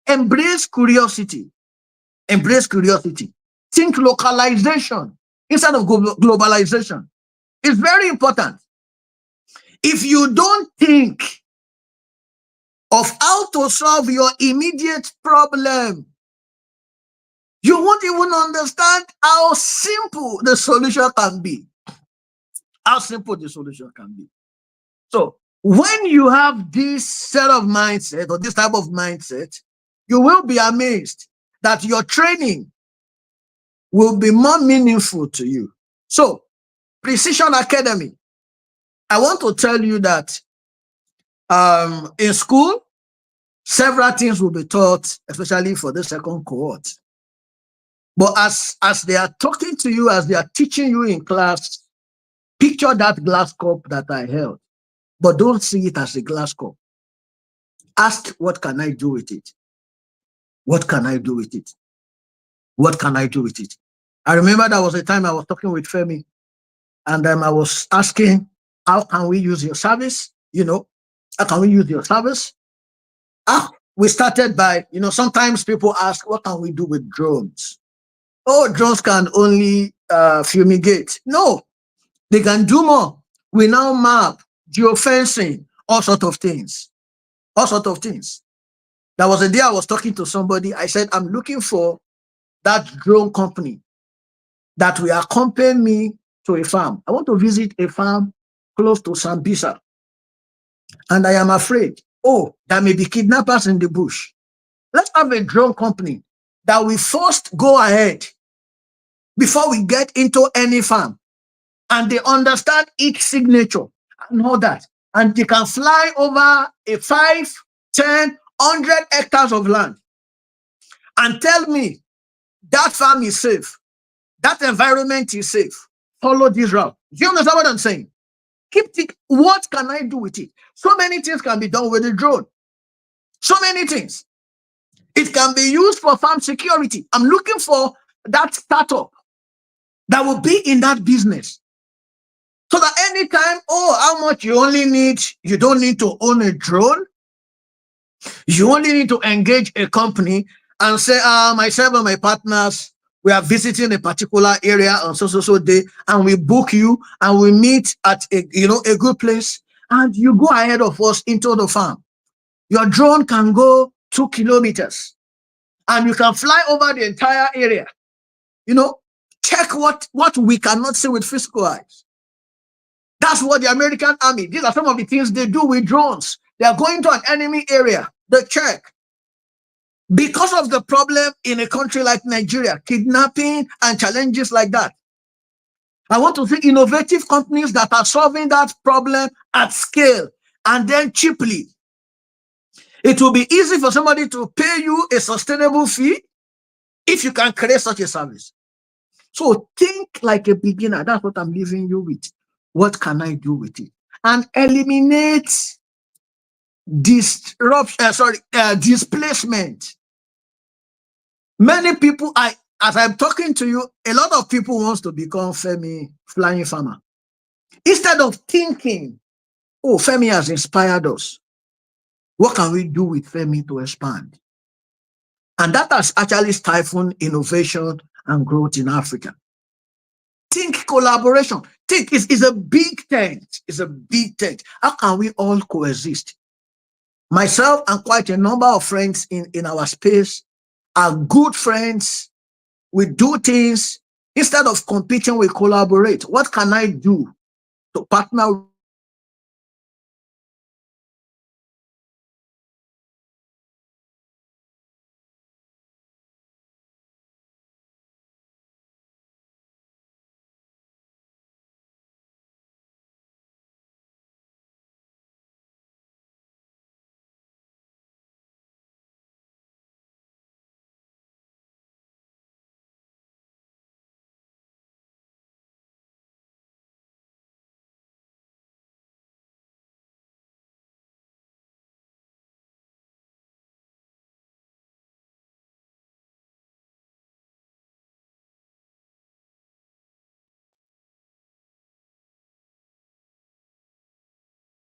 Embrace curiosity. Embrace curiosity. Think localization instead of globalization. It's very important. If you don't think of how to solve your immediate problem, you won't even understand how simple the solution can be. How simple the solution can be. So when you have this set of mindset or this type of mindset, you will be amazed that your training will be more meaningful to you. So, Precision Academy, I want to tell you that In school, several things will be taught, especially for the second cohort. But as they are talking to you, as they are teaching you in class, picture that glass cup that I held, but don't see it as a glass cup. Ask, what can I do with it? What can I do with it? What can I do with it? I remember there was a time I was talking with Femi, and I was asking, how can we use your service? How can we use your service? We started by, sometimes people ask, what can we do with drones? Oh, drones can only fumigate. No, they can do more. We now map, geofencing, all sorts of things. All sorts of things. There was a day I was talking to somebody. I said, I'm looking for that drone company that will accompany me to a farm. I want to visit a farm close to Sambisa. And I am afraid, there may be kidnappers in the bush. Let's have a drone company that will first go ahead before we get into any farm. And they understand each signature and all that. And they can fly over a 5, 10, 100 hectares of land and tell me that farm is safe. That environment is safe. Follow this route. Do you understand what I'm saying? Keep thinking, what can I do with it? So many things can be done with the drone. So many things. It can be used for farm security. I'm looking for that startup that will be in that business. So that anytime, how much you only need, you don't need to own a drone. You only need to engage a company and say, myself and my partners, we are visiting a particular area on so day, and we book you and we meet at a good place, and you go ahead of us into the farm. Your drone can go 2 kilometers and you can fly over the entire area. Check what we cannot see with physical eyes. That's what the American army, these are some of the things they do with drones. They are going to an enemy area, they check. Because of the problem in a country like Nigeria, kidnapping and challenges like that, I want to see innovative companies that are solving that problem at scale and then cheaply. It will be easy for somebody to pay you a sustainable fee if you can create such a service. So think like a beginner. That's what I'm leaving you with. What can I do with it? And eliminate displacement. Many people, as I'm talking to you, a lot of people wants to become Femi flying farmer. Instead of thinking, Femi has inspired us. What can we do with Femi to expand? And that has actually stifled innovation and growth in Africa. Think collaboration. Think it's a big tent. It's a big tent. How can we all coexist? Myself and quite a number of friends in our space are good friends. We do things. Instead of competing, we collaborate. What can I do to partner?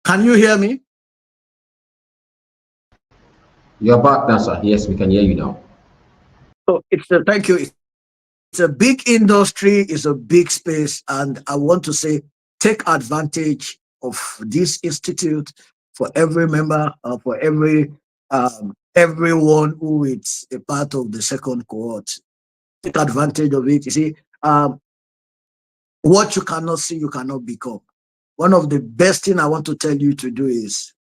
Can you hear me? You're back now, sir. Yes, we can hear you now. So thank you. It's a big industry, it's a big space, and I want to say, take advantage of this institute for every member, for everyone who is a part of the second cohort. Take advantage of it. You see, what you cannot see, you cannot become. One of the best things I want to tell you to do is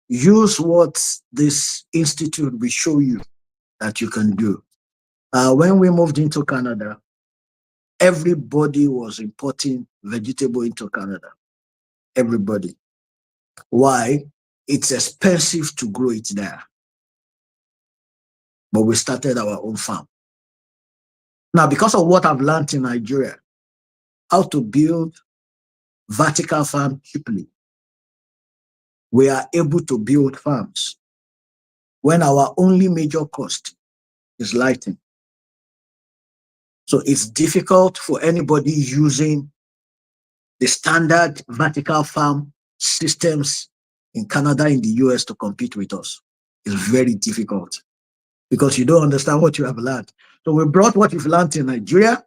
use what this institute will show you that you can do. When we moved into Canada, everybody was importing vegetable into Canada. Everybody. Why? it's expensive to grow it there. But we started our own farm. Now, because of what I've learned in Nigeria, how to build vertical farm cheaply, we are able to build farms when our only major cost is lighting. So it's difficult for anybody using the standard vertical farm systems in Canada, in the US to compete with us. It's very difficult because you don't understand what you have learned. So we brought what we've learned in Nigeria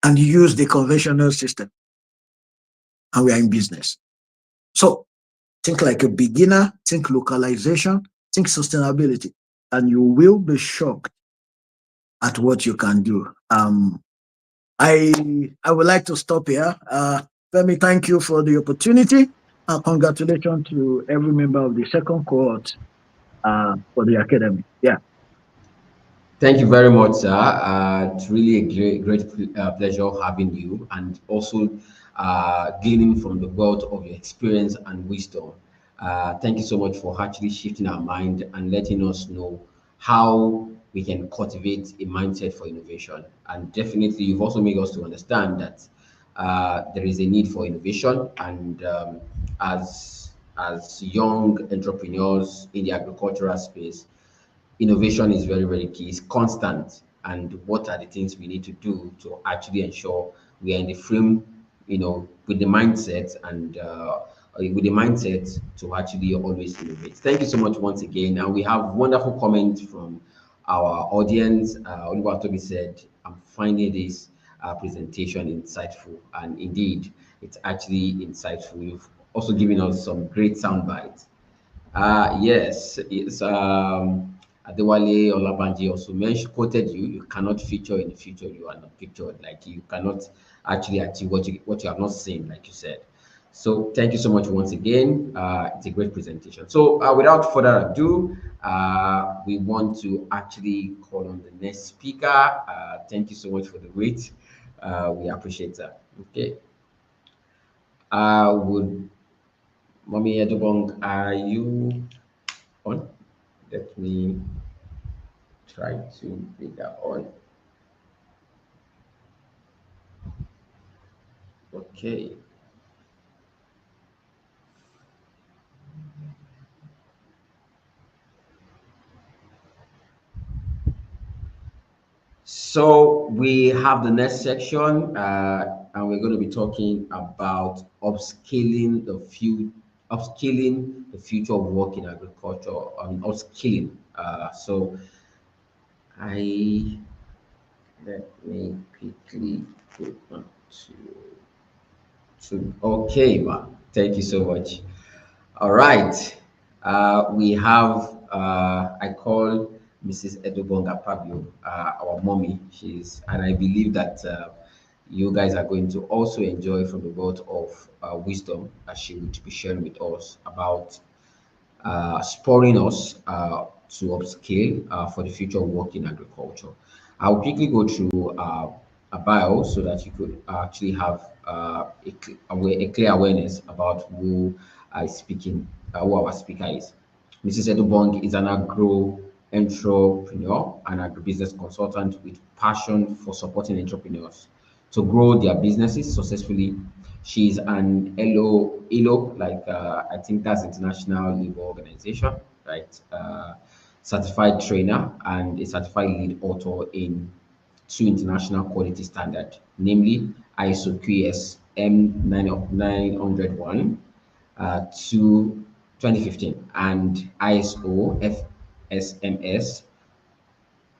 and used the conventional system, and we are in business. So think like a beginner, think localization, think sustainability, and you will be shocked at what you can do. I would like to stop here. Let me thank you for the opportunity, and congratulations to every member of the second cohort for the academy. Yeah. Thank you very much, sir. It's really a great pleasure having you, and also gaining from the wealth of your experience and wisdom. Thank you so much for actually shifting our mind and letting us know how we can cultivate a mindset for innovation. And definitely, you've also made us to understand that there is a need for innovation, and as young entrepreneurs in the agricultural space, innovation is very, very key. It's constant. And what are the things we need to do to actually ensure we are in the frame, with the mindset and with the mindset to actually always innovate. Thank you so much once again. And we have wonderful comments from our audience. Oluwatobi said, I'm finding this presentation insightful. And indeed, it's actually insightful. You've also given us some great sound bites. Yes, it's Adewale Olabanji also mentioned, quoted you. You cannot feature in the future. You are not pictured. Like you cannot actually achieve what you have not seen, like you said. So thank you so much once again. It's a great presentation. So without further ado, we want to actually call on the next speaker. Thank you so much for the wait. We appreciate that. Okay. Would Mommy Edobong, are you on? Let me try to figure on. Okay. So we have the next section, and we're going to be talking about upskilling the future of work in agriculture, upskilling. So I let me quickly put on okay, ma. Thank you so much. All right. We have, I call Mrs. Edobong Akpabio, our mommy. And I believe that you guys are going to also enjoy from the wealth of wisdom that she would be sharing with us about spurring us to upscale for the future of work in agriculture. I'll quickly go through a bio so that you could actually have a clear awareness about who is speaking, who our speaker is. Mrs. Edobong is an agro entrepreneur and agribusiness consultant with passion for supporting entrepreneurs to grow their businesses successfully. She's an ILO, like I think that's International Labor Organization, right? Certified trainer and a certified lead author in two international quality standards, namely ISO QS M901 to 2015 and ISO FSMS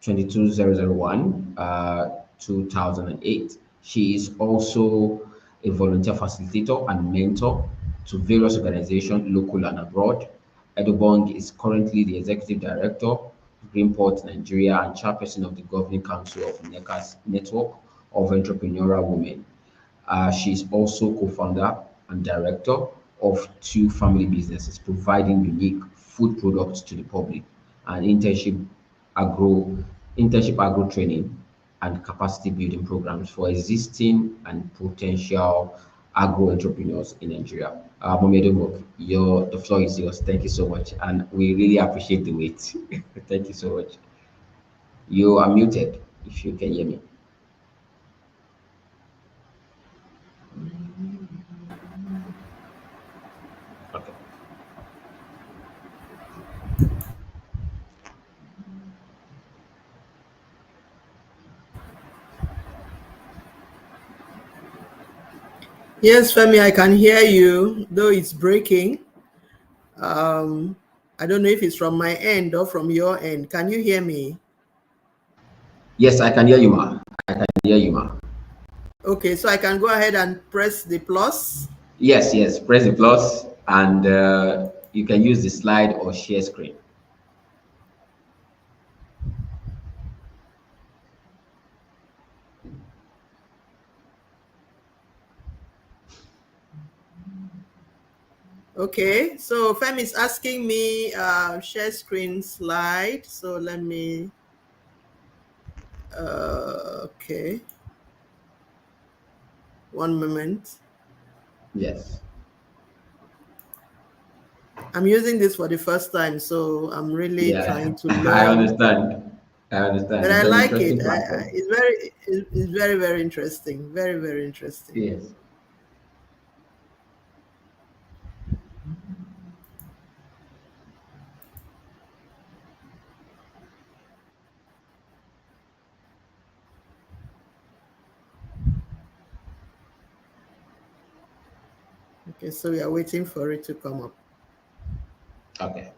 22001 2008. She is also a volunteer facilitator and mentor to various organizations, local and abroad. Edobong is currently the executive director of Greenport, Nigeria, and chairperson of the governing council of NECA's Network of Entrepreneurial Women. She is also co-founder and director of two family businesses providing unique food products to the public and agro agro training and capacity building programs for existing and potential agro entrepreneurs in Nigeria. Mommy Edobong, the floor is yours. Thank you so much, and we really appreciate the wait. Thank you so much. You are muted if you can hear me. Okay. Yes, Femi, I can hear you, though it's breaking. I don't know if it's from my end or from your end. Can you hear me? Yes, I can hear you, ma. I can hear you, ma. Okay, so I can go ahead and press the plus. Yes, yes. Press the plus, and you can use the slide or share screen. Okay, so Femi is asking me share screen slide. So let me, okay, one moment. Yes. I'm using this for the first time, so I'm really Yeah, trying to I learn. understand. I understand. But It's I an like it. interesting platform. It's very, very interesting. Very, very interesting. Yes. Okay, so we are waiting for it to come up. Okay.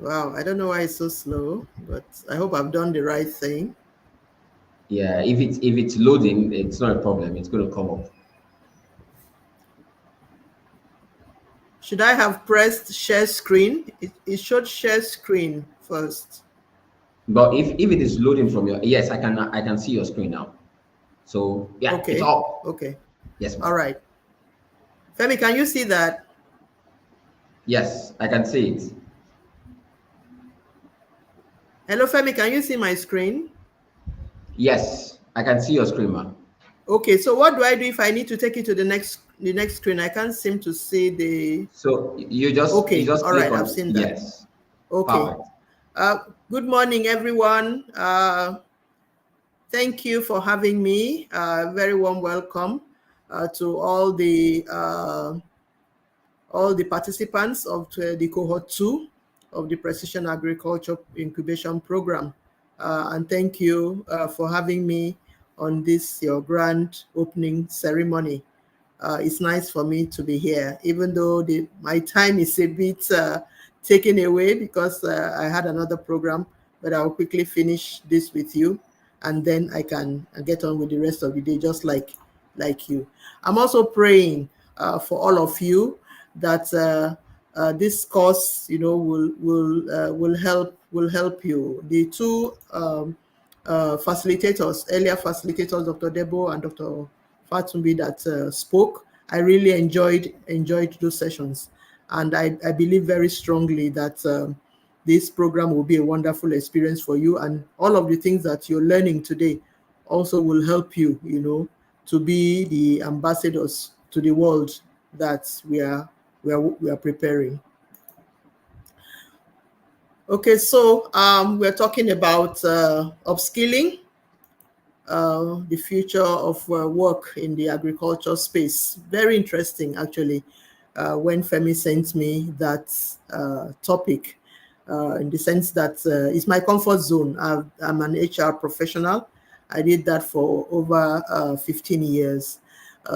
Wow, I don't know why it's so slow, but I hope I've done the right thing. Yeah, if it's loading, it's not a problem. It's going to come up. Should I have pressed share screen? It should share screen first. But if it is loading from your, yes, I can see your screen now. So yeah, it's Okay, up. okay. Yes, All ma'am. right. Femi, can you see that? Yes, I can see it. Hello, Femi, can you see my screen? Yes, I can see your screen, ma'am. Okay, so what do I do if I need to take it to the next screen? I can't seem to see the. So you just All click right, I've on seen that. yes. Okay. Perfect. Good morning, everyone. Thank you for having me. Very warm welcome to all the participants of the cohort 2 of the Precision Agriculture Incubation Program. And thank you for having me on this, your grand opening ceremony. It's nice for me to be here, even though my time is a bit taken away because I had another program, but I'll quickly finish this with you, and then I can get on with the rest of the day, just like you. I'm also praying for all of you that this course, will help you. The two facilitators, earlier facilitators, Dr. Debo and Dr. Fatunbi, that spoke. I really enjoyed those sessions, and I believe very strongly that this program will be a wonderful experience for you, and all of the things that you're learning today also will help you, to be the ambassadors to the world that we are preparing. Okay, so we're talking about upskilling. The future of work in the agriculture space. Very interesting, actually, when Femi sent me that topic, in the sense that it's my comfort zone. I'm an HR professional. I did that for over 15 years.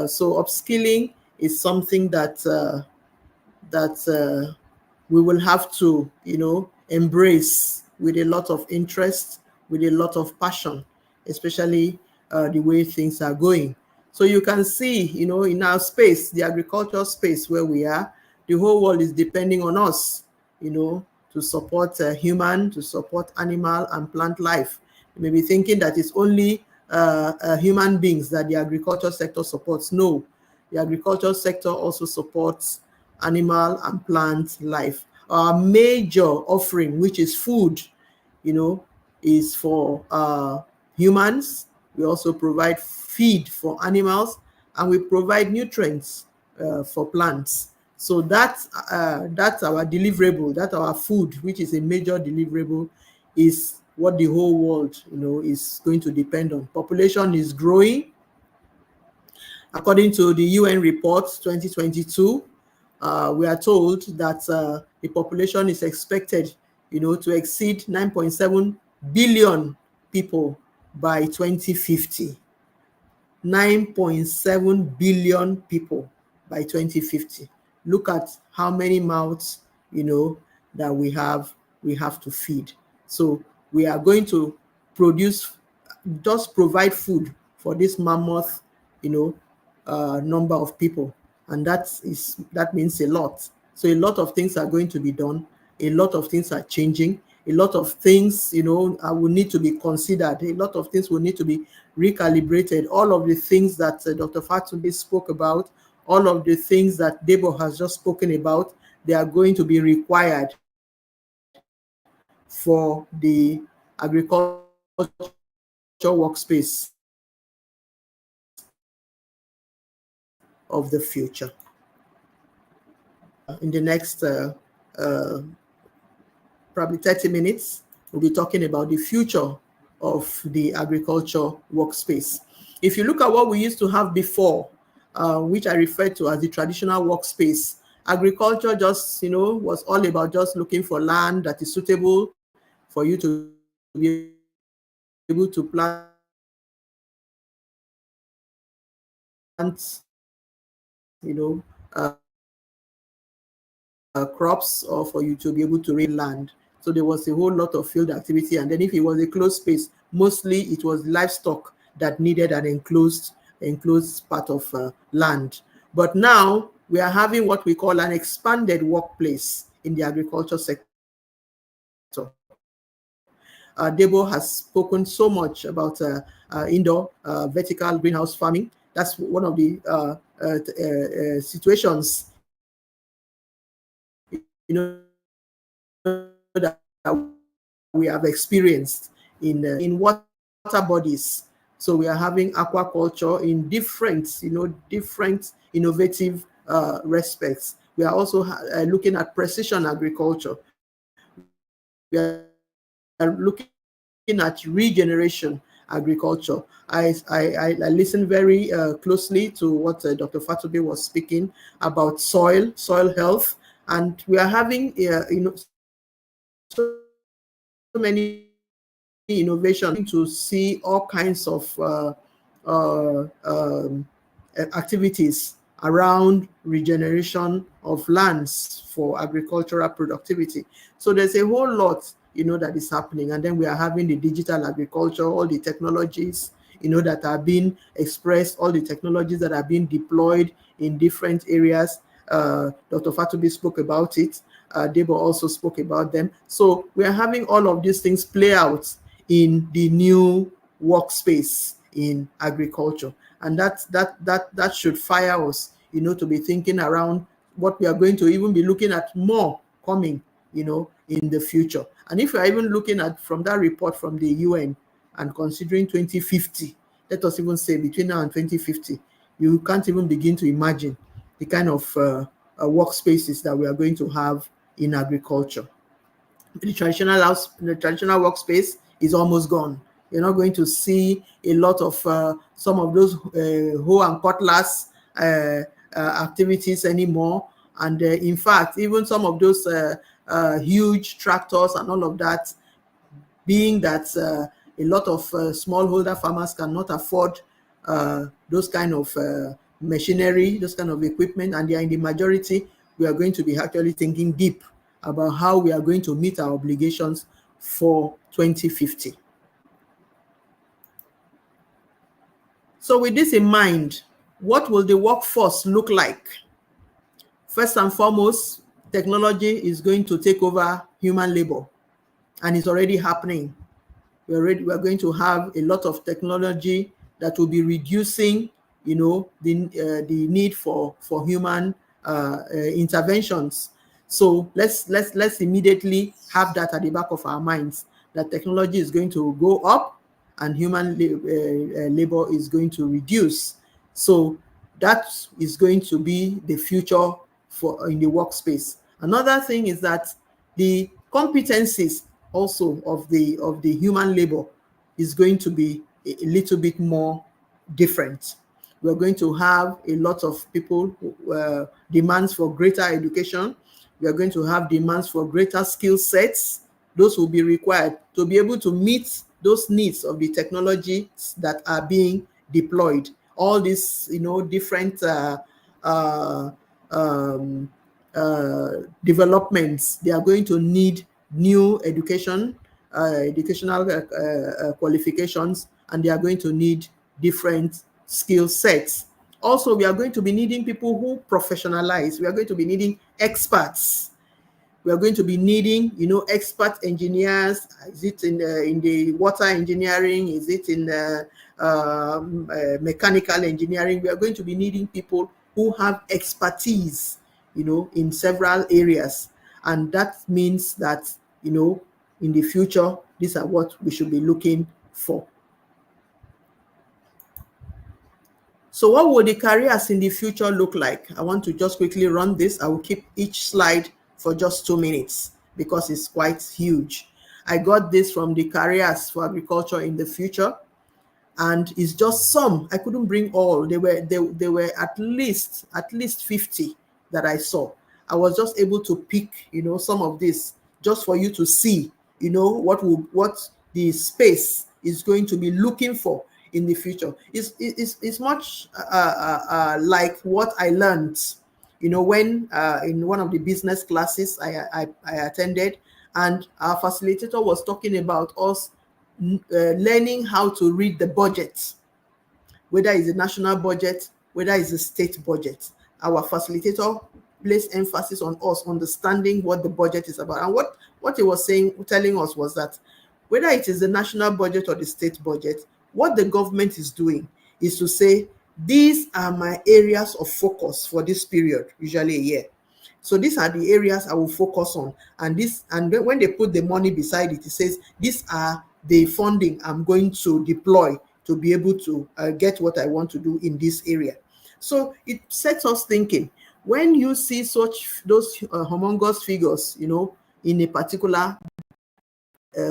So upskilling is something that we will have to, embrace with a lot of interest, with a lot of passion, especially the way things are going. So you can see, in our space, the agricultural space where we are, the whole world is depending on us, to support human, to support animal and plant life. You may be thinking that it's only human beings that the agriculture sector supports. No, the agriculture sector also supports animal and plant life. Our major offering, which is food, is for humans. We also provide feed for animals, and we provide nutrients for plants. So that's our deliverable, that's our food, which is a major deliverable, is what the whole world, is going to depend on. Population is growing. According to the UN report 2022, we are told that the population is expected, to exceed 9.7 billion people by 2050. 9.7 billion people by 2050. Look at how many mouths, that we have to feed. So we are going to provide food for this mammoth, number of people, and that means a lot. So a lot of things are going to be done. A lot of things are changing. A lot of things, will need to be considered. A lot of things will need to be recalibrated. All of the things that Dr. Fatunbi spoke about, all of the things that Debo has just spoken about, they are going to be required for the agriculture workspace of the future. In the next probably 30 minutes, we'll be talking about the future of the agriculture workspace. If you look at what we used to have before, which I refer to as the traditional workspace, agriculture just, was all about just looking for land that is suitable for you to be able to plant, crops, or for you to be able to raise land. So there was a whole lot of field activity. And then if it was a closed space, mostly it was livestock that needed an enclosed part of land. But now we are having what we call an expanded workplace in the agriculture sector. Debo has spoken so much about indoor vertical greenhouse farming. That's one of the situations, that we have experienced in water bodies. So we are having aquaculture in different innovative respects. We are also looking at precision agriculture. We are looking at regeneration agriculture. I listened very closely to what Dr. Fatunbi was speaking about soil health, and we are having so many innovations to see all kinds of activities around regeneration of lands for agricultural productivity. So there's a whole lot, that is happening. And then we are having the digital agriculture, all the technologies, that are being expressed, all the technologies that are being deployed in different areas. Dr. Fatunbi spoke about it. Debo also spoke about them. So we are having all of these things play out in the new workspace in agriculture. And that should fire us, to be thinking around what we are going to even be looking at more coming, in the future. And if we are even looking at from that report from the UN and considering 2050, let us even say between now and 2050, you can't even begin to imagine the kind of workspaces that we are going to have in agriculture. The traditional workspace is almost gone. You're not going to see a lot of some of those hoe and cutlass activities anymore. And in fact, even some of those huge tractors and all of that, being that a lot of smallholder farmers cannot afford those kind of machinery, those kind of equipment, and they are in the majority, we are going to be actually thinking deep about how we are going to meet our obligations for 2050. So with this in mind, what will the workforce look like? First and foremost, technology is going to take over human labor, and it's already happening. We are going to have a lot of technology that will be reducing, the need for human interventions. So let's immediately have that at the back of our minds. that technology is going to go up and human labor is going to reduce. So that is going to be the future for in the workspace. Another thing is that the competencies also of the human labor is going to be a little bit more different. We're going to have a lot of people demands for greater education. We are going to have demands for greater skill sets. Those will be required to be able to meet those needs of the technologies that are being deployed. All these, different developments, they are going to need new educational qualifications, and they are going to need different skill sets. Also, we are going to be needing people who professionalize. We are going to be needing experts. We are going to be needing, expert engineers. Is it in the water engineering? Is it in mechanical engineering? We are going to be needing people who have expertise, in several areas. And that means that, in the future, these are what we should be looking for. So what will the careers in the future look like? I want to just quickly run this. I will keep each slide for just 2 minutes because it's quite huge. I got this from the careers for agriculture in the future, and it's just some. I couldn't bring all. They were at least 50 that I saw. I was just able to pick, some of this just for you to see, what the space is going to be looking for in the future. It's much like what I learned, when in one of the business classes I attended, and our facilitator was talking about us learning how to read the budget, whether it's a national budget, whether it's a state budget. Our facilitator placed emphasis on us understanding what the budget is about. And what he was telling us was that whether it is the national budget or the state budget, what the government is doing is to say, these are my areas of focus for this period, usually a year. So these are the areas I will focus on. And when they put the money beside it, it says, these are the funding I'm going to deploy to be able to get what I want to do in this area. So it sets us thinking. When you see those humongous figures, in a particular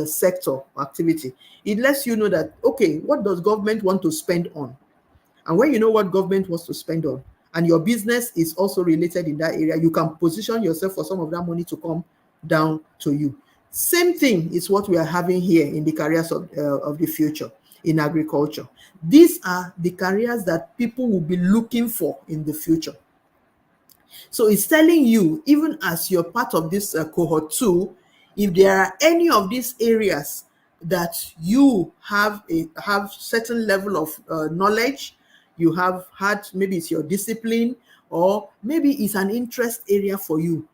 sector activity, it lets you know that, okay, what does government want to spend on? And when you know what government wants to spend on, and your business is also related in that area, you can position yourself for some of that money to come down to you. Same thing is what we are having here in the careers of the future in agriculture. These are the careers that people will be looking for in the future. So it's telling you, even as you're part of this cohort 2, if there are any of these areas that you have certain level of knowledge, you have had, maybe it's your discipline, or maybe it's an interest area for you,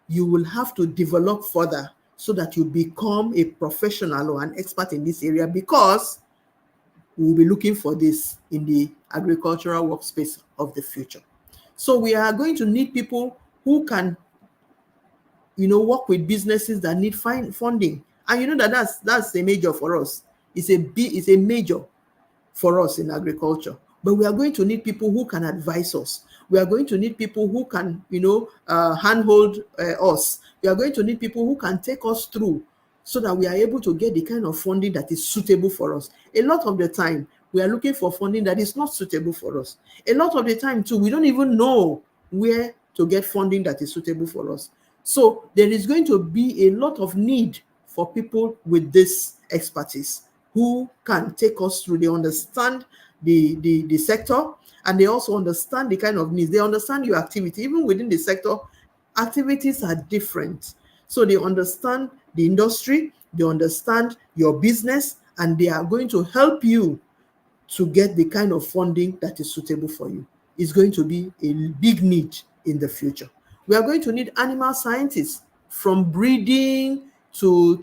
you will have to develop further so that you become a professional or an expert in this area, because we'll be looking for this in the agricultural workspace of the future. So we are going to need people who can, work with businesses that need funding. And that's a major for us. It's a major for us in agriculture. But we are going to need people who can advise us. We are going to need people who can, handhold us. We are going to need people who can take us through so that we are able to get the kind of funding that is suitable for us. A lot of the time, we are looking for funding that is not suitable for us. A lot of the time, too, we don't even know where to get funding that is suitable for us. So there is going to be a lot of need for people with this expertise who can take us through. They understand the sector, and they also understand the kind of needs. They understand your activity. Even within the sector, activities are different. So they understand the industry, they understand your business, and they are going to help you to get the kind of funding that is suitable for you. It's going to be a big need in the future. We are going to need animal scientists, from breeding to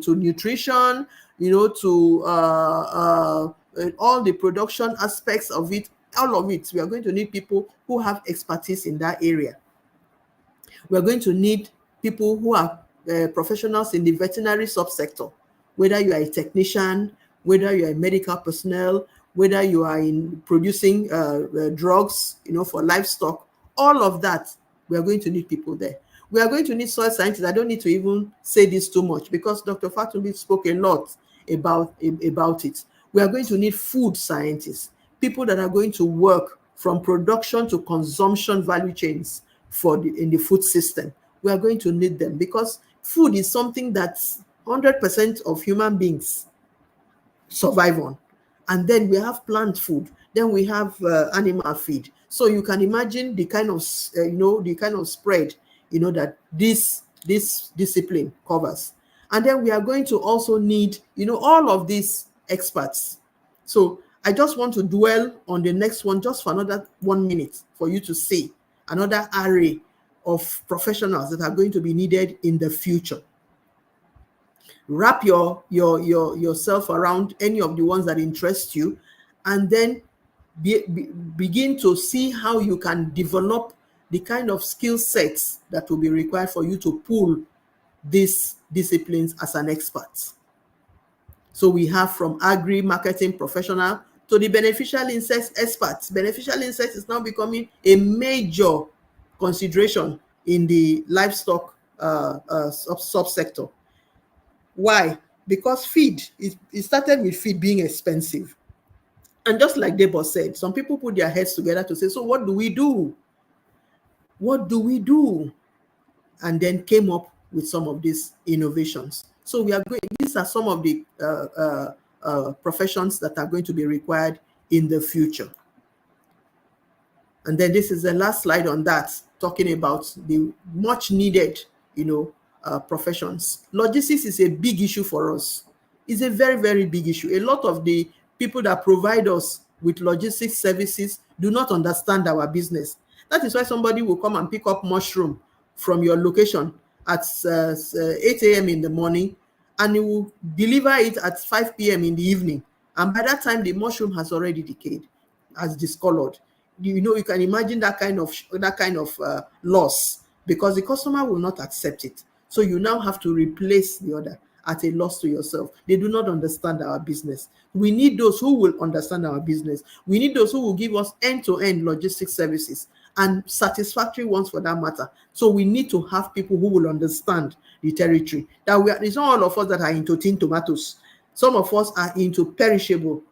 nutrition, to all the production aspects of it. All of it, we are going to need people who have expertise in that area. We're going to need people who are professionals in the veterinary subsector, whether you are a technician, whether you are a medical personnel, whether you are in producing drugs, for livestock, all of that, we are going to need people there. We are going to need soil scientists. I don't need to even say this too much because Dr. Fatunbi spoke a lot about it. We are going to need food scientists, people that are going to work from production to consumption value chains in the food system. We are going to need them because food is something that 100% of human beings survive on. And then we have plant food, then we have animal feed. So you can imagine the kind of spread that this discipline covers. And then we are going to also need all of these experts. So I just want to dwell on the next one just for another 1 minute for you to see another array of professionals that are going to be needed in the future. Wrap yourself around any of the ones that interest you, and then begin to see how you can develop the kind of skill sets that will be required for you to pull these disciplines as an expert. So we have from agri-marketing professional to the beneficial insects experts. Beneficial insects is now becoming a major consideration in the livestock subsector. Why? Because feed, it started with feed being expensive. And just like Debo said, some people put their heads together to say, so what do we do? What do we do? And then came up with some of these innovations. So these are some of the professions that are going to be required in the future. And then this is the last slide on that, talking about the much needed, professions. Logistics is a big issue for us. It's a very, very big issue. A lot of the people that provide us with logistics services do not understand our business. That is why somebody will come and pick up mushroom from your location at 8 a.m. in the morning, and he will deliver it at 5 p.m. in the evening. And by that time, the mushroom has already decayed, has discolored. You can imagine that kind of loss, because the customer will not accept it. So you now have to replace the order at a loss to yourself. They do not understand our business. We need those who will understand our business. We need those who will give us end-to-end logistics services, and satisfactory ones for that matter. So we need to have people who will understand the territory. It's not all of us that are into tin tomatoes. Some of us are into perishable,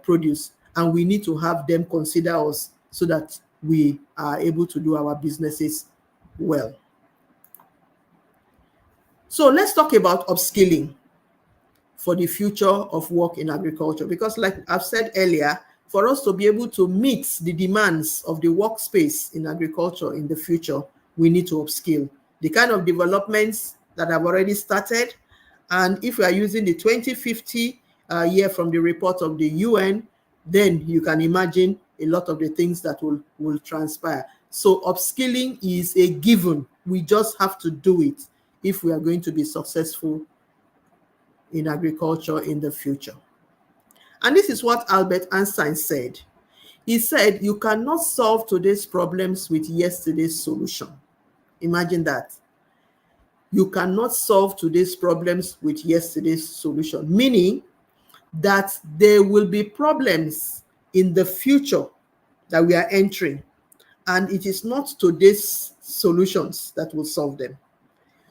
produce, and we need to have them consider us so that we are able to do our businesses well. So let's talk about upskilling for the future of work in agriculture, because like I've said earlier, for us to be able to meet the demands of the workspace in agriculture in the future, we need to upskill. The kind of developments that have already started, and if we are using the 2050 year from the report of the UN, then you can imagine a lot of the things that will transpire. So upskilling is a given. We just have to do it if we are going to be successful in agriculture in the future. And this is what Albert Einstein said. He said, you cannot solve today's problems with yesterday's solution. Imagine that. You cannot solve today's problems with yesterday's solution, meaning that there will be problems in the future that we are entering, and it is not today's solutions that will solve them.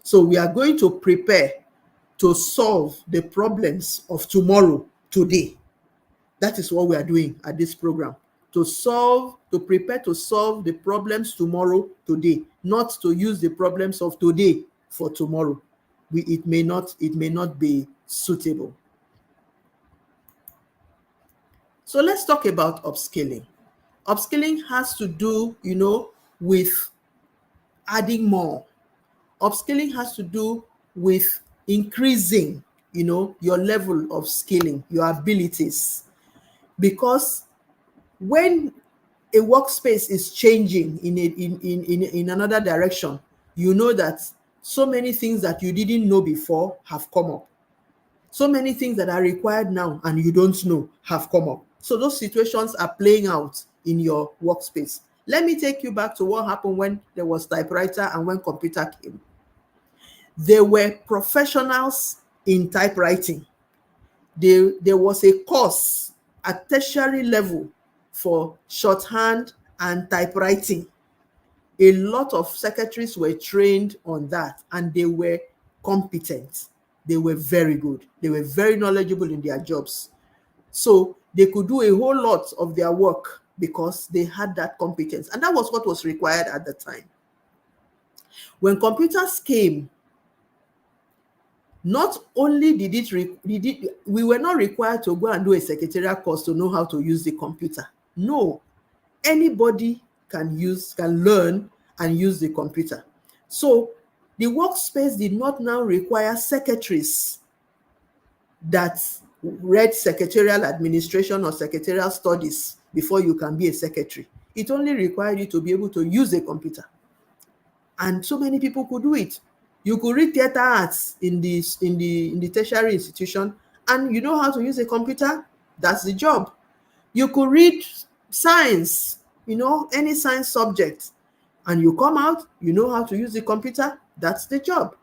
So we are going to prepare to solve the problems of tomorrow today. That is what we are doing at this program, to prepare to solve the problems tomorrow today, not to use the problems of today for tomorrow. It may not be suitable. So let's talk about upskilling. Upskilling has to do, with adding more. Upskilling has to do with increasing, your level of skilling, your abilities. Because when a workspace is changing in another direction, you know that so many things that you didn't know before have come up. So many things that are required now and you don't know have come up. So those situations are playing out in your workspace. Let me take you back to what happened when there was typewriter and when computer came. They were professionals in typewriting. There was a course at tertiary level for shorthand and typewriting. A lot of secretaries were trained on that, and they were competent. They were very good. They were very knowledgeable in their jobs. So they could do a whole lot of their work because they had that competence. And that was what was required at the time. When computers came, not only we were not required to go and do a secretarial course to know how to use the computer. No, anybody can learn and use the computer. So the workspace did not now require secretaries that read secretarial administration or secretarial studies before you can be a secretary. It only required you to be able to use a computer. And so many people could do it. You could read theater arts in the tertiary institution, and you know how to use a computer. That's the job. You could read science, any science subject, and you come out, you know how to use the computer. That's the job.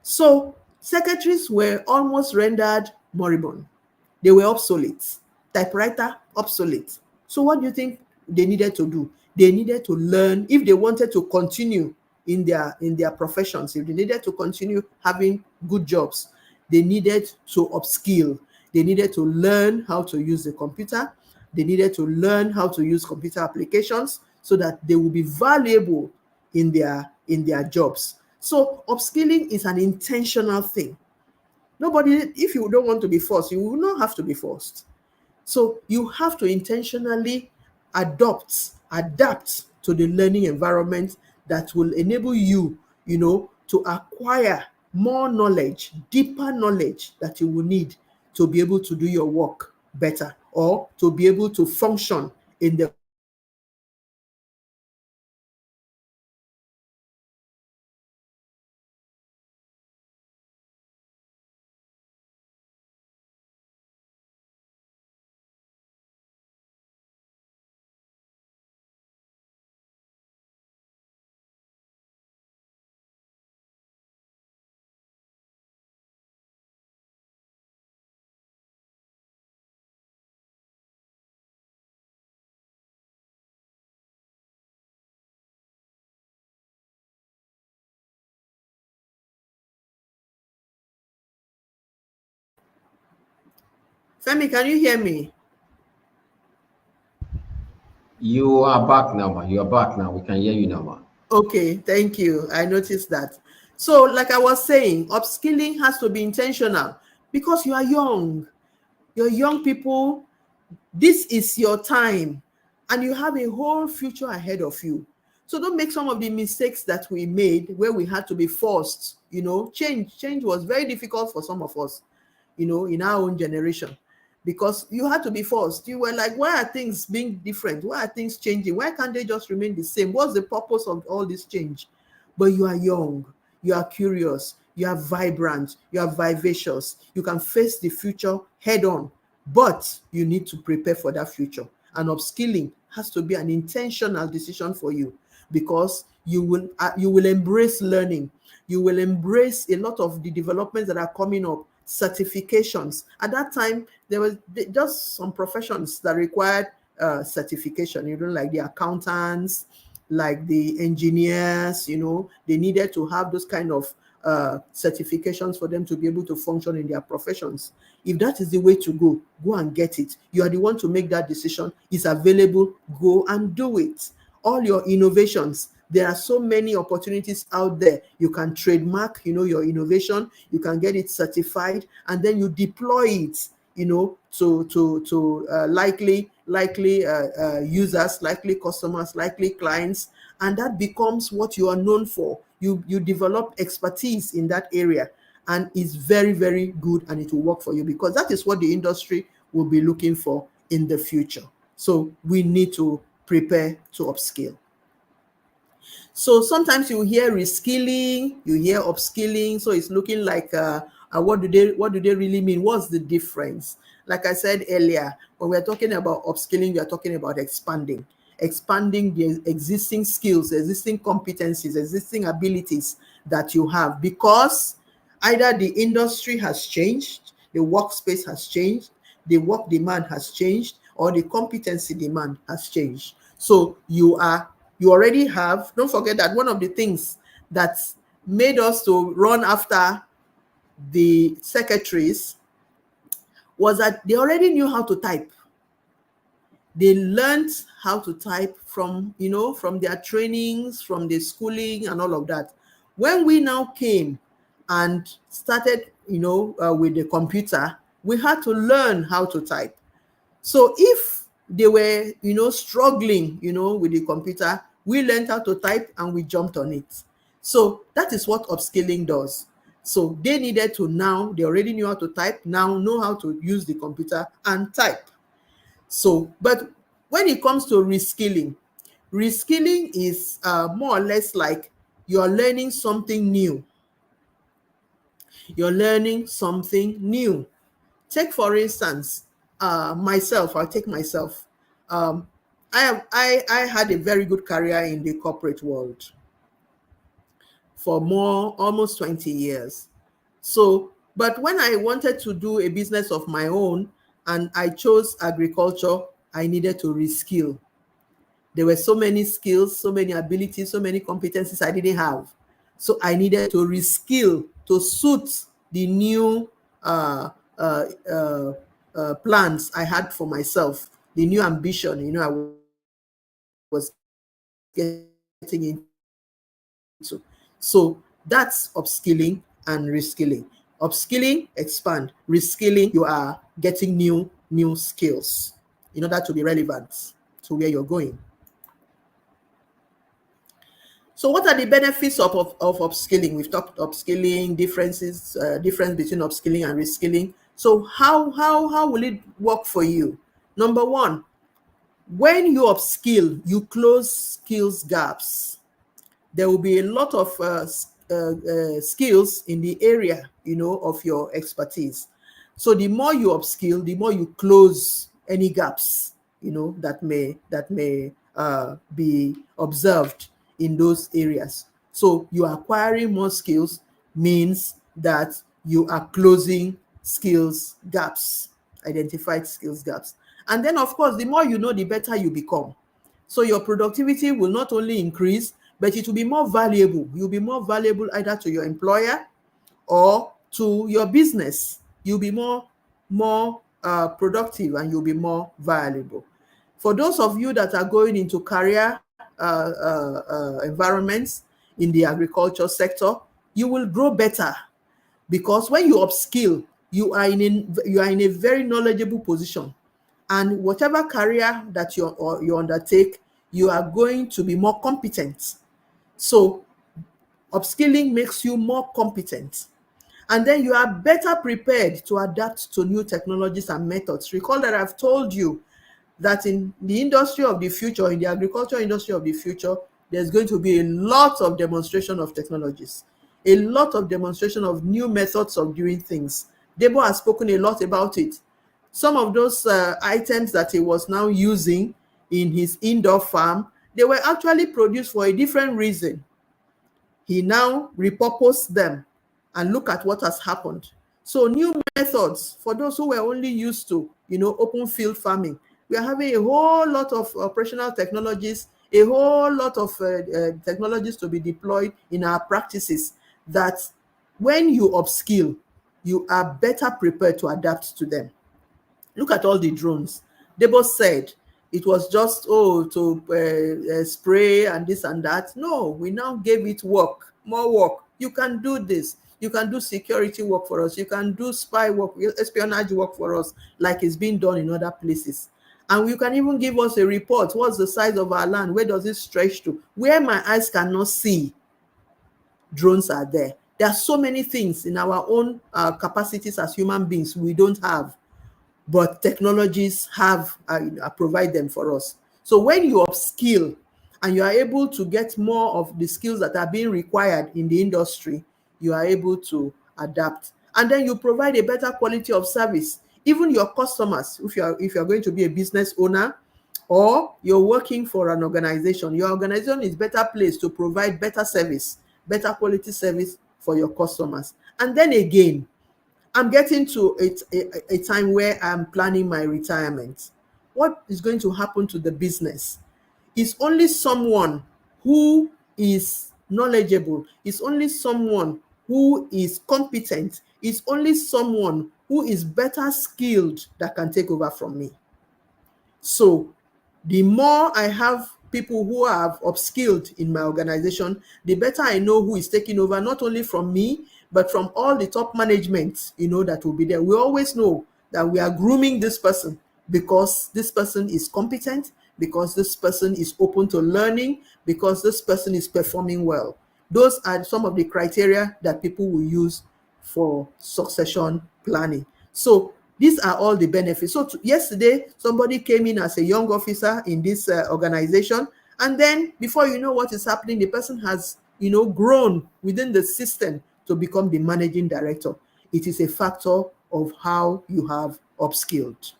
So secretaries were almost rendered moribund. They were obsolete. Typewriter, obsolete. So what do you think they needed to do? They needed to learn. If they wanted to continue in their professions, if they needed to continue having good jobs, they needed to upskill. They needed to learn how to use the computer. They needed to learn how to use computer applications so that they will be valuable in their jobs. So upskilling is an intentional thing. If you don't want to be forced, you will not have to be forced. So you have to intentionally adapt to the learning environment that will enable you, to acquire more knowledge, deeper knowledge that you will need to be able to do your work better, or to be able to function in the Femi, can you hear me? You are back now, man. You are back now. We can hear you now, man. Okay, thank you. I noticed that. So, like I was saying, upskilling has to be intentional because you are young. You're young people. This is your time, and you have a whole future ahead of you. So don't make some of the mistakes that we made where we had to be forced. Change was very difficult for some of us, in our own generation, because you had to be forced. You were like, why are things being different? Why are things changing? Why can't they just remain the same? What's the purpose of all this change? But you are young, you are curious, you are vibrant, you are vivacious. You can face the future head on, but you need to prepare for that future. And upskilling has to be an intentional decision for you, because you will embrace learning. You will embrace a lot of the developments that are coming up, certifications. At that time, there was just some professions that required certification, like the accountants, like the engineers, they needed to have those kind of certifications for them to be able to function in their professions. If that is the way to go and get it. You are the one to make that decision. It's available, go and do it. All your innovations, there are so many opportunities out there. You can trademark, your innovation. You can get it certified, and then you deploy it, to likely users, likely customers, likely clients, and that becomes what you are known for. You develop expertise in that area, and it's very, very good, and it will work for you, because that is what the industry will be looking for in the future. So we need to prepare to upskill. So sometimes you hear reskilling, you hear upskilling. So it's looking like what do they really mean? What's the difference? Like I said earlier, when we're talking about upskilling, we are talking about expanding. expanding the existing skills, existing competencies, existing abilities that you have, because either the industry has changed, the workspace has changed, the work demand has changed, or the competency demand has changed. So you already have, don't forget that one of the things that made us to run after the secretaries was that they already knew how to type. They learned how to type from, from their trainings, from the schooling and all of that. When we now came and started, with the computer, we had to learn how to type. So if they were, struggling, with the computer, we learned how to type and we jumped on it. So that is what upskilling does. So they needed to now, they already knew how to type, now know how to use the computer and type. So, but when it comes to reskilling is more or less like you're learning something new. You're learning something new. Take, for instance, myself. I'll take myself. I had a very good career in the corporate world for almost 20 years. So, but when I wanted to do a business of my own and I chose agriculture, I needed to reskill. There were so many skills, so many abilities, so many competencies I didn't have. So I needed to reskill to suit the new plans I had for myself, the new ambition, I was getting into. So that's upskilling and reskilling. Upskilling, expand. Reskilling, you are getting new skills in order to be relevant to where you're going. So what are the benefits of upskilling? We've talked upskilling, difference between upskilling and reskilling. So how will it work for you? Number one, when you upskill, you close skills gaps. There will be a lot of skills in the area, of your expertise. So the more you upskill, the more you close any gaps, that may be observed in those areas. So you acquiring more skills means that you are closing skills gaps, identified skills gaps. And then, of course, the more you know, the better you become. So your productivity will not only increase, but it will be more valuable. You'll be more valuable either to your employer or to your business. You'll be more productive and you'll be more valuable. For those of you that are going into career environments in the agriculture sector, you will grow better, because when you upskill, you are in a very knowledgeable position, and whatever career that you undertake, you are going to be more competent. So upskilling makes you more competent, and then you are better prepared to adapt to new technologies and methods. Recall that I've told you that in the industry of the future, in the agriculture industry of the future, there's going to be a lot of demonstration of technologies, a lot of demonstration of new methods of doing things. Debo has spoken a lot about it. Some of those items that he was now using in his indoor farm, they were actually produced for a different reason. He now repurposed them, and look at what has happened. So new methods for those who were only used to, open field farming. We are having a whole lot of operational technologies, a whole lot of technologies to be deployed in our practices, that when you upskill, you are better prepared to adapt to them. Look at all the drones. Debo said it was just, to spray and this and that. No, we now gave it work, more work. You can do this. You can do security work for us. You can do spy work, espionage work for us, like it's being done in other places. And you can even give us a report. What's the size of our land? Where does it stretch to? Where my eyes cannot see, drones are there. There are so many things in our own capacities as human beings we don't have, but technologies have provide them for us. So when you upskill and you are able to get more of the skills that are being required in the industry, you are able to adapt, and then you provide a better quality of service. Even your customers, if you are going to be a business owner, or you're working for an organization. Your organization is better placed to provide better service, better quality service for your customers. And then again, I'm getting to a time where I'm planning my retirement. What is going to happen to the business? Is only someone who is knowledgeable, is only someone who is competent, is only someone who is better skilled that can take over from me. So the more I have people who have upskilled in my organization, the better I know who is taking over, not only from me, but from all the top management, that will be there. We always know that we are grooming this person because this person is competent, because this person is open to learning, because this person is performing well. Those are some of the criteria that people will use for succession planning. So these are all the benefits. So yesterday, somebody came in as a young officer in this organization, and then before you know what is happening, the person has, grown within the system to become the managing director. It is a factor of how you have upskilled.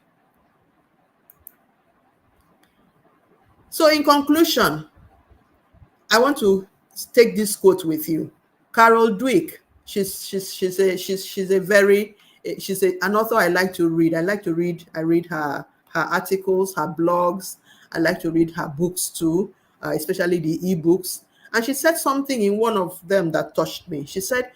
So in conclusion, I want to take this quote with you. Carol Dweck, she's an author I like to read. I read her articles, her blogs. I like to read her books too, especially the ebooks. And she said something in one of them that touched me. She said,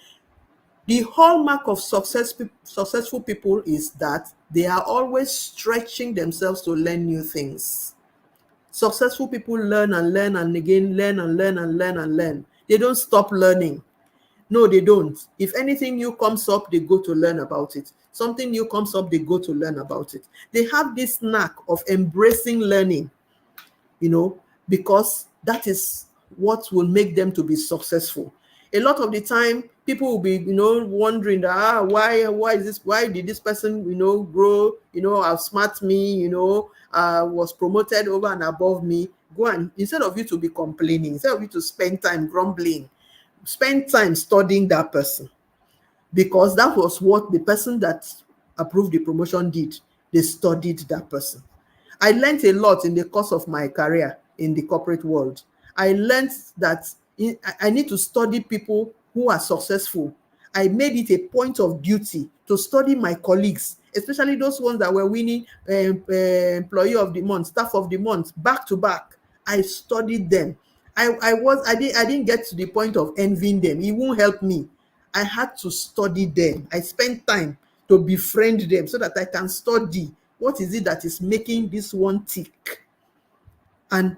the hallmark of successful people is that they are always stretching themselves to learn new things. Successful people learn and learn and again, learn and learn and learn and learn. They don't stop learning. No, they don't. If anything new comes up, they go to learn about it. Something new comes up, they go to learn about it. They have this knack of embracing learning, because that is what will make them to be successful. A lot of the time, people will be, wondering that, why did this person, grow, outsmart me, was promoted over and above me. Go and, instead of you to be complaining, instead of you to spend time grumbling, spend time studying that person, because that was what the person that approved the promotion did. They studied that person. I learned a lot in the course of my career in the corporate world. I learned that I need to study people who are successful. I made it a point of duty to study my colleagues, especially those ones that were winning employee of the month, staff of the month, back to back. I studied them. I didn't get to the point of envying them. It won't help me. I had to study them. I spent time to befriend them so that I can study what is it that is making this one tick. And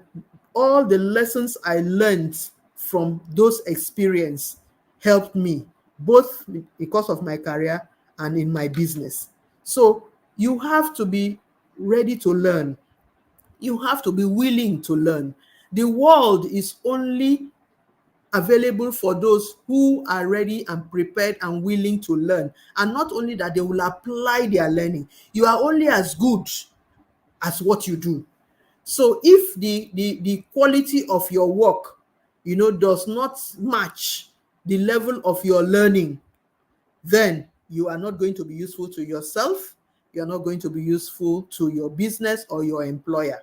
all the lessons I learned from those experiences helped me, both because of my career and in my business. So you have to be ready to learn. You have to be willing to learn. The world is only available for those who are ready and prepared and willing to learn. And not only that, they will apply their learning. You are only as good as what you do. So if the quality of your work, does not match the level of your learning, then you are not going to be useful to yourself. You are not going to be useful to your business or your employer.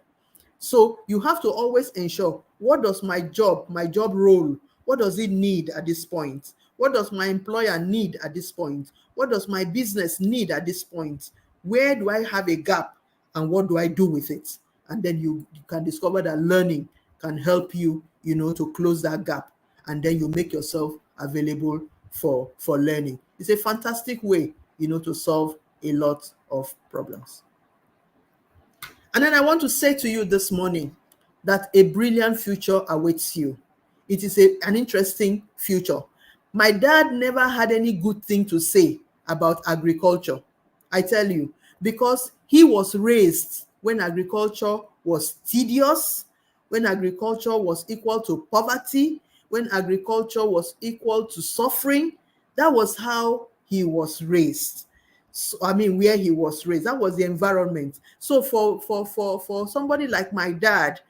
So you have to always ensure, what does my job role, what does it need at this point? What does my employer need at this point? What does my business need at this point? Where do I have a gap and what do I do with it? And then you can discover that learning can help you, to close that gap. And then you make yourself available for learning. It's a fantastic way, to solve a lot of problems. And then I want to say to you this morning that a brilliant future awaits you. It is an interesting future. My dad never had any good thing to say about agriculture, I tell you, because he was raised when agriculture was tedious, when agriculture was equal to poverty, when agriculture was equal to suffering. That was how he was raised. So, where he was raised, that was the environment. So for somebody like my dad,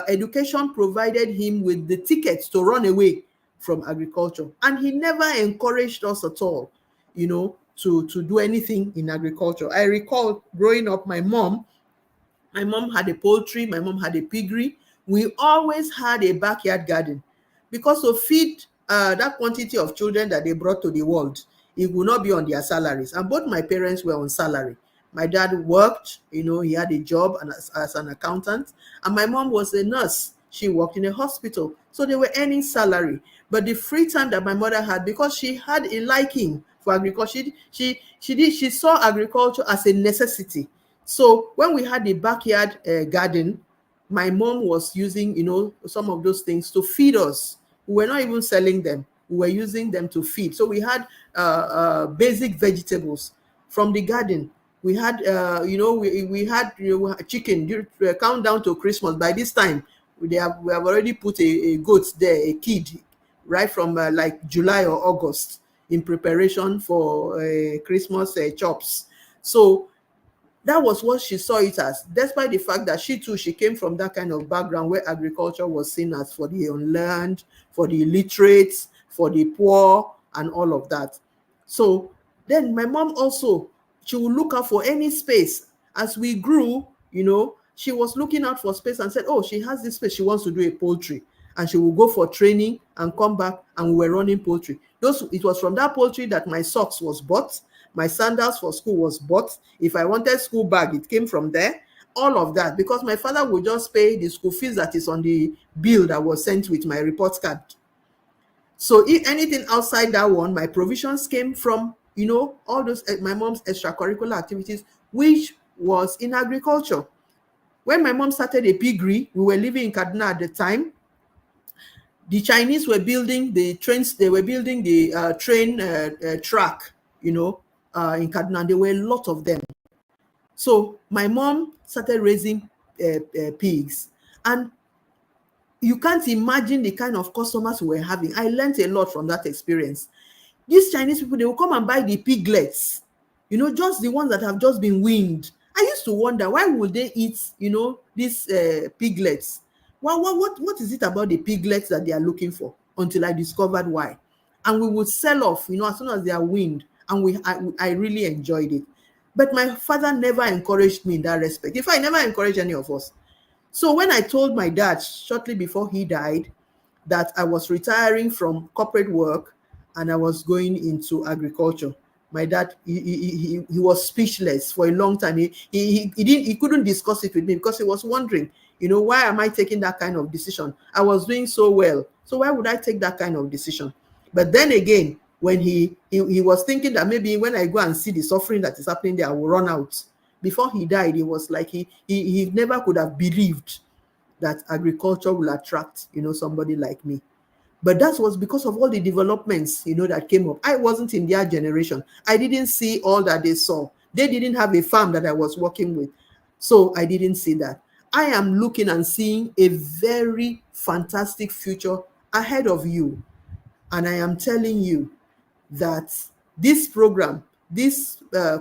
education provided him with the tickets to run away from agriculture, and he never encouraged us at all, to do anything in agriculture. I recall growing up, my mom My mom had a poultry, my mom had a piggery. We always had a backyard garden because to feed that quantity of children that they brought to the world, it would not be on their salaries. And both my parents were on salary. My dad worked, you know, he had a job as an accountant, and my mom was a nurse. She worked in a hospital. So they were earning salary. But the free time that my mother had, because she had a liking for agriculture, she saw agriculture as a necessity. So when we had the backyard garden, my mom was using, you know, some of those things to feed us. We were not even selling them. We were using them to feed. So we had basic vegetables from the garden. We had, we had chicken. Countdown to Christmas. By this time, we have already put a goat there, a kid, right from like July or August in preparation for Christmas chops. So that was what she saw it as, despite the fact that she came from that kind of background where agriculture was seen as for the unlearned, for the illiterate, for the poor, and all of that. So then my mom also, she would look out for any space. As we grew, you know, she was looking out for space and said, oh, she has this space, she wants to do a poultry. And she will go for training and come back, and we were running poultry. It was from that poultry that my socks was bought, my sandals for school was bought. If I wanted school bag, it came from there. All of that, because my father would just pay the school fees that is on the bill that was sent with my report card. So if anything outside that one, my provisions came from, you know, all those, my mom's extracurricular activities, which was in agriculture. When my mom started a piggery, we were living in Kaduna at the time. The Chinese were building the trains, they were building the train track, you know, in Kaduna. There were a lot of them. So my mom started raising pigs, and you can't imagine the kind of customers we were having. I learned a lot from that experience. These Chinese people, they will come and buy the piglets, you know, just the ones that have just been weaned. I used to wonder, why would they eat, you know, these piglets? What is it about the piglets that they are looking for? Until I discovered why. And we would sell off, you know, as soon as they are weaned. And I really enjoyed it. But my father never encouraged me in that respect. In fact, he never encouraged any of us. So when I told my dad shortly before he died that I was retiring from corporate work and I was going into agriculture, my dad, he was speechless for a long time. He couldn't discuss it with me because he was wondering, you know, why am I taking that kind of decision? I was doing so well. So why would I take that kind of decision? But then again, when he was thinking that maybe when I go and see the suffering that is happening there, I will run out. Before he died, he was like, he never could have believed that agriculture will attract, you know, somebody like me. But that was because of all the developments, you know, that came up. I wasn't in their generation. I didn't see all that they saw. They didn't have a farm that I was working with. So I didn't see that. I am looking and seeing a very fantastic future ahead of you. And I am telling you that this program, this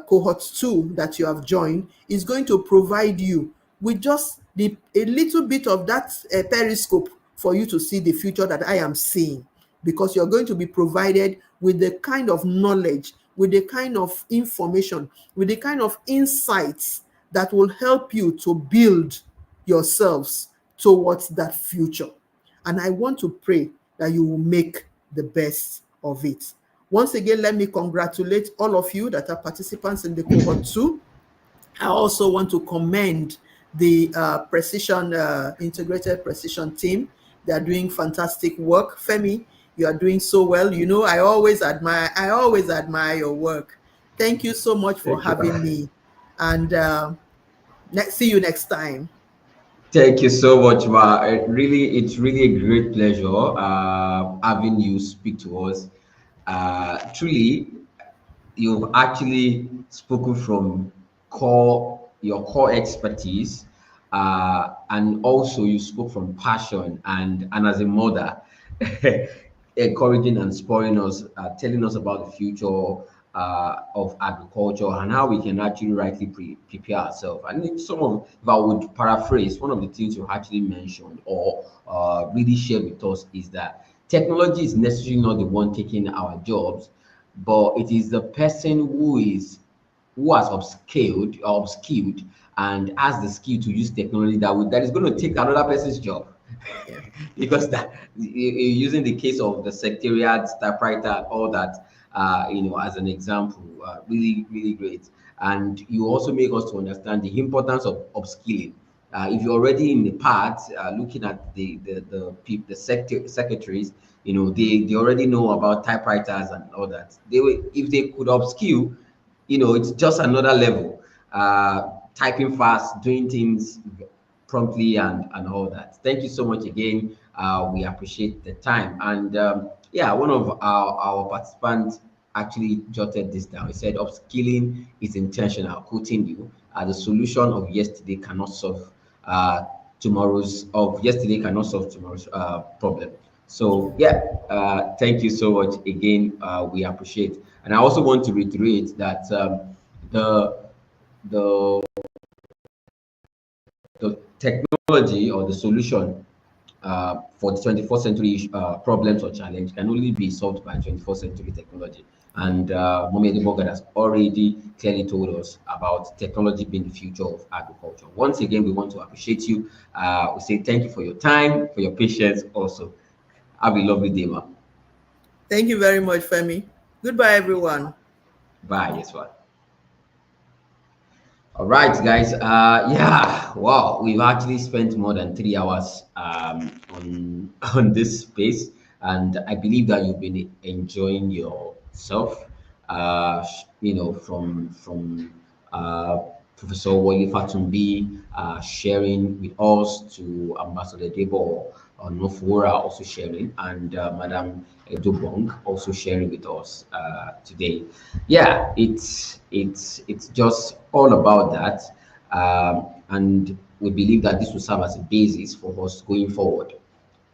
cohort 2 that you have joined, is going to provide you with just a little bit of that periscope for you to see the future that I am seeing, because you're going to be provided with the kind of knowledge, with the kind of information, with the kind of insights that will help you to build yourselves towards that future. And I want to pray that you will make the best of it. Once again, let me congratulate all of you that are participants in the cohort 2. I also want to commend the integrated precision team. They are doing fantastic work. Femi, you are doing so well. You know, I always admire your work. Thank you so much for having me. And see you next time. Thank you so much, Ma. It's really a great pleasure having you speak to us. Truly, you've actually spoken from your core expertise, and also you spoke from passion and as a mother, encouraging and inspiring us, telling us about the future of agriculture and how we can actually rightly prepare ourselves. And if I would paraphrase, one of the things you actually mentioned or really shared with us is that technology is necessarily not the one taking our jobs, but it is the person who has upskilled and has the skill to use technology that is going to take another person's job. Yeah. Because that using the case of the secretariat, typewriter, all that, as an example, really, really great. And you also make us to understand the importance of upskilling. If you're already in the part, looking at the secretaries, they already know about typewriters and all that. If they could upskill, it's just another level. Typing fast, doing things promptly, and all that. Thank you so much again. We appreciate the time. And yeah, one of our participants actually jotted this down. He said, upskilling is intentional, quoting you, the solution of yesterday cannot solve yesterday cannot solve tomorrow's problem. So yeah, thank you so much again. We appreciate. And I also want to reiterate that the the the technology or the solution for the 21st century problems or challenge can only be solved by 21st century technology. And Momi Edebong has already clearly told us about technology being the future of agriculture. Once again, we want to appreciate you. We say thank you for your time, for your patience also. Have a lovely day, ma. Thank you very much, Femi. Goodbye, everyone. Bye, yes, well. All right, guys. Yeah, wow, we've actually spent more than 3 hours on on this space, and I believe that you've been enjoying yourself. From Professor Wole Fatunbi sharing with us, to Ambassador Debo Onafowora also sharing, and Madam Edobong also sharing with us today. Yeah, it's just all about that, and we believe that this will serve as a basis for us going forward.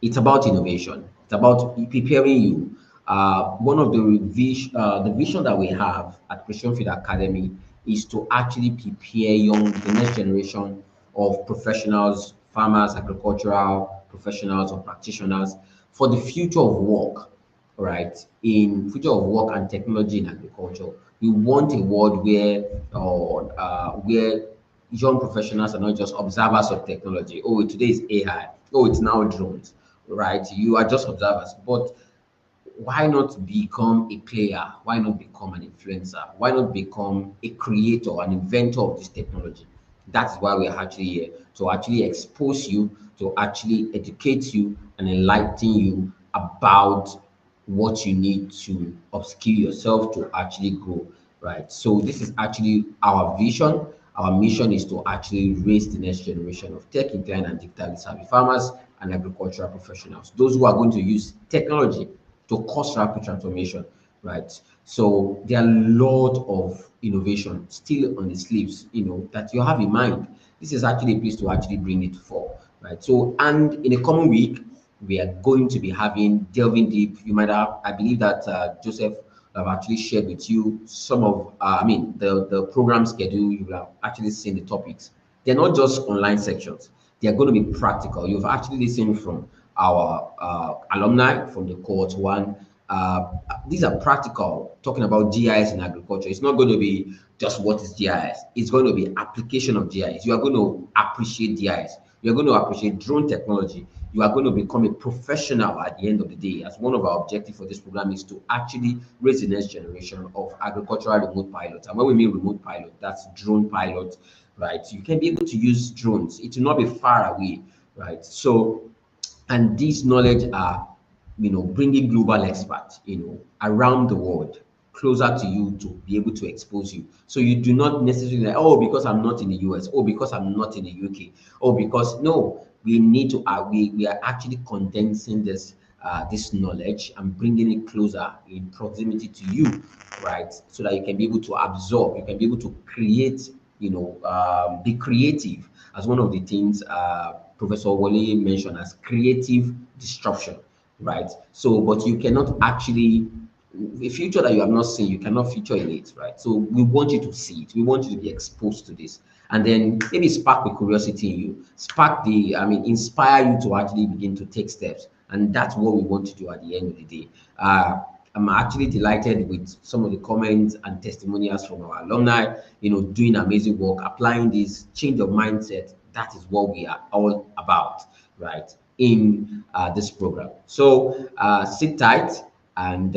It's about innovation. It's about preparing you. One of the vision that we have at Precision Field Academy is to actually prepare the next generation of professionals, farmers, agricultural professionals or practitioners for the future of work, right? In future of work and technology in agriculture. We want a world where young professionals are not just observers of technology. Oh, today is AI. Oh, it's now drones, right? You are just observers. But why not become a player? Why not become an influencer? Why not become a creator, an inventor of this technology? That's why we're actually here, to actually expose you, to actually educate you and enlighten you about what you need to upskill yourself to actually grow, right? So this is actually our vision. Our mission is to actually raise the next generation of tech inclined and digitally savvy farmers and agricultural professionals, those who are going to use technology to cause rapid transformation, right? So there are a lot of innovation still on the sleeves, that you have in mind. This is actually a place to actually bring it forth, right? So, and in a coming week, we are going to be delving deep. You might have, I believe that Joseph have actually shared with you some of, the program schedule. You have actually seen the topics. They're not just online sections. They are going to be practical. You've actually listened from our alumni from the cohort 1. These are practical, talking about GIS in agriculture. It's not going to be just what is GIS. It's going to be application of GIS. You are going to appreciate GIS. You're going to appreciate drone technology. You are going to become a professional at the end of the day. As one of our objectives for this program is to actually raise the next generation of agricultural remote pilots. And when we mean remote pilot, that's drone pilot, right? You can be able to use drones. It will not be far away, right? So, and these knowledge are, bringing global experts, around the world closer to you to be able to expose you. So you do not necessarily like, oh, because I'm not in the US, oh, because I'm not in the UK, oh, because no, we need to, we are actually condensing this knowledge and bringing it closer in proximity to you, right? So that you can be able to absorb, you can be able to create, be creative, as one of the things Professor Wole mentioned as creative disruption, right? So, but you cannot actually, a future that you have not seen, you cannot feature in it, right? So we want you to see it. We want you to be exposed to this. And then maybe spark the curiosity in you, inspire you to actually begin to take steps. And that's what we want to do at the end of the day. I'm actually delighted with some of the comments and testimonials from our alumni, doing amazing work, applying this change of mindset. That is what we are all about, right, in this program. So sit tight, and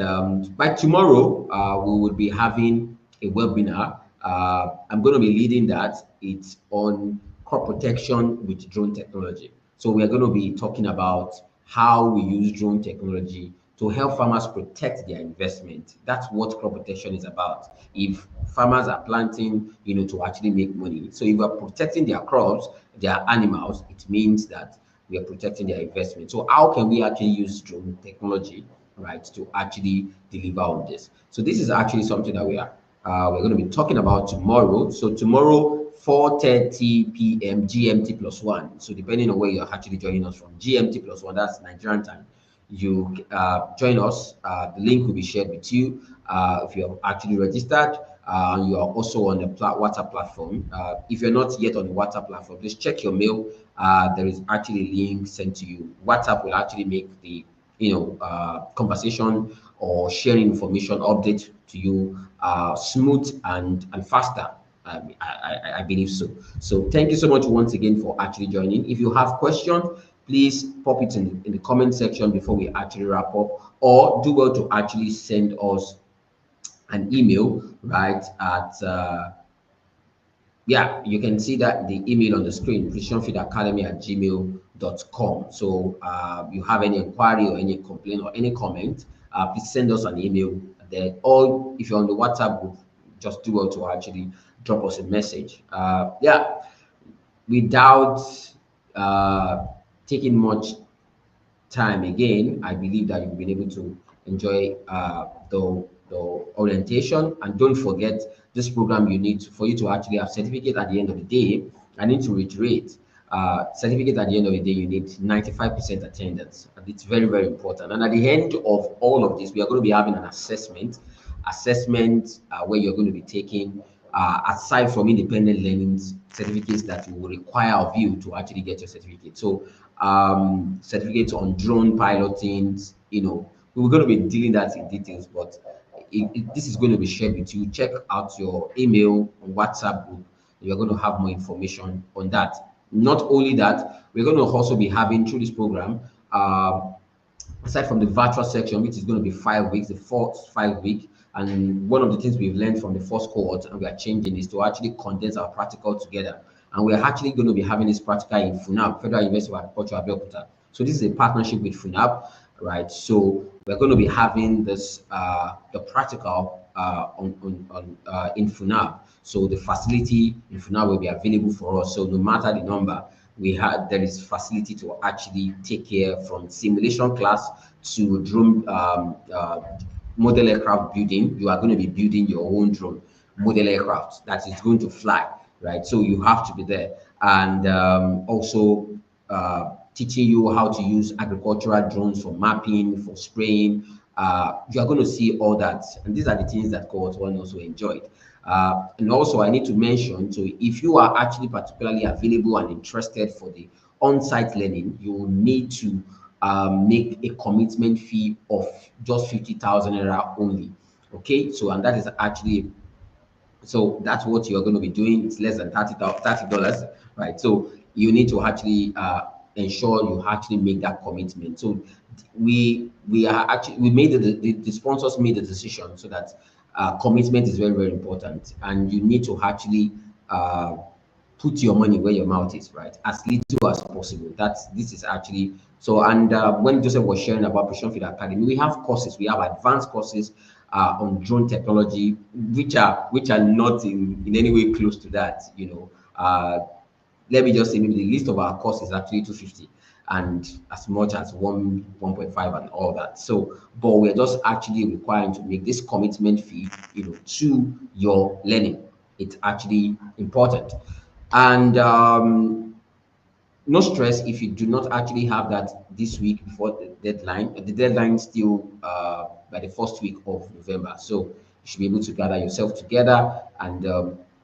by tomorrow, we will be having a webinar. I'm going to be leading that. It's on crop protection with drone technology. So we are going to be talking about how we use drone technology to help farmers protect their investment. That's what crop protection is about. If farmers are planting, to actually make money. So if we are protecting their crops, their animals, it means that we are protecting their investment. So how can we actually use drone technology, right, to actually deliver on this? So this is actually something that we're going to be talking about tomorrow. So tomorrow, 4:30 p.m. GMT +1. So depending on where you're actually joining us from, GMT +1, that's Nigerian time. You join us. The link will be shared with you if you have actually registered. You are also on the WhatsApp platform. If you're not yet on the WhatsApp platform, please check your mail. There is actually a link sent to you. WhatsApp will actually make the conversation or sharing information update to you smooth and faster. I believe so. So thank you so much once again for actually joining. If you have questions, please pop it in the comment section before we actually wrap up, or do well to actually send us an email, right, at yeah, you can see that the email on the screen, precisionfeedacademy@gmail.com. So you have any inquiry or any complaint or any comment, please send us an email there. Or if you're on the WhatsApp group, just do well to actually drop us a message. Yeah, without taking much time again, I believe that you've been able to enjoy the orientation. And don't forget, this program, you need for you to actually have certificate at the end of the day. I need to reiterate, certificate at the end of the day, you need 95% attendance. And it's very, very important. And at the end of all of this, we are going to be having an assessment where you're going to be taking, aside from independent learning certificates that will require of you to actually get your certificate. So certificates on drone piloting, we're going to be dealing that in details, but this is going to be shared with you. Check out your email on WhatsApp group. You're going to have more information on that. Not only that, we're going to also be having through this program, aside from the virtual section, which is going to be 5 weeks, the first 5 week. And one of the things we've learned from the first cohort and we are changing is to actually condense our practical together. And we're actually going to be having this practical in FUNAB, Federal University of Agriculture, Abeokuta. So this is a partnership with FUNAB, right? So we're going to be having this, the practical in FUNAB. So the facility in FUNAB will be available for us. So no matter the number, there is facility to actually take care from simulation class to drone model aircraft building. You are going to be building your own drone model aircraft that is going to fly, right? So you have to be there. And also teaching you how to use agricultural drones for mapping, for spraying. You are going to see all that. And these are the things that cohort 1 also enjoyed. And also I need to mention, so if you are actually particularly available and interested for the on-site learning, you will need to make a commitment fee of just 50,000 naira only. Okay, so and that is actually, so that's what you're going to be doing. It's less than $30, right? So you need to actually ensure you actually make that commitment. So we made the sponsors made the decision so that commitment is very, very important, and you need to actually put your money where your mouth is, right? As little as possible. This is actually so. And when Joseph was sharing about Precision Feed Academy, we have courses. We have advanced courses on drone technology, which are not in any way close to that. Let me just say, maybe the list of our courses is actually 250, and as much as 1.5 and all that. So, but we're just actually requiring to make this commitment fee, to your learning. It's actually important. And no stress if you do not actually have that this week before the deadline. The deadline is still by the first week of November. So you should be able to gather yourself together.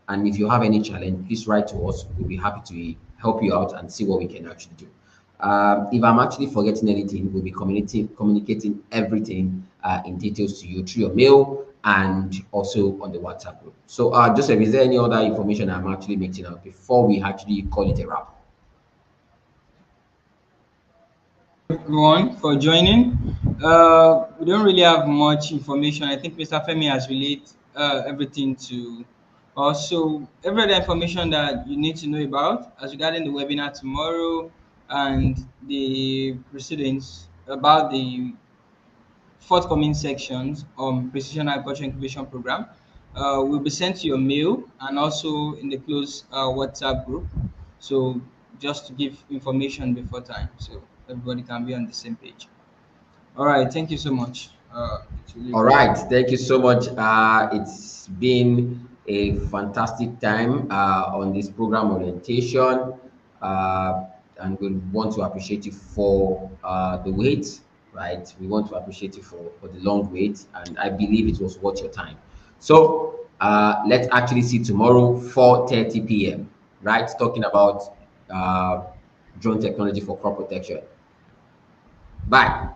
And if you have any challenge, please write to us. We'll be happy to help you out and see what we can actually do. If I'm actually forgetting anything, we'll be communicating everything in details to you through your mail and also on the WhatsApp group. So, Joseph, is there any other information I'm actually mixing up before we actually call it a wrap? Everyone for joining. We don't really have much information. I think Mr. Femi has relayed everything to us. So every other information that you need to know about as regarding the webinar tomorrow and the proceedings about the forthcoming sections on Precision Agriculture Incubation Program will be sent to your mail and also in the closed WhatsApp group. So just to give information before time, so everybody can be on the same page. All right, thank you so much. All right, thank you so much. It's been a fantastic time on this program orientation, and we want to appreciate you for the wait, right? We want to appreciate you for the long wait, and I believe it was worth your time. So let's actually see tomorrow, 4:30 p.m., right? Talking about drone technology for crop protection. Bye.